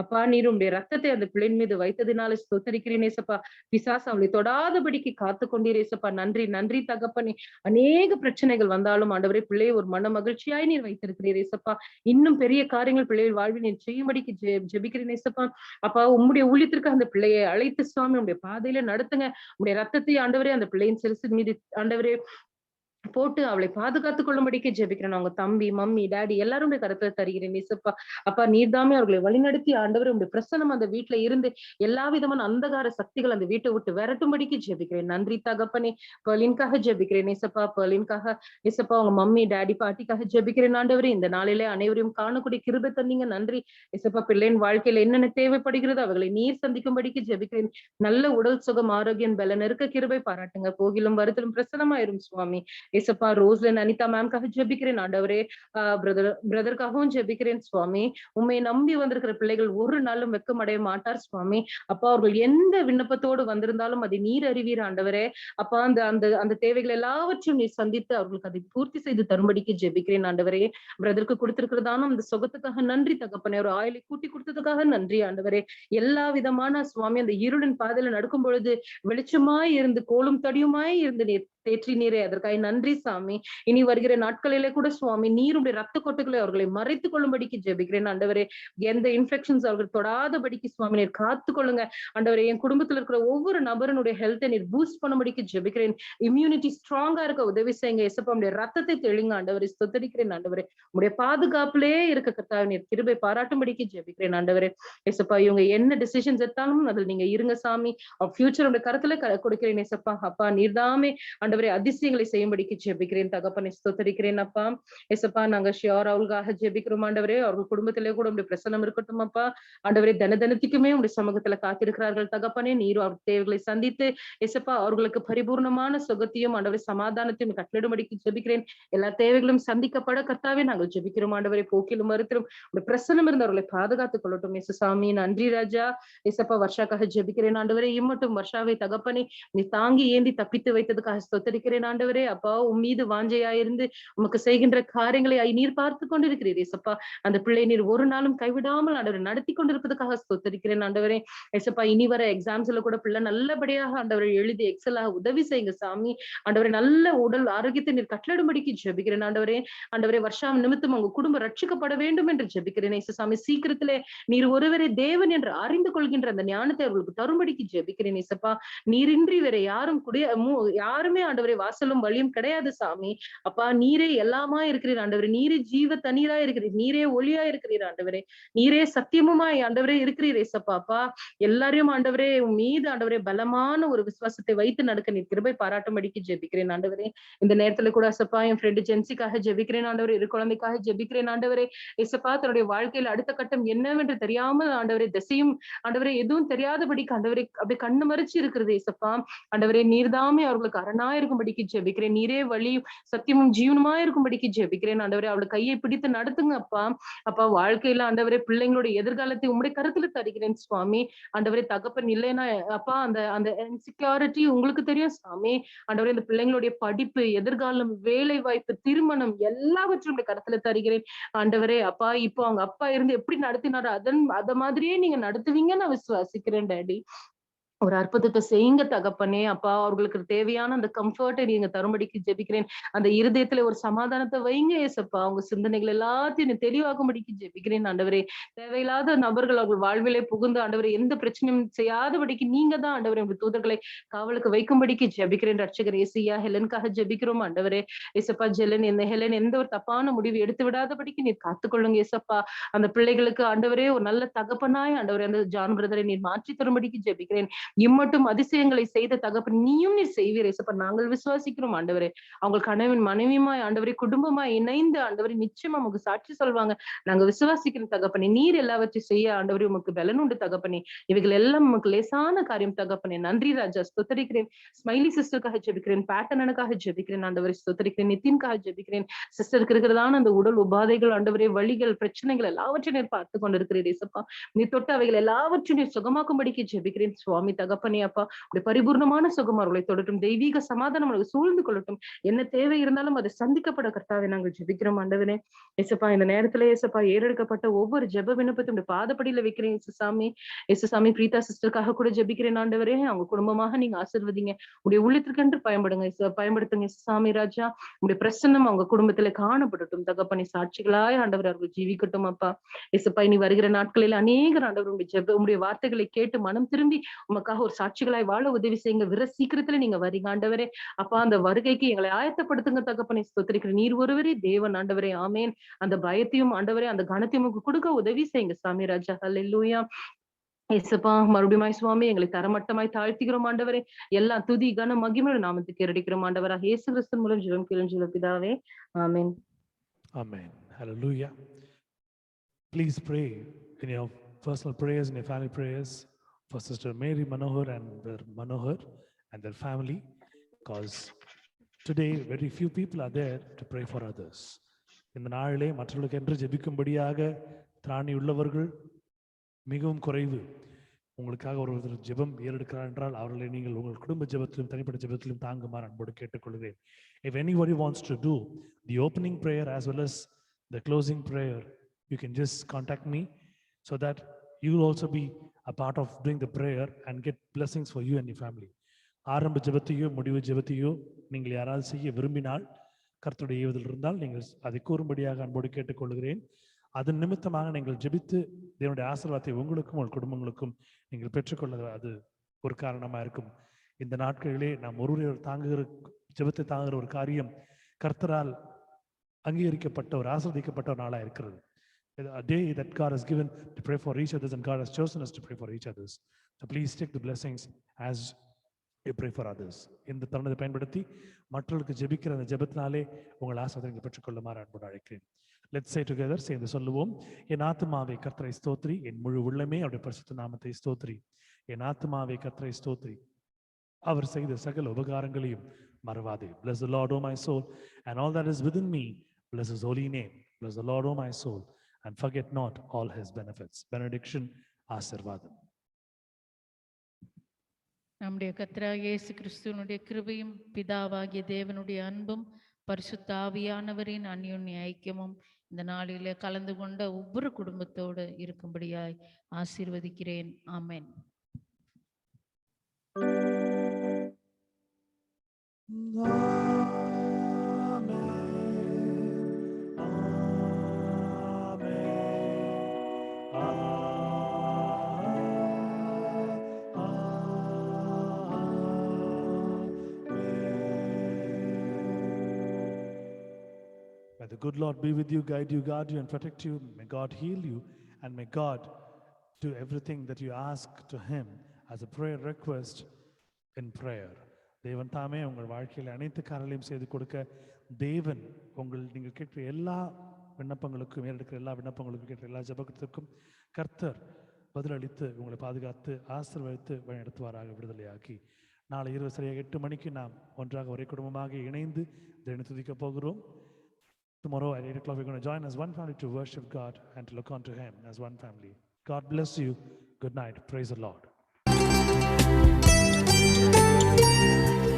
அப்பா. நீர் உடைய ரத்தத்தை அந்த பிள்ளையின் மீது வைத்ததினால ஸ்தோத்தரிக்கிறேன் ஏசப்பா. பிசாசு அவளை தொடாதபடிக்கு காத்து கொண்டீர் ஏசப்பா. நன்றி நன்றி தகப்பனே. அநேக பிரச்சனைகள் வந்தாலும் ஆண்டவரே பிள்ளையை ஒரு மன மகிழ்ச்சியாய் நீர் வைத்திருக்கிறீர் ஏசப்பா. இன்னும் பெரிய காரியங்கள் பிள்ளைகள் வாழ்வில் நீர் செய்யும்படிக்கு ஜெபிக்கிறேன் ஏசப்பா. அப்பா உம்முடைய ஊழியத்திற்கு அந்த பிள்ளையை அழைத்து சுவாமி உடைய பாதையில நடத்துங்க. உடைய ரத்தத்தை ஆண்டவரே அந்த பிள்ளையின் சிறுசு மீது ஆண்டவரே போட்டு அவளை பாதுகாத்துக் கொள்ளும்படிக்கு ஜெபிக்கிறேன். அவங்க தம்பி, மம்மி, டாடி எல்லாரும் கருத்துல தருகிறேன் இயேசப்பா. அப்பா நீர்தாமே அவர்களை வழிநடத்தி ஆண்டவரே உங்களுடைய பிரசன்னம் அந்த வீட்டுல இருந்து எல்லா விதமான அந்தகார சக்திகள் அந்த வீட்டை விட்டு விரட்டும்படிக்கு ஜெபிக்கிறேன். நன்றி தகப்பனே. பெர்லின்காக ஜெபிக்கிறேன் இயேசப்பா. பெர்லின்காக இயேசப்பா அவங்க மம்மி, டாடி, பாட்டிக்காக ஜெபிக்கிறேன் ஆண்டவரே. இந்த நாளிலே அனைவரையும் காணக்கூடிய கிருபை தந்தீங்க. நன்றி இயேசப்பா. பிள்ளையின் வாழ்க்கையில என்னென்ன தேவைப்படுகிறதோ அவர்களை நீர் சந்திக்கும்படிக்கு ஜெபிக்கிறேன். நல்ல உடல் சுகம், ஆரோக்கியம், பலன் இருக்க கிருபை பாராட்டுங்க. போகிலும் வருத்தலும் பிரசனமாயிரும் சுவாமி. ஏசப்பா. ரோஸ்லன் அனிதா மேம்காக ஜெபிக்கிறேன் ஆண்டவரே. பிரதருக்காகவும் ஜெபிக்கிறேன் சுவாமி. உண்மை நம்பி வந்திருக்கிற பிள்ளைகள் ஒரு நாளும் வெக்கமடைய மாட்டார் சுவாமி. அப்பா அவர்கள் எந்த விண்ணப்பத்தோடு வந்திருந்தாலும் அதை நீர் அறிவீர் ஆண்டவரே. அப்பா அந்த அந்த அந்த தேவைகள் எல்லாவற்றையும் நீர் சந்தித்து அவர்களுக்கு அதை பூர்த்தி செய்து தரும்படிக்கு ஜெபிக்கிறேன் ஆண்டவரே. பிரதருக்கு கொடுத்திருக்கிறதான அந்த சுகத்துக்காக நன்றி தகப்பனே. ஒரு ஆயிலை கூட்டி கொடுத்ததுக்காக நன்றி ஆண்டவரே. எல்லா விதமான சுவாமி அந்த இருளின் பாதையில நடக்கும் பொழுது வெளிச்சமாய் இருந்து கோலும் தடியுமாய் இருந்து நீர் தேற்றி நீரே அதற்காக நன்றி சாமி. இனி வருகிற நாட்களிலே கூட சுவாமி நீருடைய ரத்த கொட்டுகளை அவர்களை மறைத்துக் கொள்ளும்படிக்கு ஜெபிக்கிறேன் ஆண்டவரே. எந்த இன்ஃபெக்ஷன்ஸ் அவர்கள் தொடாதபடிக்கு சுவாமி நீர் காத்து கொள்ளுங்க ஆண்டவரே. என் குடும்பத்தில் இருக்கிற ஒவ்வொரு நபரனுடைய ஹெல்த்தை நீர் பூஸ்ட் பண்ணும்படிக்கு ஜெபிக்கிறேன். இம்யூனிட்டி ஸ்ட்ராங்கா இருக்க உதவி செய்யுங்க இயேசப்பா. உடைய ரத்தத்தை தெளிங்க ஆண்டவரே. ஸ்தோத்திரிக்கிறேன் ஆண்டவரே. உடைய பாதுகாப்பிலே இருக்க கர்த்தாவே நீர் கிருபை பாராட்டும்படிக்கு ஜெபிக்கிறேன் ஆண்டவரே. இயேசப்பா இவங்க என்ன டிசிஷன்ஸ் எடுத்தாலும் அதில் நீங்க இருங்க சாமி. ஃபியூச்சர் உடைய கருத்துல கொடுக்கிறேன் இயேசப்பா. அப்பா நீர்தாமே ஆண்டவரே அதிசயங்களை செய்யும்படிக்கு ஜெபிக்கிறேன் தகப்பனை. ஸ்தோத்திரிக்கிறேன் அப்பா. இயேசப்பா நாங்க ஷியோர் அவளுக்காக ஜெபிக்கிறோம் ஆண்டவரே. அவர்கள் குடும்பத்திலே கூட உடைய பிரசன்னம் இருக்கட்டும் அப்பா. ஆண்டவரே தினத்தினத்துக்குமே உடைய சமூகத்துல காத்திருக்கிறார்கள் தகப்பனே. நீரும் அவர் தேவைகளை சந்தித்து இயேசப்பா அவர்களுக்கு பரிபூர்ணமான சுகத்தையும் ஆண்டவரே சமாதானத்தையும் கட்டளிடும்படிக்கு ஜெபிக்கிறேன். எல்லா தேவைகளும் சந்திக்கப்பட கர்த்தாவே நாங்கள் ஜெபிக்கிறோம் ஆண்டவரே. போக்கிலும் மறுத்திலும் உடைய பிரசன்னம் இருந்து அவர்களை பாதுகாத்துக் கொள்ளட்டும் இயேசுசாமி. நன்றி ராஜா. இயேசப்பா வர்ஷாக்காக ஜெபிக்கிறேன் ஆண்டவரே. இம்மட்டும் வர்ஷாவை தகப்பனே நீ தாங்கி ஏந்தி தப்பித்து வைத்ததுக்காக ஸ்தோத்திரிக்கிறேன் ஆண்டவரே. அப்பா உன் மீது வாஞ்சையாயிருந்து உமக்கு செய்கின்ற காரியங்களை நீர் பார்த்து கொண்டிருக்கிறீர் ஏசப்பா. அந்த பிள்ளை நீர் ஒரு நாளும் கைவிடாமல் ஆண்டவரை நடத்தி கொண்டிருப்பதற்காக ஸ்தோத்திரிக்கிறேன் ஆண்டவரே. ஏசப்பா இனி வர எக்ஸாம்ஸ்ல கூட பிள்ளை நல்லபடியாக ஆண்டவரை எழுதி எக்ஸலாக உதவி செய்யுங்க சாமி. ஆண்டவரை நல்ல உடல் ஆரோக்கியத்தை நீர் கட்டளிடும்படிக்கு ஜெபிக்கிறேன் ஆண்டவரே. ஆண்டவரே வருஷம் நிமித்தம் உங்க குடும்பம் ரட்சிக்கப்பட வேண்டும் என்று ஜெபிக்கிறேன் இயேசுசாமி. சீக்கிரத்திலே நீர் ஒருவரே தேவன் என்று அறிந்து கொள்கின்ற அந்த ஞானத்தை அவர்களுக்கு தரும்படிக்கு ஜெபிக்கிறேன் இயேசப்பா. நீரின்றி வேற யாரும் யாருமே ஆண்டவரே வாசலும் வழியும் கிடையாது சாமி. அப்பா நீரே எல்லாமா இருக்கிறீர் ஆண்டவரே. நீரே ஜீவ தண்ணீரா இருக்கிறீர். நீரே ஒளியா இருக்கிறீர் ஆண்டவரே. நீரே சத்தியமுமாய் ஆண்டவரே இருக்கிறீர் ஏசப்பா. அப்பா எல்லாரையும் ஆண்டவரே மீது ஆண்டவரே பலமான ஒரு விசுவாசத்தை வைத்து நடக்க நீர் கிருபை பாராட்டும்படிக்கு ஜெபிக்கிறேன் ஆண்டவரே. இந்த நேரத்துல கூட அசப்பா என் ஃப்ரெண்டு ஜென்சிக்காக ஜெபிக்கிறேன் ஆண்டவரே. இரு குழந்தைக்காக ஜெபிக்கிறேன் ஆண்டவரே. ஏசப்பா தன்னுடைய வாழ்க்கையில அடுத்த கட்டம் என்னவென்று தெரியாமல் ஆண்டவரே திசையும் ஆண்டவரே எதுவும் தெரியாதபடிக்கு ஆண்டவரே அப்படி கண்ணு மறைச்சு இருக்கிறது ஏசப்பா. ஆண்டவரே நீர்தாமே அவர்களுக்கு அரணா இருக்கும்படிக்கு ஜெபிக்கிறேன். நீரே வழி சத்தியமும் ஜீவனுமா இருக்கும்படிக்கு ஜெபிக்கிறேன் ஆண்டவரே. அவளை கையை பிடித்து நடத்துங்க அப்பா. அப்பா வாழ்க்கையில ஆண்டவரே பிள்ளைங்களுடைய எதிர்காலத்தை உங்களுடைய கருத்துல தருகிறேன் சுவாமி. ஆண்டவரே தகப்பன் இல்லைன்னா அப்பா அந்த அந்த இன்செக்யூரிட்டி உங்களுக்கு தெரியும் சாமி. ஆண்டவரே இந்த பிள்ளைங்களுடைய படிப்பு, எதிர்காலம், வேலை வாய்ப்பு, திருமணம் எல்லாவற்றையும் கருத்துல தருகிறேன் ஆண்டவரே. அப்பா இப்போ அவங்க அப்பா இருந்து எப்படி நடத்தினாரோ அத மாதிரியே நீங்க நடத்துவீங்கன்னு நான் விசுவாசிக்கிறேன் டாடி. ஒரு அற்புதத்தை செய்யுங்க தகப்பனே. அப்பா அவர்களுக்கு தேவையான அந்த கம்ஃபர்ட்டை நீங்க தரும்படிக்கு ஜெபிக்கிறேன். அந்த இருதயத்துல ஒரு சமாதானத்தை வைங்க ஏசப்பா. அவங்க சிந்தனைகள் எல்லாத்தையும் தெளிவாக்கும்படிக்கு ஜெபிக்கிறேன் ஆண்டவரே. தேவையில்லாத நபர்கள் அவர்கள் வாழ்விலே புகுந்து ஆண்டவரை எந்த பிரச்சனையும் செய்யாதபடிக்கு நீங்க தான் ஆண்டவரே உங்க தூதர்களை காவலுக்கு வைக்கும்படிக்கு ஜெபிக்கிறேன். ரட்சகர் ஏசியா ஹெலனுக்காக ஜெபிக்கிறோம் ஆண்டவரே. ஏசப்பா ஹெலன் எந்த ஒரு தப்பான முடிவு எடுத்து விடாதபடிக்கு நீர் காத்துக்கொள்ளுங்க ஏசப்பா. அந்த பிள்ளைகளுக்கு ஆண்டவரே ஒரு நல்ல தகப்பனாய் ஆண்டவரே அந்த ஜான் பிரதரை நீர் மாற்றி தரும்படிக்கு ஜெபிக்கிறேன். இம்மட்டும் அதிசயங்களை செய்த தகப்பன் நீயும் நீர் செய்வீர் ஏசப்பா. நாங்கள் விசுவாசிக்கிறோம் ஆண்டவரே. அவங்க கணவன் மனைவியுமாய் ஆண்டவரே குடும்பமாய் இணைந்து ஆண்டவரே நிச்சயமா உமக்கு சாட்சி சொல்வாங்க. நாங்க விசுவாசிக்கிறோம் தகப்பனே. நீர் எல்லாவற்றையும் செய்ய ஆண்டவரே உமக்கு பலன் உண்டு தகப்பனே. இவைகள் எல்லாம் உமக்கு லேசான காரியம் தகப்பனே. நன்றி ராஜா. ஸ்தோத்திரிக்கிறேன். ஸ்மைலி சிஸ்டருக்காக ஜெபிக்கிறேன். பேட்டனனுக்காக ஜெபிக்கிறேன் ஆண்டவரே. ஸ்தோத்திரிக்கிறேன். நித்தின்காக ஜெபிக்கிறேன். சிஸ்டருக்கு இருக்கிறதான அந்த உடல் உபாதைகள் ஆண்டவரே வலிகள் பிரச்சனைகள் எல்லாவற்றையும் நீர் பார்த்து கொண்டிருக்கிறீர் ஏசப்பா. நீ தொட்டு அவைகள் எல்லாவற்றையும் நீர் சுகமாக்கும்படிக்கு ஜெபிக்கிறேன் சுவாமி தகப்பனே. அப்பா உடைய பரிபூர்ணமான சுகம் அவர்களை தொடட்டும். தெய்வீக சமாதானம் அவர்களை சூழ்ந்து கொள்ளட்டும். என்ன தேவை இருந்தாலும் அதை சந்திக்கப்பட கர்த்தாவே நாங்கள் ஜெபிக்கிறோம் ஆண்டவனே. ஏசப்பா இந்த நேரத்துல ஏசப்பா ஏறெடுக்கப்பட்ட ஒவ்வொரு ஜெப விண்ணப்பத்தையும் பாதப்படியில வைக்கிறேன் ஏசுசாமி. ஏசுசாமி பிரீதா சிஸ்டருக்காக கூட ஜெபிக்கிறேன் ஆண்டவரே. அவங்க குடும்பமாக நீங்க ஆசீர்வதிங்க. உடைய உள்ளத்திற்கென்று பயன்படுத்துங்க ஏசுசாமி ராஜா. உடைய பிரசன்னம் அவங்க குடும்பத்துல காணப்படட்டும் தகப்பனை. சாட்சிகளாய் ஆண்டவர் அவர்கள் ஜீவிக்கட்டும் அப்பா. ஏசப்பா இனி வருகிற நாட்களில் அநேகர் ஆண்டவர் உடைய வார்த்தைகளை கேட்டு மனம் திரும்பி உமக்கு உமக்காக ஒரு சாட்சிகளாய் வாழ உதவி செய்யுங்க. சீக்கிரத்துல நீங்க வரீங்க ஆண்டவரே. அப்பா அந்த வருகைக்கு எங்களை ஆயத்தப்படுத்துங்க தகப்பனே. ஸ்தோத்திரிக்கிறேன். நீர் ஒருவரே தேவன் ஆண்டவரே. ஆமென். அந்த பயத்தையும் ஆண்டவரே அந்த கனத்தையும் உமக்கு கொடுக்க உதவி செய்யுங்க சாமி ராஜா. ஹல்லேலூயா. இயேசுப்பா மறுபடியும் சுவாமி எங்களை தரமட்டமாய் தாழ்த்துகிறோம் ஆண்டவரே. எல்லா துதி கன மகிமையோட நாமத்துக்கு ஏறடிக்கிறோம் ஆண்டவராக இயேசு கிறிஸ்து மூலம் ஜெபம் கேளும் ஜீவ பிதாவே. ஆமென். Amen. Hallelujah. Please pray in your personal prayers, in your family prayers, for Sister Mary Manohar and their Manohar and their family, because today very few people are there to pray for others. இந்த நாளிலே மற்றவர்களுக்கு என்று ஜெபிக்கும்படியாக திராணி உள்ளவர்கள் மிகவும் குறைவு. உங்களுக்காக ஒருவர் ஜெபம் ஏறெடுக்கிறார் என்றால் அவர்களை நீங்கள் உங்கள் குடும்ப ஜெபத்திலும் தனிப்பட்ட ஜெபத்திலும் தாங்குமாறு அன்போடு கேட்டுக்கொள்கிறேன். If anybody wants to do the opening prayer as well as the closing prayer, you can just contact me so that you will also be a part of doing the prayer and get blessings for you and your family. ஆரம்ப ஜெபத்தையோ முடிவு ஜெபத்தையோ நீங்கள் யாராவது செய்ய விரும்பினால், கர்த்தருடைய ஏவுதல் இருந்தால் நீங்கள் அதை கூறும்படியாக அன்போடு கேட்டுக்கொள்கிறேன். அதன் நிமித்தமாக நீங்கள் ஜெபித்து தேவனுடைய ஆசீர்வாதத்தை உங்களுக்கும் உங்கள் குடும்பங்களுக்கும் நீங்கள் பெற்றுக்கொள்ள அது ஒரு காரணமாக இருக்கும். இந்த நாட்களிலே நாம் ஒருவரை தாங்குகிற ஜெபத்தை தாங்குகிற ஒரு காரியம் கர்த்தரால் அங்கீகரிக்கப்பட்ட ஒரு ஆசீர்வதிக்கப்பட்ட ஒரு நாளாக இருக்கிறது. A day that God has given to pray for each others and God has chosen us to pray for each others. So please take the blessings as you pray for others. இந்த தருணத்தை பயன்படுத்தி மற்றவர்களுக்கு ஜெபிக்கிற அந்த ஜெபத்தினாலே உங்கள் ஆசீர்வாதத்தை பெற்றுக்கொள்ளுமாறு அன்போடு அழைக்கிறேன். Let's say together, சேர்ந்து சொல்லுவோம். என் ஆத்துமாவே கர்த்தரை ஸ்தோத்திரி, என் முழு உள்ளமே அவருடைய பரிசுத்த நாமத்தை ஸ்தோத்திரி. என் ஆத்துமாவே கர்த்தரை ஸ்தோத்திரி, அவர் செய்த சகல உபகாரங்களையும் மறவாதே. Bless the Lord, O my soul, and all that is within me. Bless his holy name. Bless the Lord, O my soul, and forget not all his benefits. Benediction, ஆசீர்வாதம். நம்முடைய கர்த்தராகிய இயேசு கிறிஸ்துவினுடைய கிருபையும் பிதாவாகிய தேவனுடைய அன்பும் பரிசுத்த ஆவியானவரின் அந்யோன்ய ஐக்கியமும் இந்த நாளிலே கலந்து கொண்ட ஒவ்வொரு குடும்பத்தோடு இருக்கும்படியாய் ஆசீர்வதிக்கிறேன். ஆமென். May the good Lord be with you, guide you, guard you, and protect you. May God heal you, and may God do everything that you ask to Him as a prayer request in prayer. தேவன் தாமே உங்கள் வாழ்க்கையில் அனைத்து காரியங்களையும் செய்து கொடுக்க தேவன் நீங்கள் கேட்கிற எல்லா விண்ணப்பங்களுக்கும் ஏறெடுக்கிற எல்லா விண்ணப்பங்களுக்கும் கேட்கிற எல்லா ஜெபத்திற்கும் கர்த்தர் பதிலளித்து உங்களை பாதுகாத்து ஆசீர்வதித்து வழிநடத்துவாராக, விடுதலையாக்கி. நாளை இரவு சரியாக 8 மணிக்கு நாம் ஒன்றாக ஒரே குடும்பமாக இணைந்து தேவனை துதிக்க போகிறோம். Tomorrow at 8 o'clock, we're going to join as one family to worship God and to look unto Him as one family. God bless you. Good night. Praise the Lord.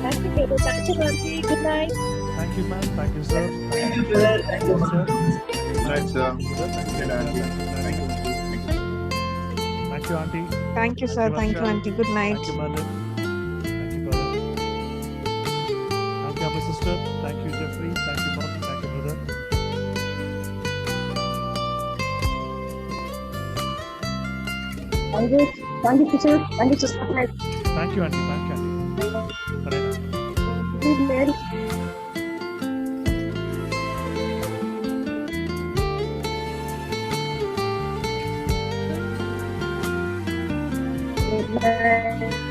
Thank you, Peter. Thank you, Nancy. Good night. Thank you, ma'am. Thank you, sir. Thank you, brother. Thank you, sir. Good night, sir. Thank you, Nancy. Thank you. Thank you, auntie. Thank you, sir. Thank you, auntie. Good night. Thank you, Merlin. Thank you, brother. Thank you, my sister. Thank you, Jeffrey. Thank you, Mark. Thank you, brother. Thank you. Thank you, teacher. Thank you, sister. Thank you, auntie. Thank you, auntie. Correct. Good night. Good night.